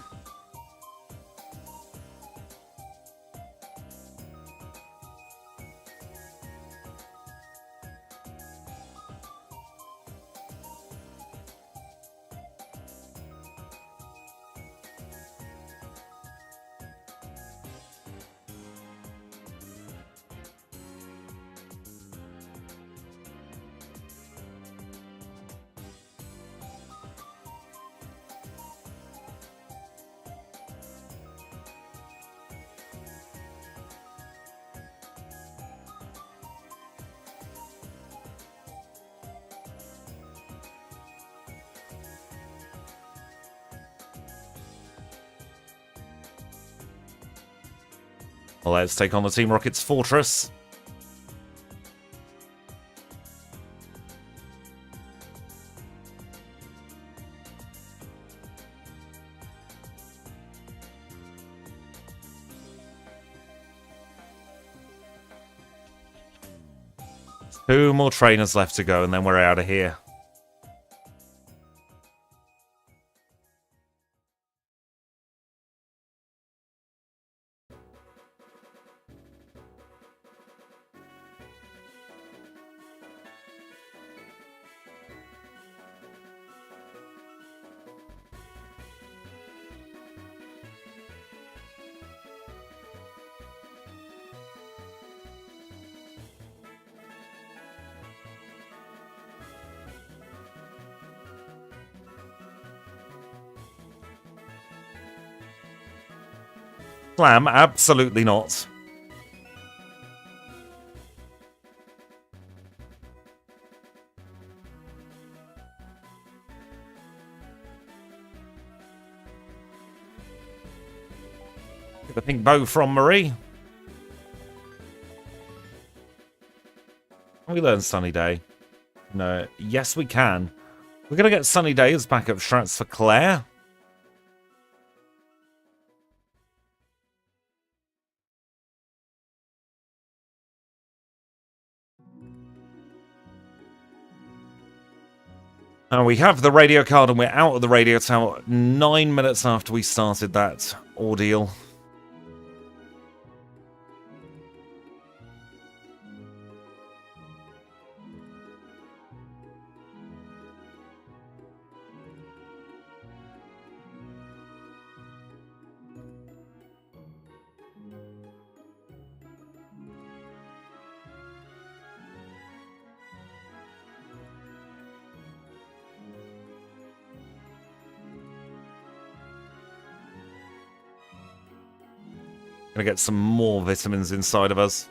[SPEAKER 1] Well, let's take on the Team Rocket's Fortress. Two more trainers left to go, and then we're out of here. Slam? Absolutely not. Get the pink bow from Marie. Can we learn Sunny Day? No. Yes, we can. We're going to get Sunny Day as backup strats for Claire. And we have the radio card and we're out of the radio tower 9 minutes after we started that ordeal. Gonna get some more vitamins inside of us.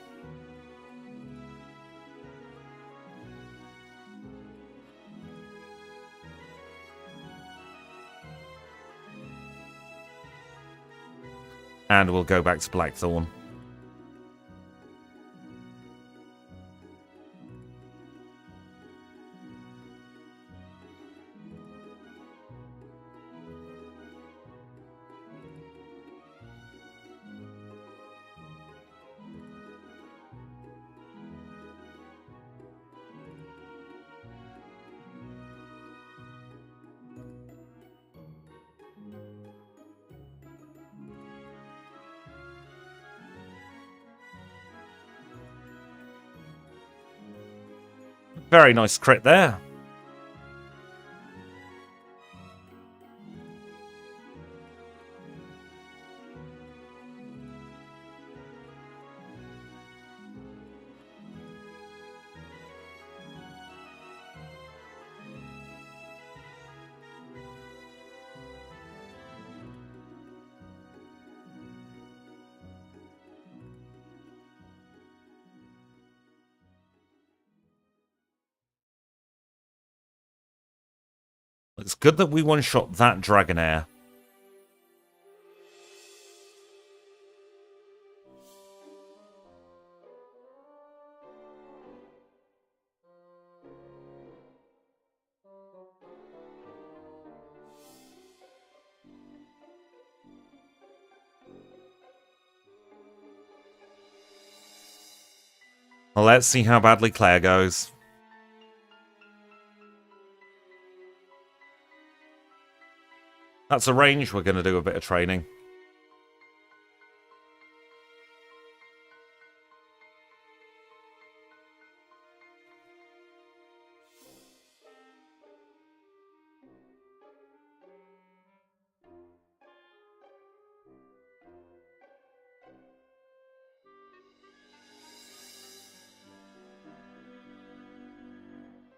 [SPEAKER 1] And we'll go back to Blackthorn. Very nice crit there. It's good that we one-shot that Dragonair. Well, let's see how badly Claire goes. That's a range. We're going to do a bit of training.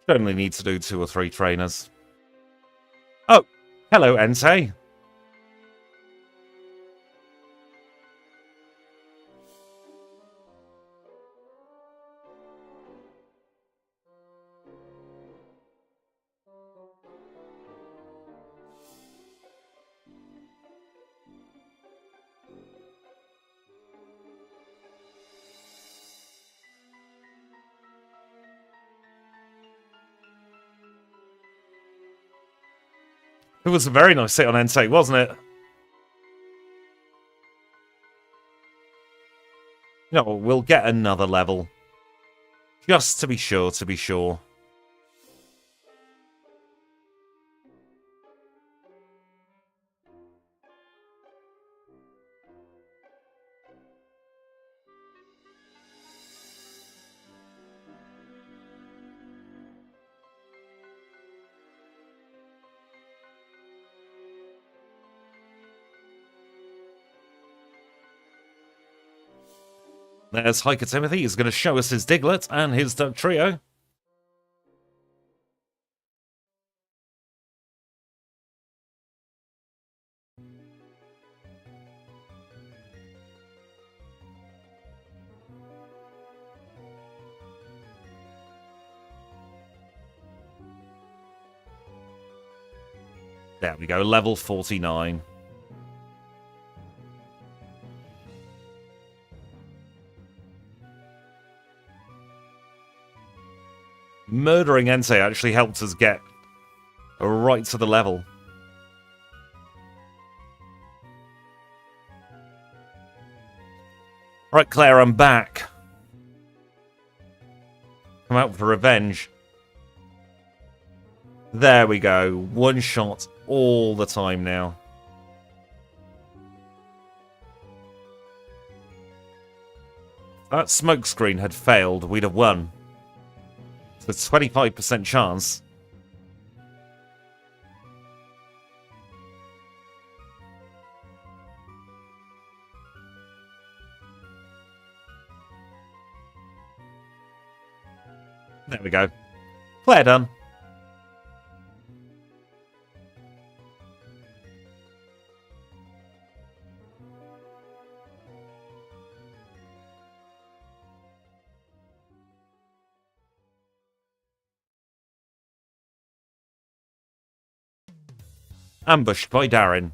[SPEAKER 1] Only need to do 2 or 3 trainers. Oh, hello, Entei. It was a very nice hit on Entei, wasn't it? No, we'll get another level. Just to be sure, to be sure. There's Hiker Timothy. He's going to show us his Diglett and his Trio. There we go, level 49. Murdering Entei actually helped us get right to the level. Right, Claire, I'm back. Come out for revenge. There we go. One shot all the time now. If that smokescreen had failed, we'd have won. It's a 25% chance. There we go. Player done. Ambushed by Darren.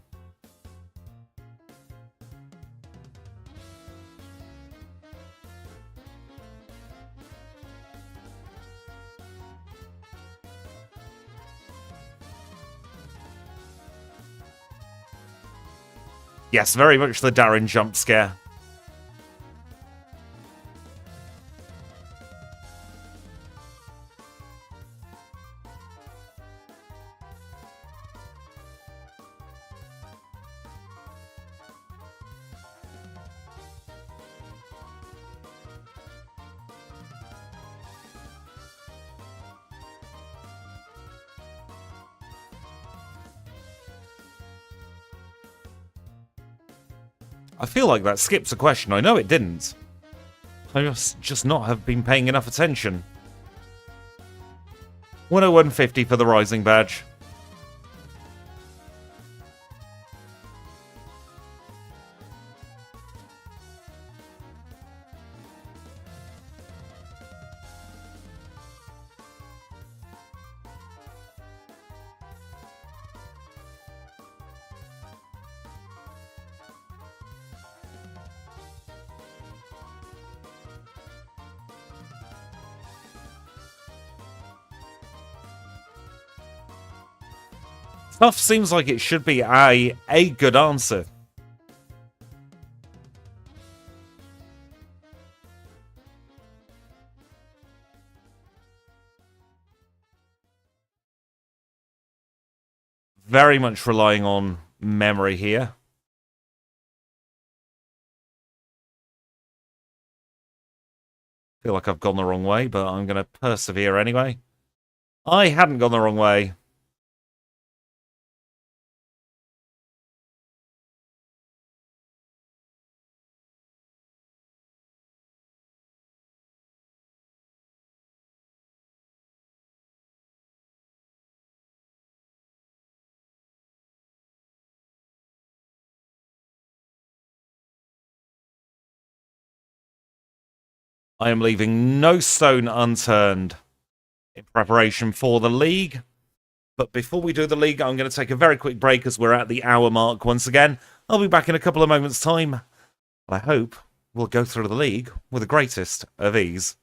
[SPEAKER 1] Yes, very much the Darren jump scare. I feel like that skips a question. I know it didn't. I must just not have been paying enough attention. 101.50 for the Rising Badge. Stuff seems like it should be a good answer. Very much relying on memory here. Feel like I've gone the wrong way, but I'm going to persevere anyway. I hadn't gone the wrong way. I am leaving no stone unturned in preparation for the league. But before we do the league, I'm going to take a very quick break as we're at the hour mark once again. I'll be back in a couple of moments' time. I hope we'll go through the league with the greatest of ease.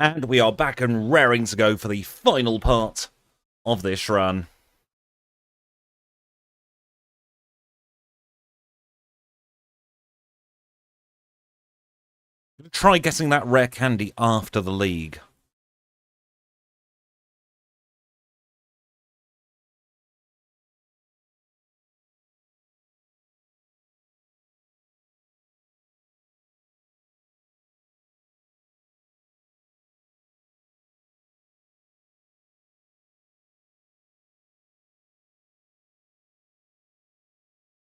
[SPEAKER 1] And we are back and raring to go for the final part of this run. Try getting that rare candy after the league.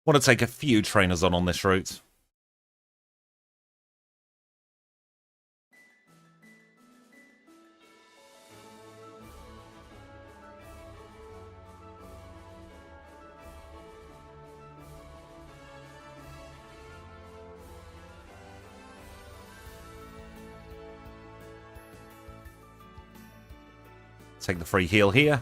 [SPEAKER 1] Want to take a few trainers on this route. Take the free heal here.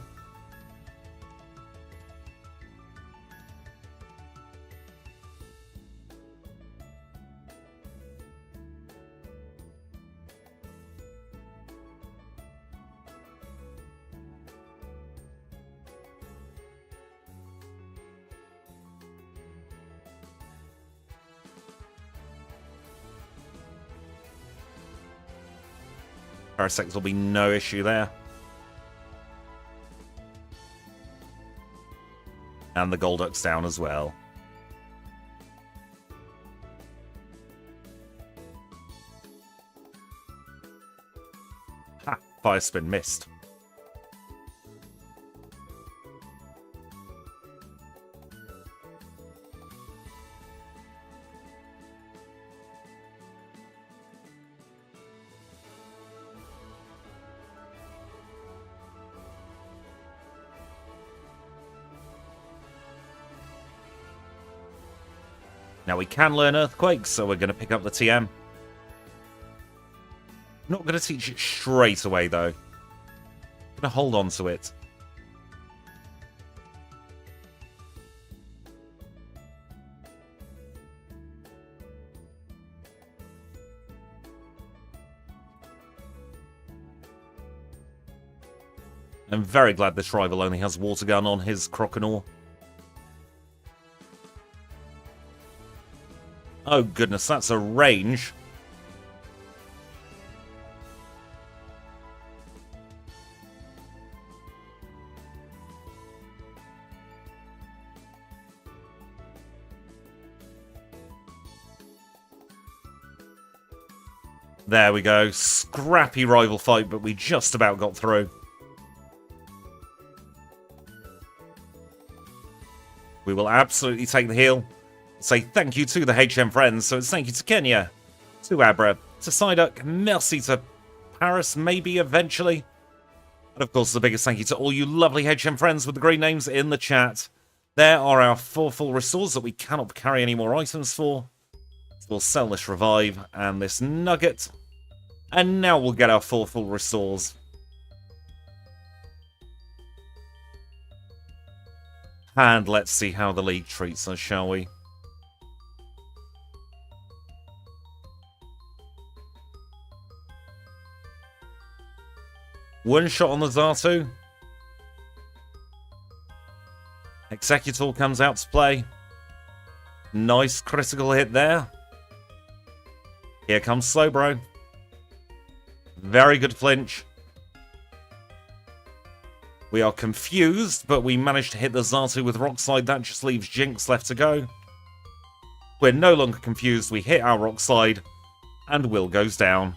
[SPEAKER 1] Parasects will be no issue there. And the Golduck's down as well. Ha! Fire spin missed. Now we can learn Earthquake, so we're going to pick up the TM. Not going to teach it straight away, though. Going to hold on to it. I'm very glad this rival only has Water Gun on his Croconaw. Oh goodness, that's a range. There we go. Scrappy rival fight, but we just about got through. We will absolutely take the heal. Say thank you to the HM friends. So it's thank you to Kenya, to Abra, to Psyduck, merci to Paris, maybe eventually. And of course, the biggest thank you to all you lovely HM friends with the green names in the chat. There are our 4 full restores that we cannot carry any more items for. So we'll sell this revive and this nugget. And now we'll get our 4 full restores. And let's see how the league treats us, shall we? One shot on the Xatu. Executor comes out to play. Nice critical hit there. Here comes Slowbro. Very good flinch. We are confused, but we managed to hit the Xatu with Rock Slide. That just leaves Jinx left to go. We're no longer confused. We hit our Rock Slide, and Will goes down.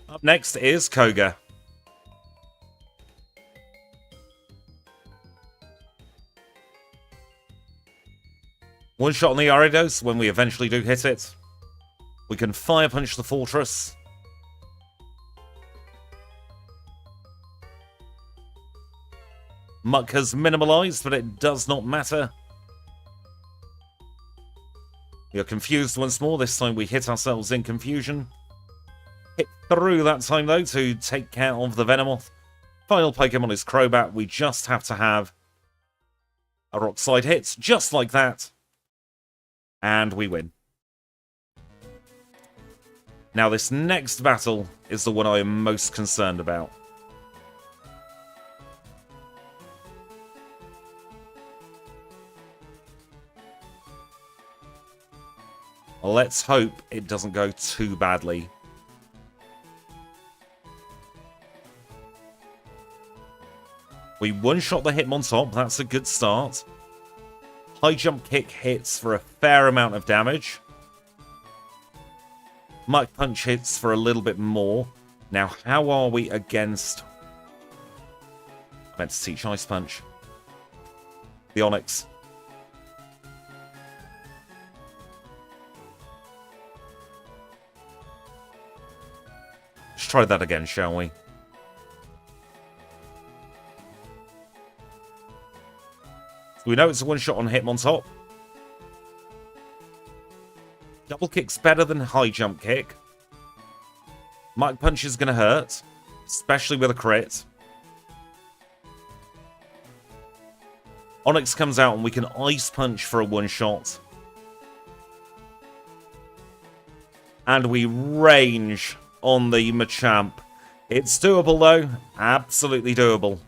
[SPEAKER 1] Up next is Koga. One shot on the Aridos when we eventually do hit it. We can Fire Punch the Fortress. Muck has minimalized, but it does not matter. We are confused once more. This time we hit ourselves in confusion. Hit through that time, though, to take care of the Venomoth. Final Pokemon is Crobat. We just have to have a Rock Slide hit, just like that. And we win. Now, this next battle is the one I am most concerned about. Let's hope it doesn't go too badly. We one-shot the Hitmontop. That's a good start. High jump kick hits for a fair amount of damage. Mach Punch hits for a little bit more. Now, how are we against... I meant to teach Ice Punch. The Onyx. Let's try that again, shall we? We know it's a one-shot on Hitmontop. Double kick's better than high jump kick. Mach Punch is going to hurt, especially with a crit. Onyx comes out and we can Ice Punch for a one-shot. And we range on the Machamp. It's doable though. Absolutely doable.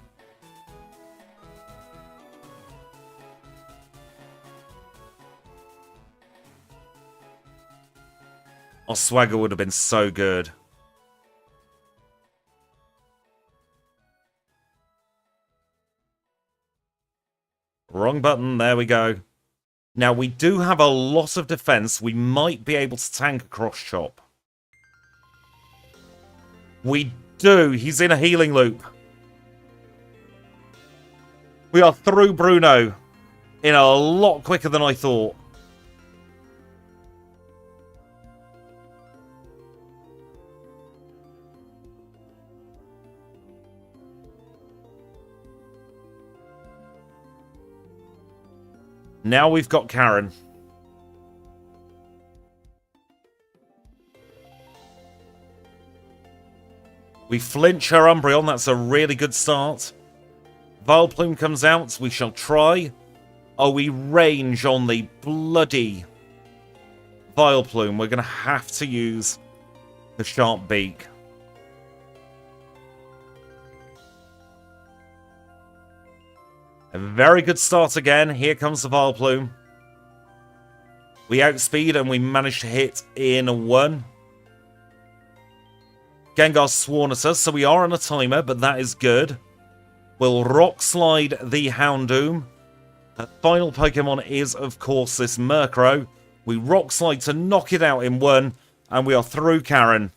[SPEAKER 1] Our swagger would have been so good. Wrong button. There we go. Now, we do have a lot of defense. We might be able to tank a cross chop. We do. He's in a healing loop. We are through Bruno in a lot quicker than I thought. Now we've got Karen. We flinch her Umbreon. That's a really good start. Vileplume comes out. We shall try. Oh, we range on the bloody Vileplume. We're going to have to use the Sharp Beak. A very good start again. Here comes the Vileplume. We outspeed and we manage to hit in one. Gengar's sworn at us, so we are on a timer, but that is good. We'll Rock Slide the Houndoom. The final Pokemon is, of course, this Murkrow. We Rock Slide to knock it out in one, and we are through Karen.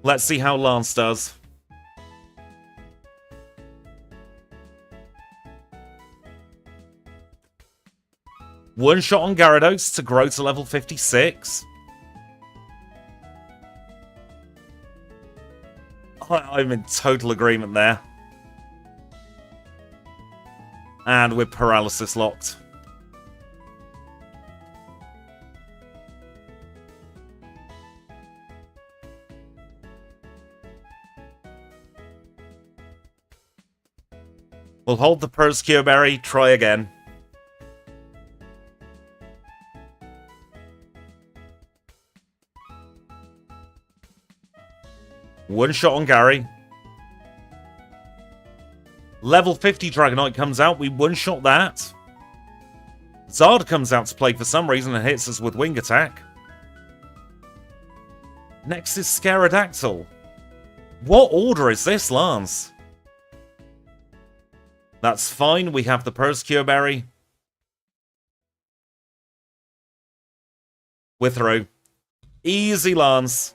[SPEAKER 1] Let's see how Lance does. One shot on Gyarados to grow to level 56. I'm in total agreement there. And we're paralysis locked. We'll hold the Persecure Berry, try again. One shot on Gary. Level 50 Dragonite comes out, we one-shot that. Zard comes out to play for some reason and hits us with Wing Attack. Next is Scarodactyl. What order is this, Lance? That's fine, we have the Persecure Berry. We're through. Easy, Lance.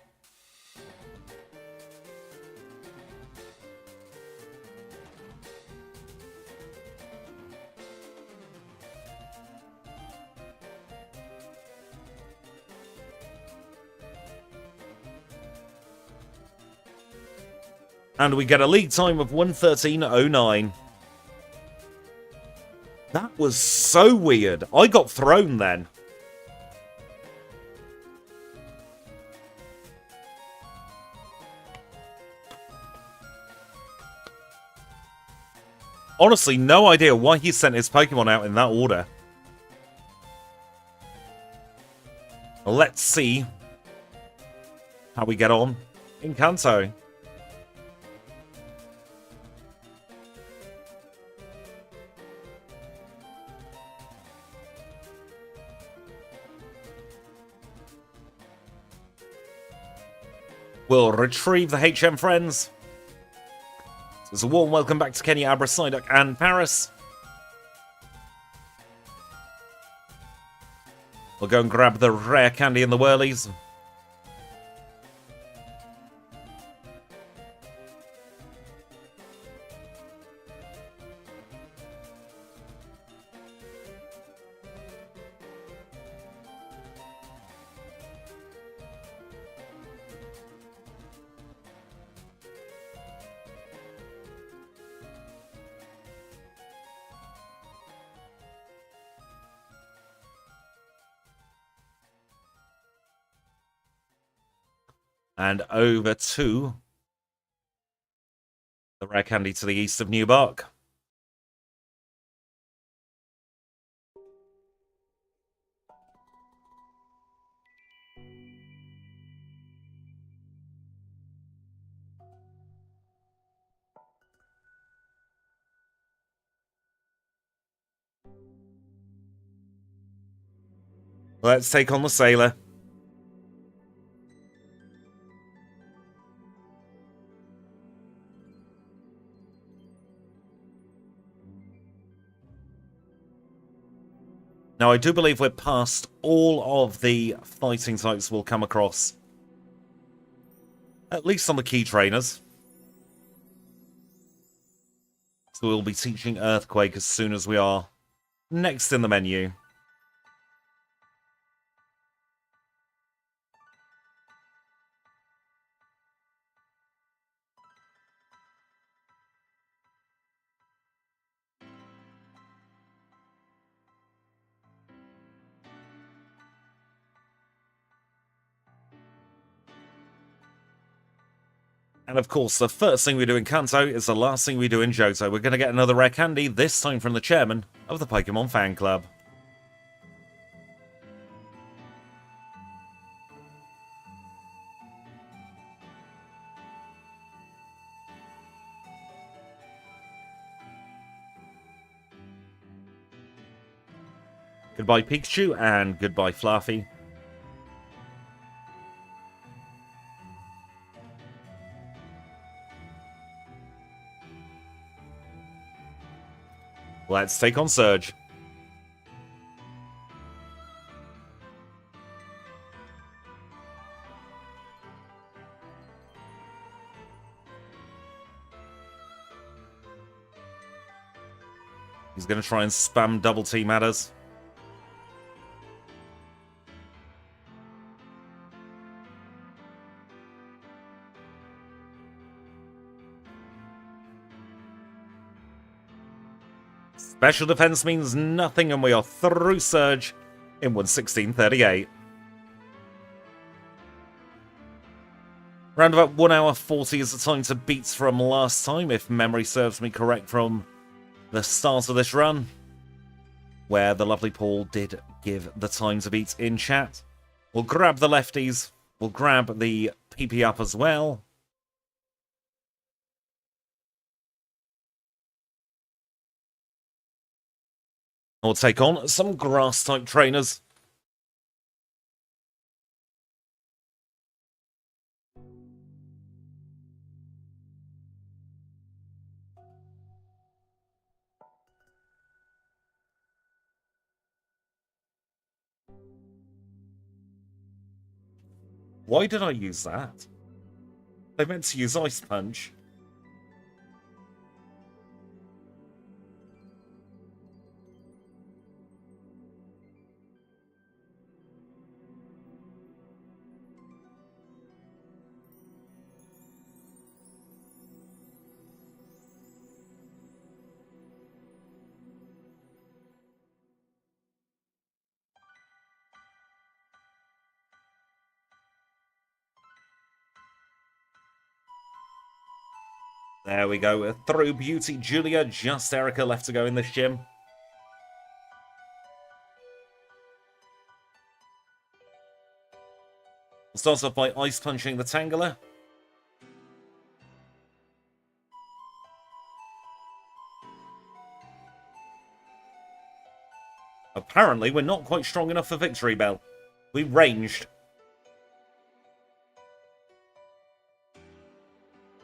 [SPEAKER 1] And we get a league time of 1:13.09. That was so weird. I got thrown then. Honestly, no idea why he sent his Pokemon out in that order. Let's see how we get on in Kanto. We'll retrieve the HM friends. So it's a warm welcome back to Kenya, Abra, Psyduck, and Paris. We'll go and grab the rare candy in the whirlies. And over to the rare candy to the east of Newbark. Let's take on the Sailor. Now, I do believe we're past all of the fighting types we'll come across. At least on the key trainers. So we'll be teaching Earthquake as soon as we are next in the menu. And of course, the first thing we do in Kanto is the last thing we do in Johto. We're going to get another rare candy, this time from the chairman of the Pokemon Fan Club. Goodbye Pikachu, and goodbye Fluffy. Let's take on Surge. He's going to try and spam double team at us. Special defense means nothing, and we are through Surge in 1:16:38. Round about 1 hour 40 is the time to beat from last time, if memory serves me correct from the start of this run, where the lovely Paul did give the time to beat in chat. We'll grab the lefties, we'll grab the PP up as well. We'll take on some grass-type trainers. Why did I use that? I meant to use Ice Punch. There we go. Through Beauty Julia. Just Erica left to go in this gym. Starts off by ice punching the Tangela. Apparently, we're not quite strong enough for Victory Bell. We ranged.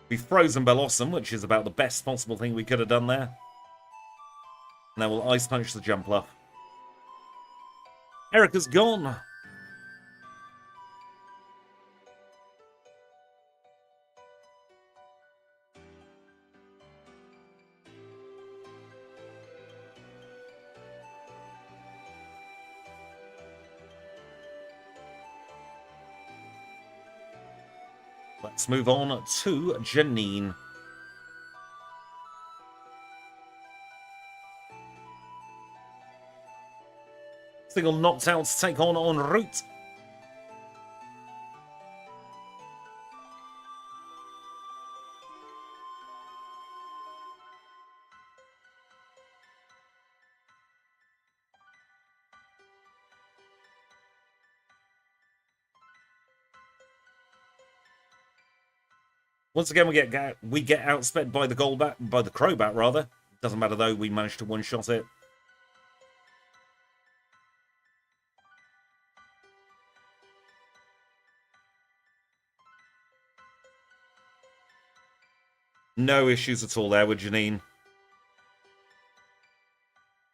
[SPEAKER 1] We frozen Bellossom, which is about the best possible thing we could have done there. And then we'll ice punch the Jumpluff. Erica's gone. Let's move on to Janine. Single knocked out to take on en route. Once again, we get outsped by the Crobat rather. Doesn't matter though, we managed to one-shot it. No issues at all there with Janine.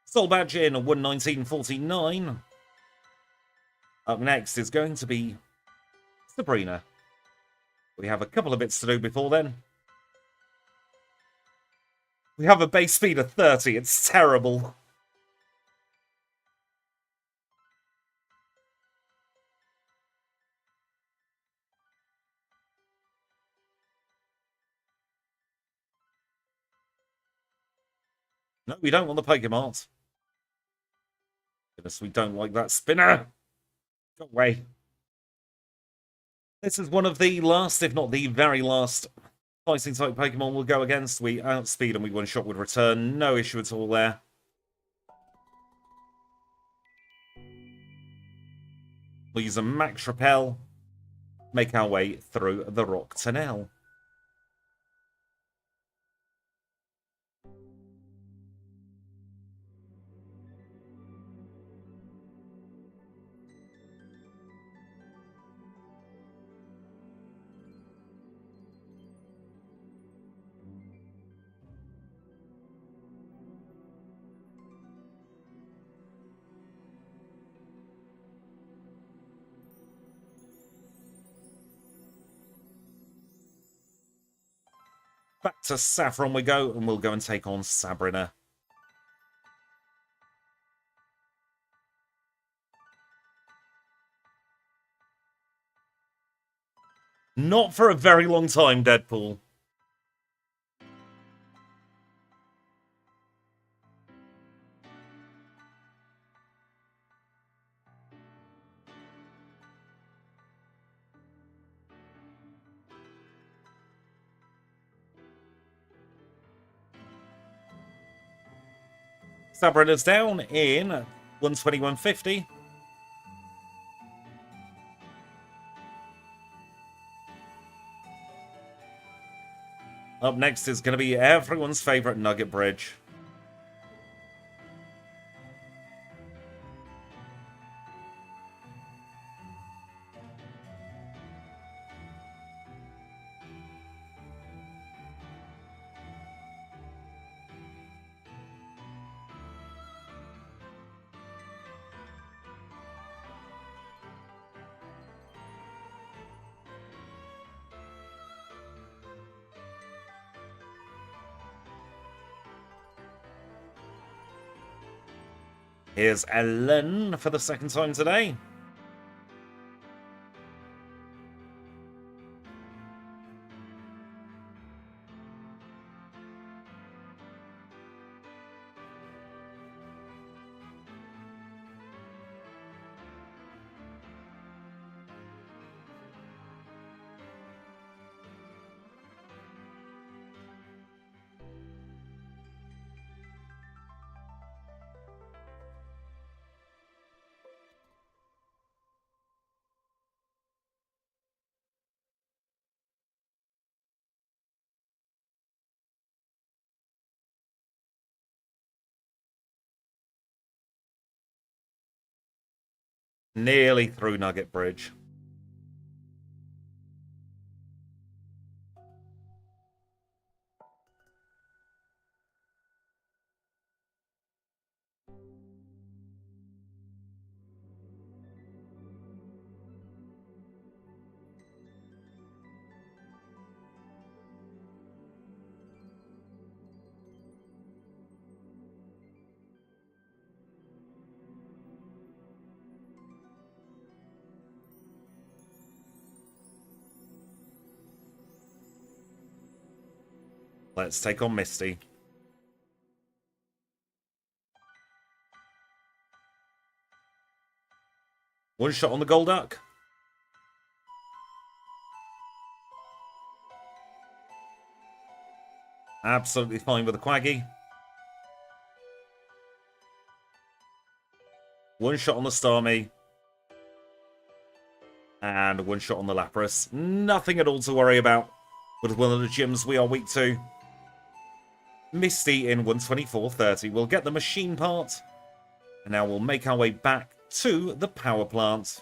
[SPEAKER 1] Soul Badge in 119.49. Up next is going to be Sabrina. We have a couple of bits to do before then. We have a base speed of 30. It's terrible. No, we don't want the Pokemon. Goodness, we don't like that spinner. Go away. This is one of the last, if not the very last, fighting type Pokemon we'll go against. We outspeed and we one-shot with return. No issue at all there. We'll use a Max Repel. Make our way through the Rock Tunnel. Back to Saffron we go, and we'll go and take on Sabrina. Not for a very long time, Deadpool. Sabrina's down in 121.50. Up next is going to be everyone's favourite Nugget Bridge. Here's Ellen for the second time today. Nearly through Nugget Bridge. Let's take on Misty. One shot on the Golduck. Absolutely fine with the Quaggy. One shot on the Starmie. And one shot on the Lapras. Nothing at all to worry about with one of the gyms we are weak to. Misty in 124.30. We'll get the machine part. And now we'll make our way back to the power plant.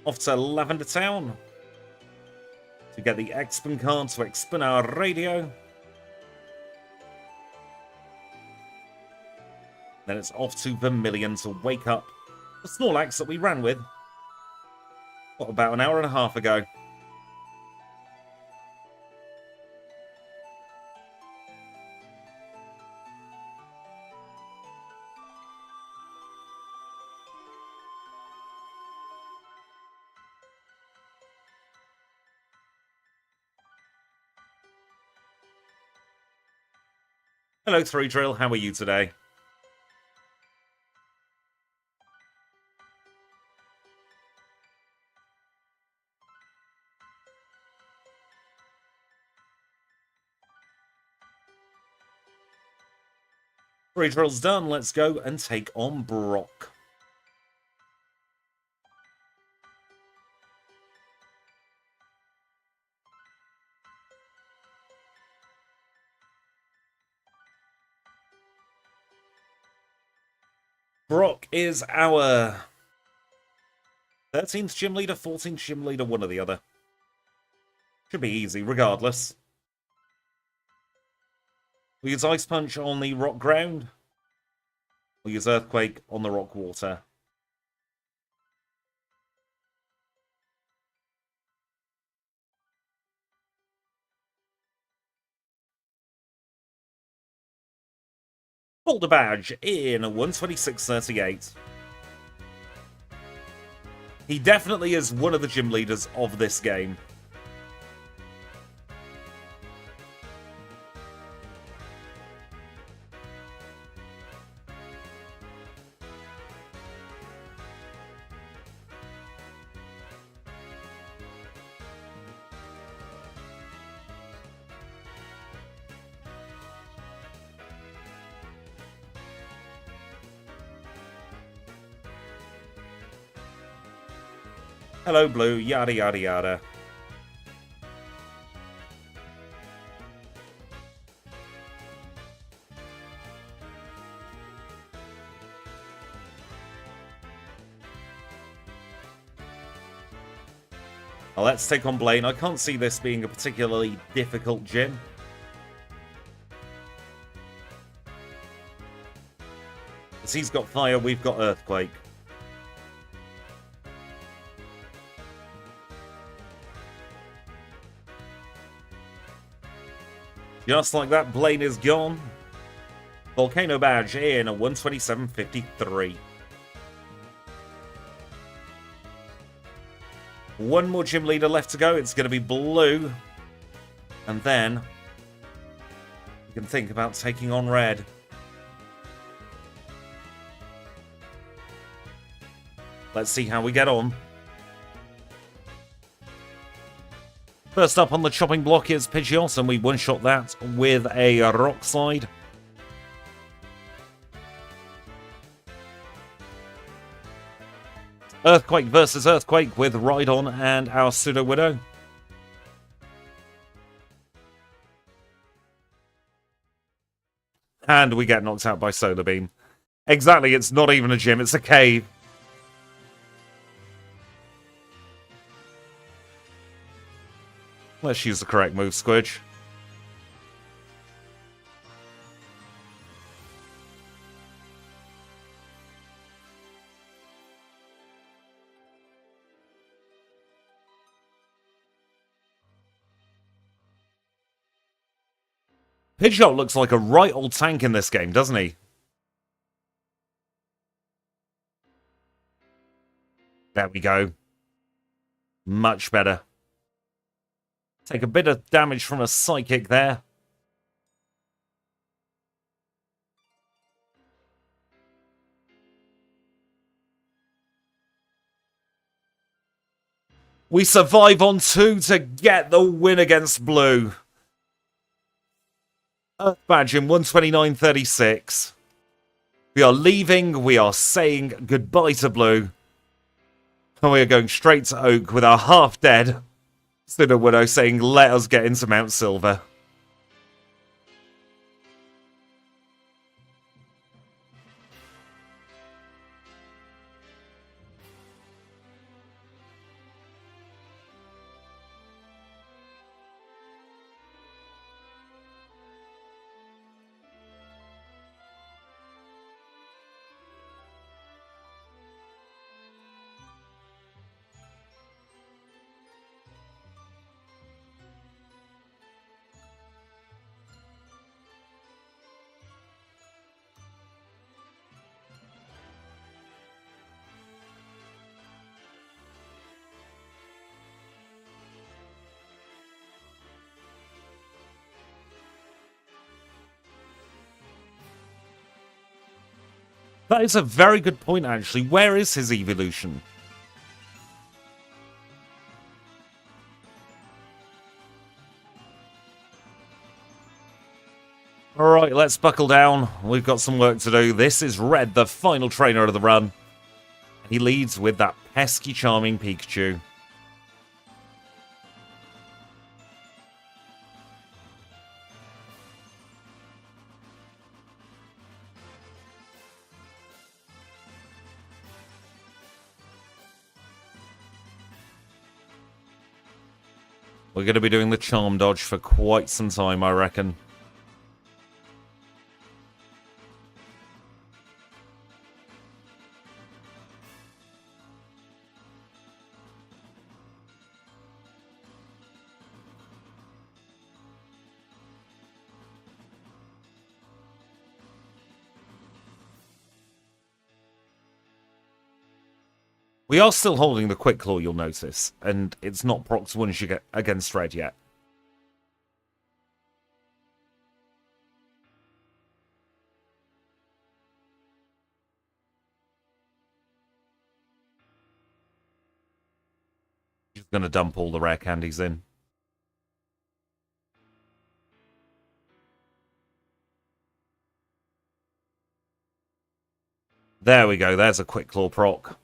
[SPEAKER 1] Off to Lavender Town to get the Expin card to expin our radio. Then it's off to Vermilion to wake up the Snorlax that we ran with about an hour and a half ago. Hello, 3Drill. How are you today? Three drills done. Let's go and take on Brock. Brock is our 13th gym leader, 14th gym leader, one or the other. Should be easy, regardless. We use Ice Punch on the rock ground. We use Earthquake on the rock water. Boulder Badge in 126.38. He definitely is one of the gym leaders of this game. Hello, Blue, yada yada yada. Well, let's take on Blaine. I can't see this being a particularly difficult gym. As he's got fire, we've got Earthquake. Just like that, Blaine is gone. Volcano Badge in 127.53. One more gym leader left to go. It's going to be Blue. And then you can think about taking on Red. Let's see how we get on. First up on the chopping block is Pidgeot, and we one-shot that with a Rock Slide. Earthquake versus Earthquake with Rhydon and our Sudowoodo. And we get knocked out by Solar Beam. Exactly, it's not even a gym, it's a cave. Let's use the correct move, Squidge. Pidgeot looks like a right old tank in this game, doesn't he? There we go. Much better. Take a bit of damage from a Psychic there. We survive on 2 to get the win against Blue. Earth Badge in 129.36. We are leaving. We are saying goodbye to Blue. And we are going straight to Oak with our half-dead Sudowoodo saying, let us get into Mount Silver. That is a very good point, actually. Where is his evolution? Alright, let's buckle down. We've got some work to do. This is Red, the final trainer of the run. He leads with that pesky, charming Pikachu. We're going to be doing the Charm Dodge for quite some time, I reckon. We are still holding the Quick Claw, you'll notice, and it's not procs once you get against Red yet. Just going to dump all the rare candies in. There we go, there's a Quick Claw proc.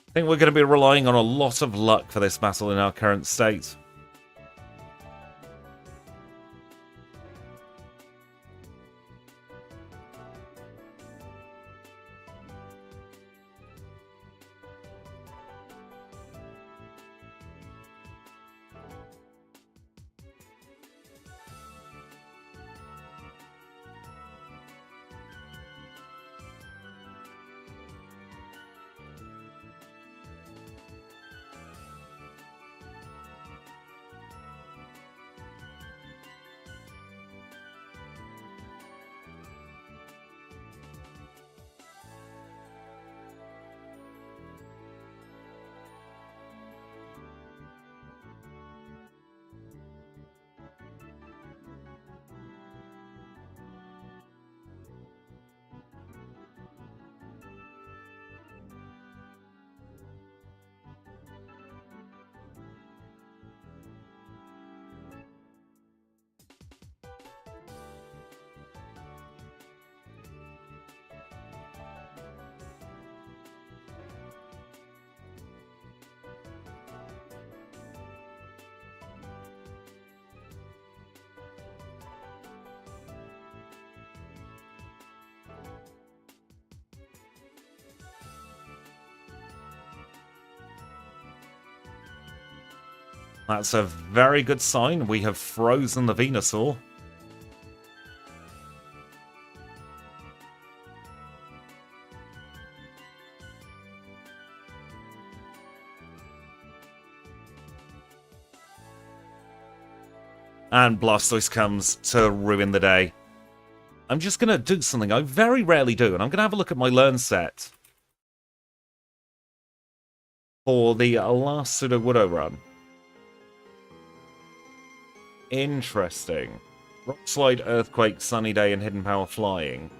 [SPEAKER 1] I think we're going to be relying on a lot of luck for this battle in our current state. That's a very good sign. We have frozen the Venusaur. And Blastoise comes to ruin the day. I'm just going to do something I very rarely do, and I'm going to have a look at my learn set for the last Sudowoodo run. Interesting. Rock Slide, Earthquake, Sunny Day, and Hidden Power Flying.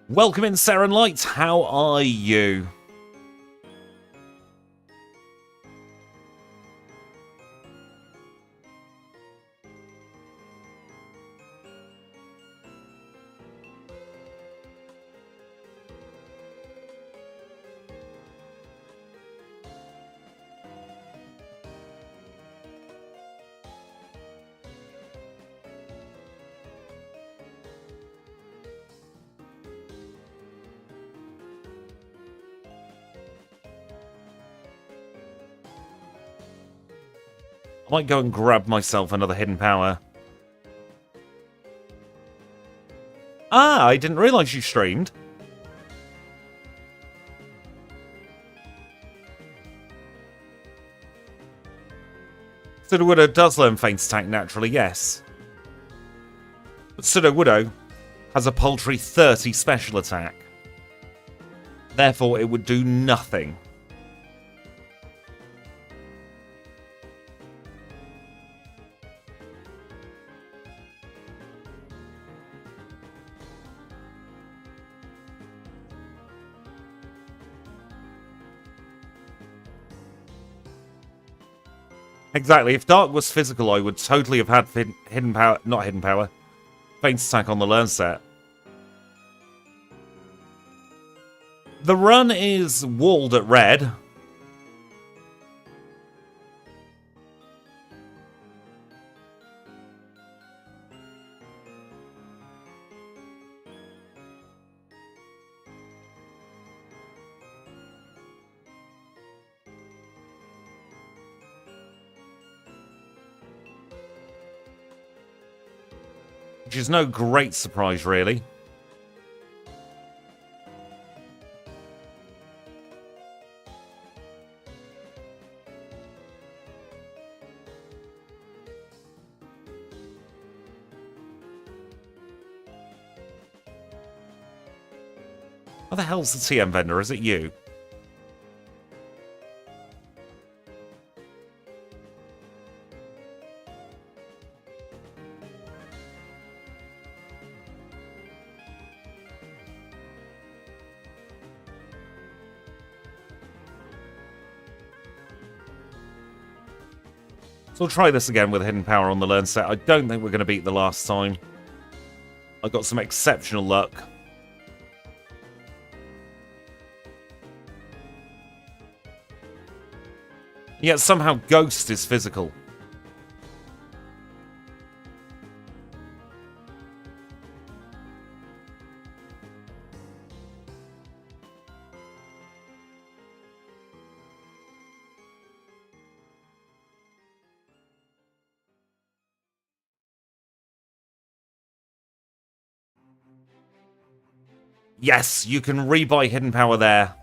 [SPEAKER 1] Welcome in, Saren Light. How are you? I might go and grab myself another Hidden Power. Ah, I didn't realise you streamed. Sudowoodo does learn Feint Attack naturally, yes. But Sudowoodo has a paltry 30 special attack. Therefore, it would do nothing. Exactly. If Dark was physical, I would totally have had Hidden Power... Not Hidden Power. Feint Attack on the learn set. The run is walled at red. Which is no great surprise, really. What the hell's the TM vendor? Is it you? So we'll try this again with Hidden Power on the learn set. I don't think we're going to beat the last time. I got some exceptional luck. Yet somehow Ghost is physical. Yes, you can rebuy Hidden Power there.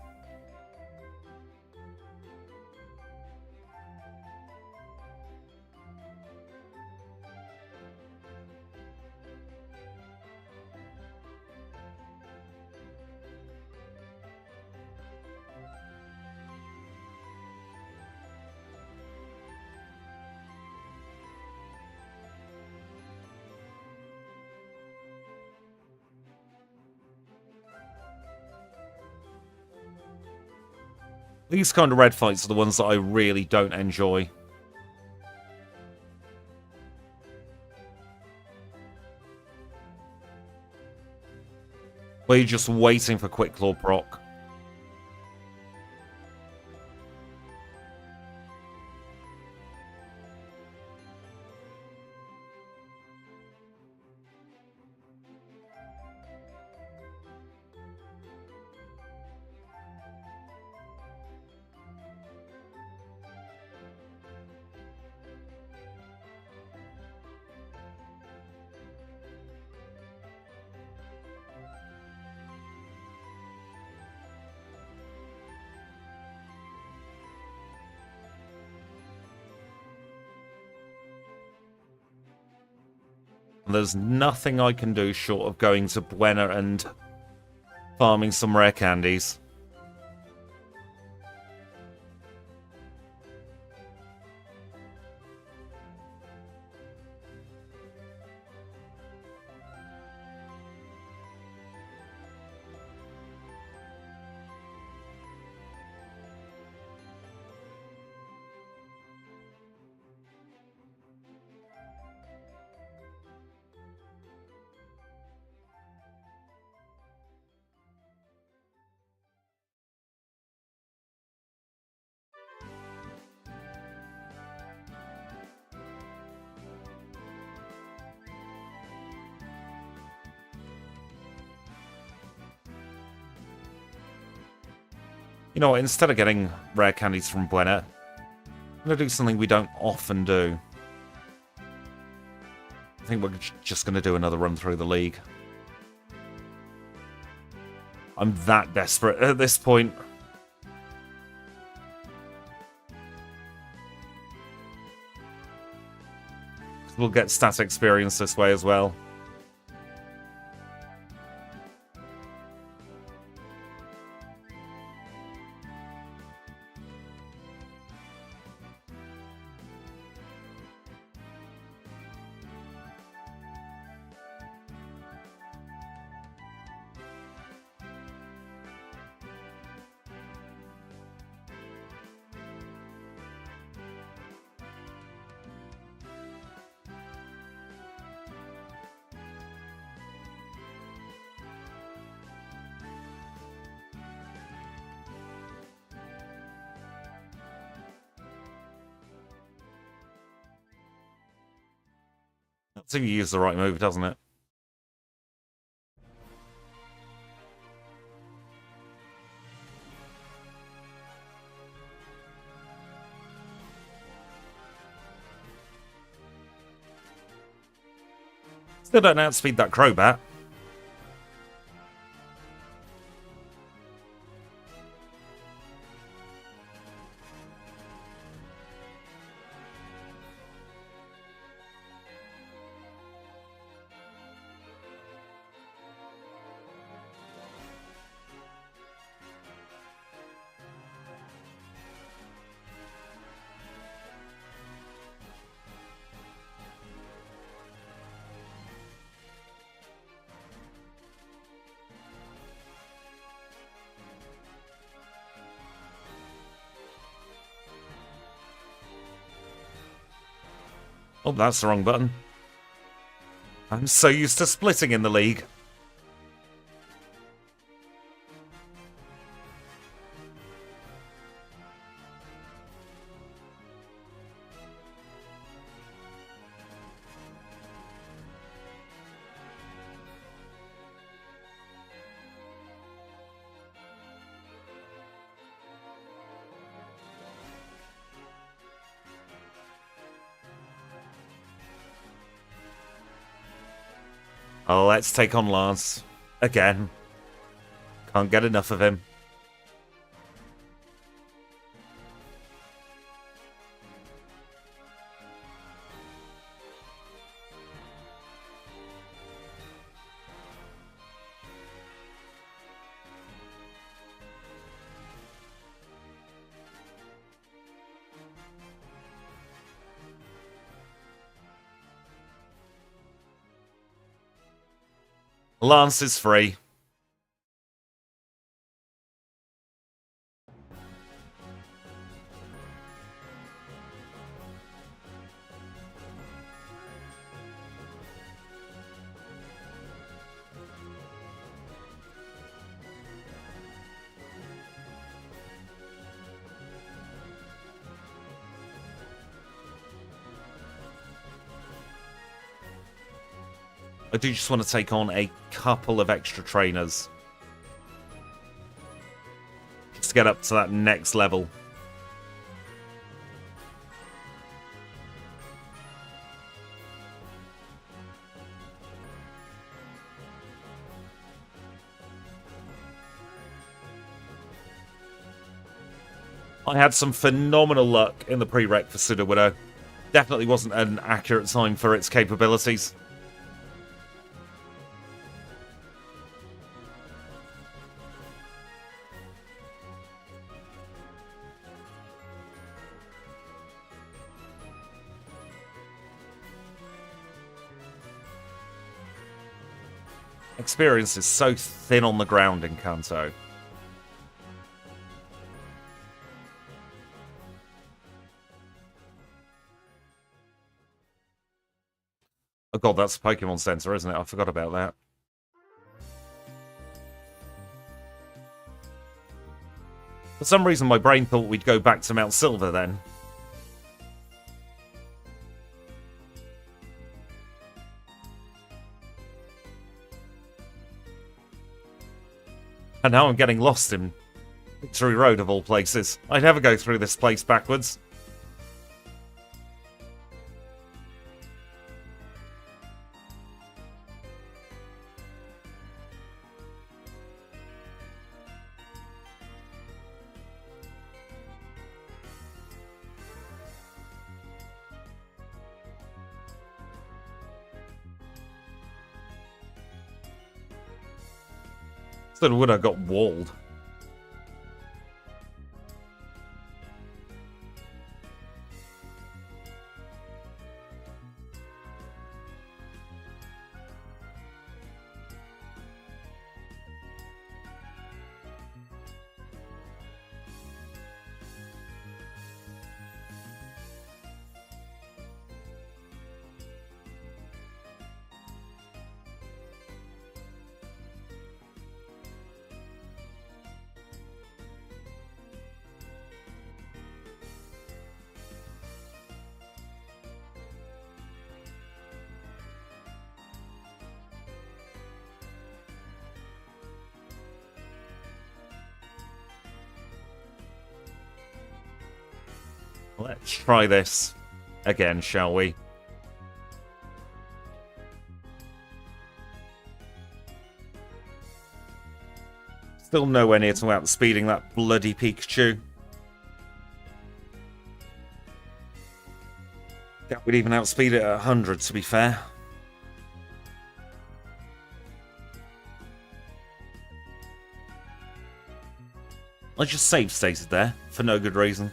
[SPEAKER 1] These kind of red fights are the ones that I really don't enjoy. Where you're just waiting for Quick Claw proc. And there's nothing I can do short of going to Buena and farming some rare candies. You know what, instead of getting rare candies from Buena, I'm going to do something we don't often do. I think we're just going to do another run through the league. I'm that desperate at this point. We'll get stat experience this way as well. So you use the right move, doesn't it? Still don't outspeed that Crobat. Oh, that's the wrong button. I'm so used to splitting in the league. Oh, let's take on Lance. Again. Can't get enough of him. Lance is free. I do just want to take on a couple of extra trainers. Just to get up to that next level. I had some phenomenal luck in the prereq for Sudowoodo. Definitely wasn't an accurate time for its capabilities. Experience is so thin on the ground in Kanto. Oh god, that's a Pokemon Center, isn't it? I forgot about that. For some reason, my brain thought we'd go back to Mount Silver then. And now I'm getting lost in Victory Road, of all places. I'd never go through this place backwards. Sudowoodo got walled. Let's try this again, shall we? Still nowhere near to outspeeding that bloody Pikachu. That would even outspeed it at 100, to be fair. I just save stated there, for no good reason.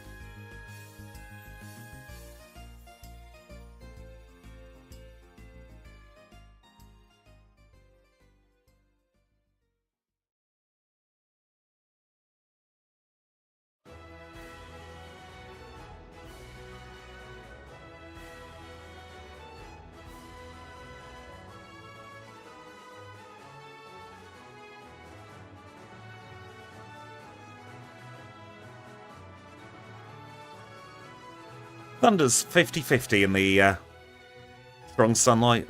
[SPEAKER 1] Thunder's 50-50 in the strong sunlight.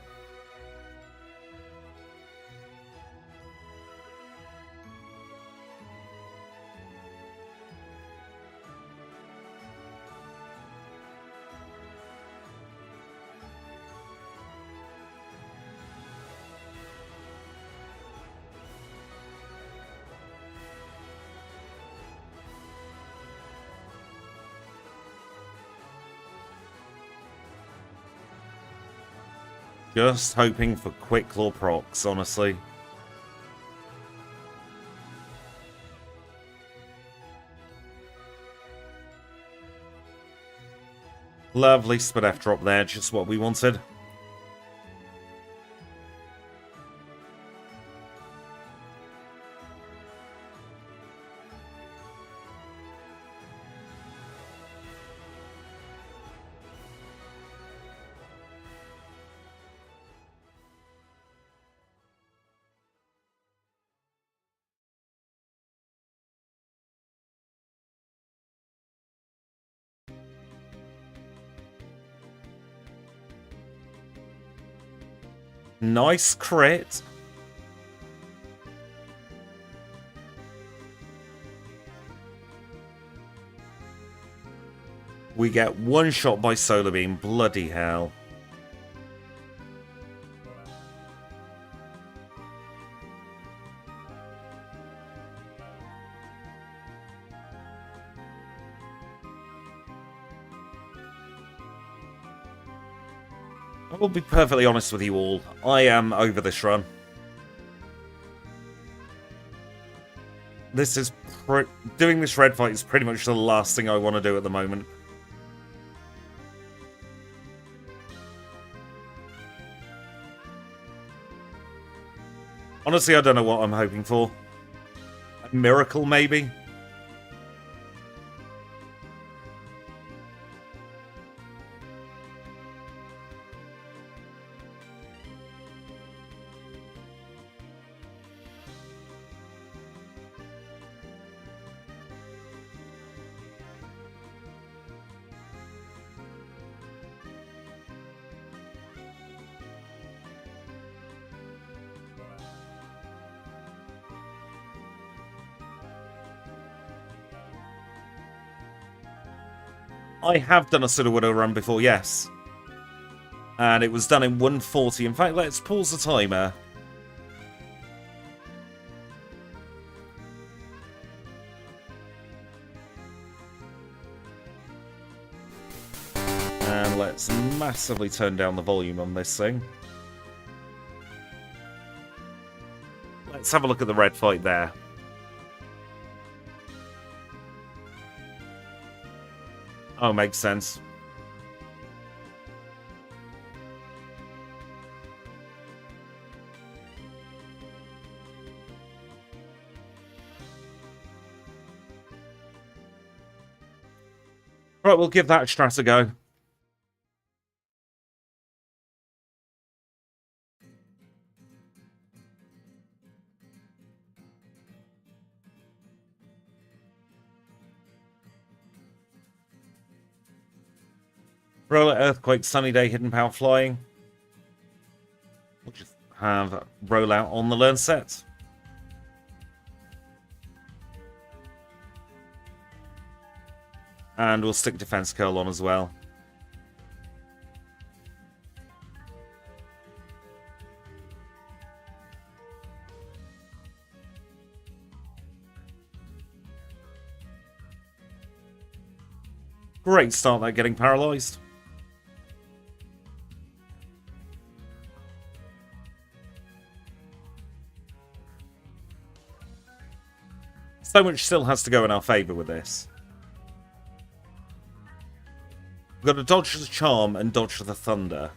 [SPEAKER 1] Just hoping for quick claw procs, honestly. Lovely Spadef drop there, just what we wanted. Nice crit. We get one shot by Solar Beam. Bloody hell. I will be perfectly honest with you all. I am over this run. This is doing this red fight is pretty much the last thing I want to do at the moment. Honestly, I don't know what I'm hoping for. A miracle, maybe? I have done a Sudowoodo run before, yes. And it was done in 140. In fact, let's pause the timer. And let's massively turn down the volume on this thing. Let's have a look at the red fight there. Oh, makes sense. Right, we'll give that strat a go. Roller, Earthquake, Sunny Day, Hidden Power, Flying. We'll just have Rollout on the learn set. And we'll stick Defense Curl on as well. Great start there, getting paralysed. So much still has to go in our favour with this. We've got to dodge the Charm and dodge the Thunder.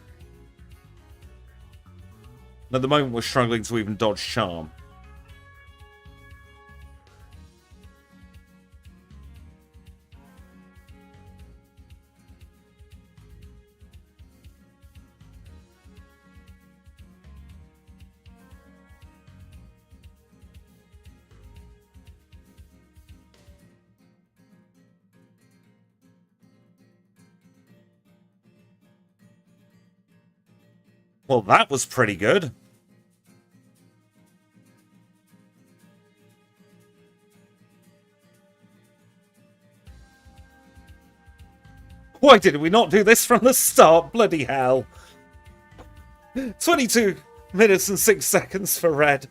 [SPEAKER 1] And at the moment we're struggling to even dodge Charm. Well, that was pretty good. Why did we not do this from the start? Bloody hell. 22 minutes and 6 seconds for red.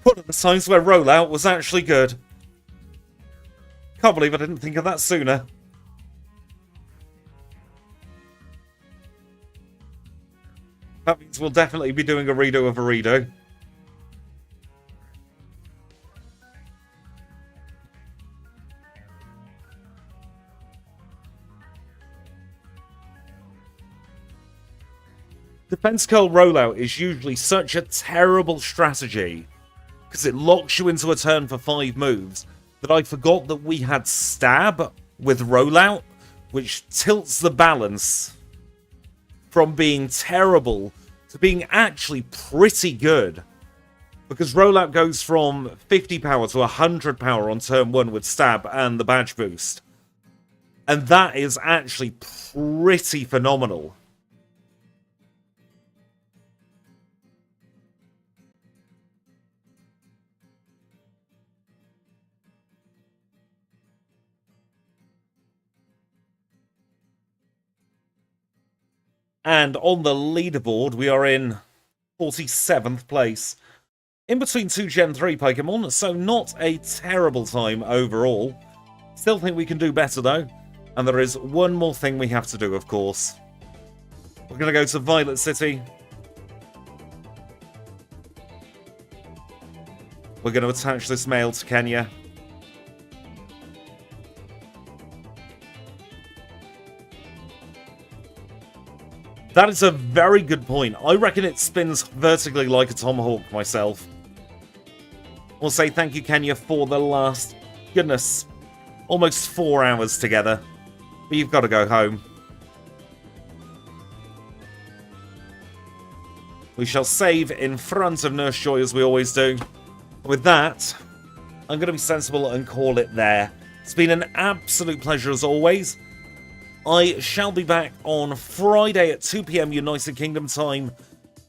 [SPEAKER 1] One of the times where rollout was actually good. Can't believe I didn't think of that sooner. That means we'll definitely be doing a redo of a redo. Defense curl rollout is usually such a terrible strategy because it locks you into a turn for 5 moves that I forgot that we had stab with rollout, which tilts the balance from being terrible to being actually pretty good. Because rollout goes from 50 power to 100 power on turn 1 with stab and the badge boost. And that is actually pretty phenomenal. And on the leaderboard, we are in 47th place. In between 2 Gen 3 Pokemon, so not a terrible time overall. Still think we can do better, though. And there is one more thing we have to do, of course. We're going to go to Violet City. We're going to attach this mail to Kenya. That is a very good point. I reckon it spins vertically like a tomahawk myself. We'll say thank you, Kenya, for the last, goodness, almost 4 hours together. But you've got to go home. We shall save in front of Nurse Joy as we always do. With that, I'm going to be sensible and call it there. It's been an absolute pleasure as always. I shall be back on Friday at 2 PM United Kingdom time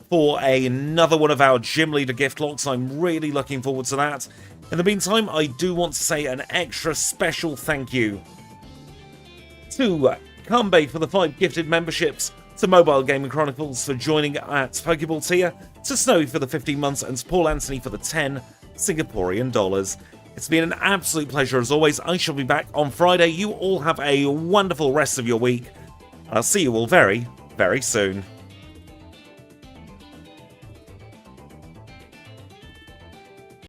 [SPEAKER 1] for another one of our Gym Leader gift locks. I'm really looking forward to that. In the meantime, I do want to say an extra special thank you to Kambe for the 5 gifted memberships, to Mobile Gaming Chronicles for joining at Pokeball tier, to Snowy for the 15 months, and to Paul Anthony for the 10 Singaporean dollars. It's been an absolute pleasure as always. I shall be back on Friday. You all have a wonderful rest of your week. I'll see you all very, very soon.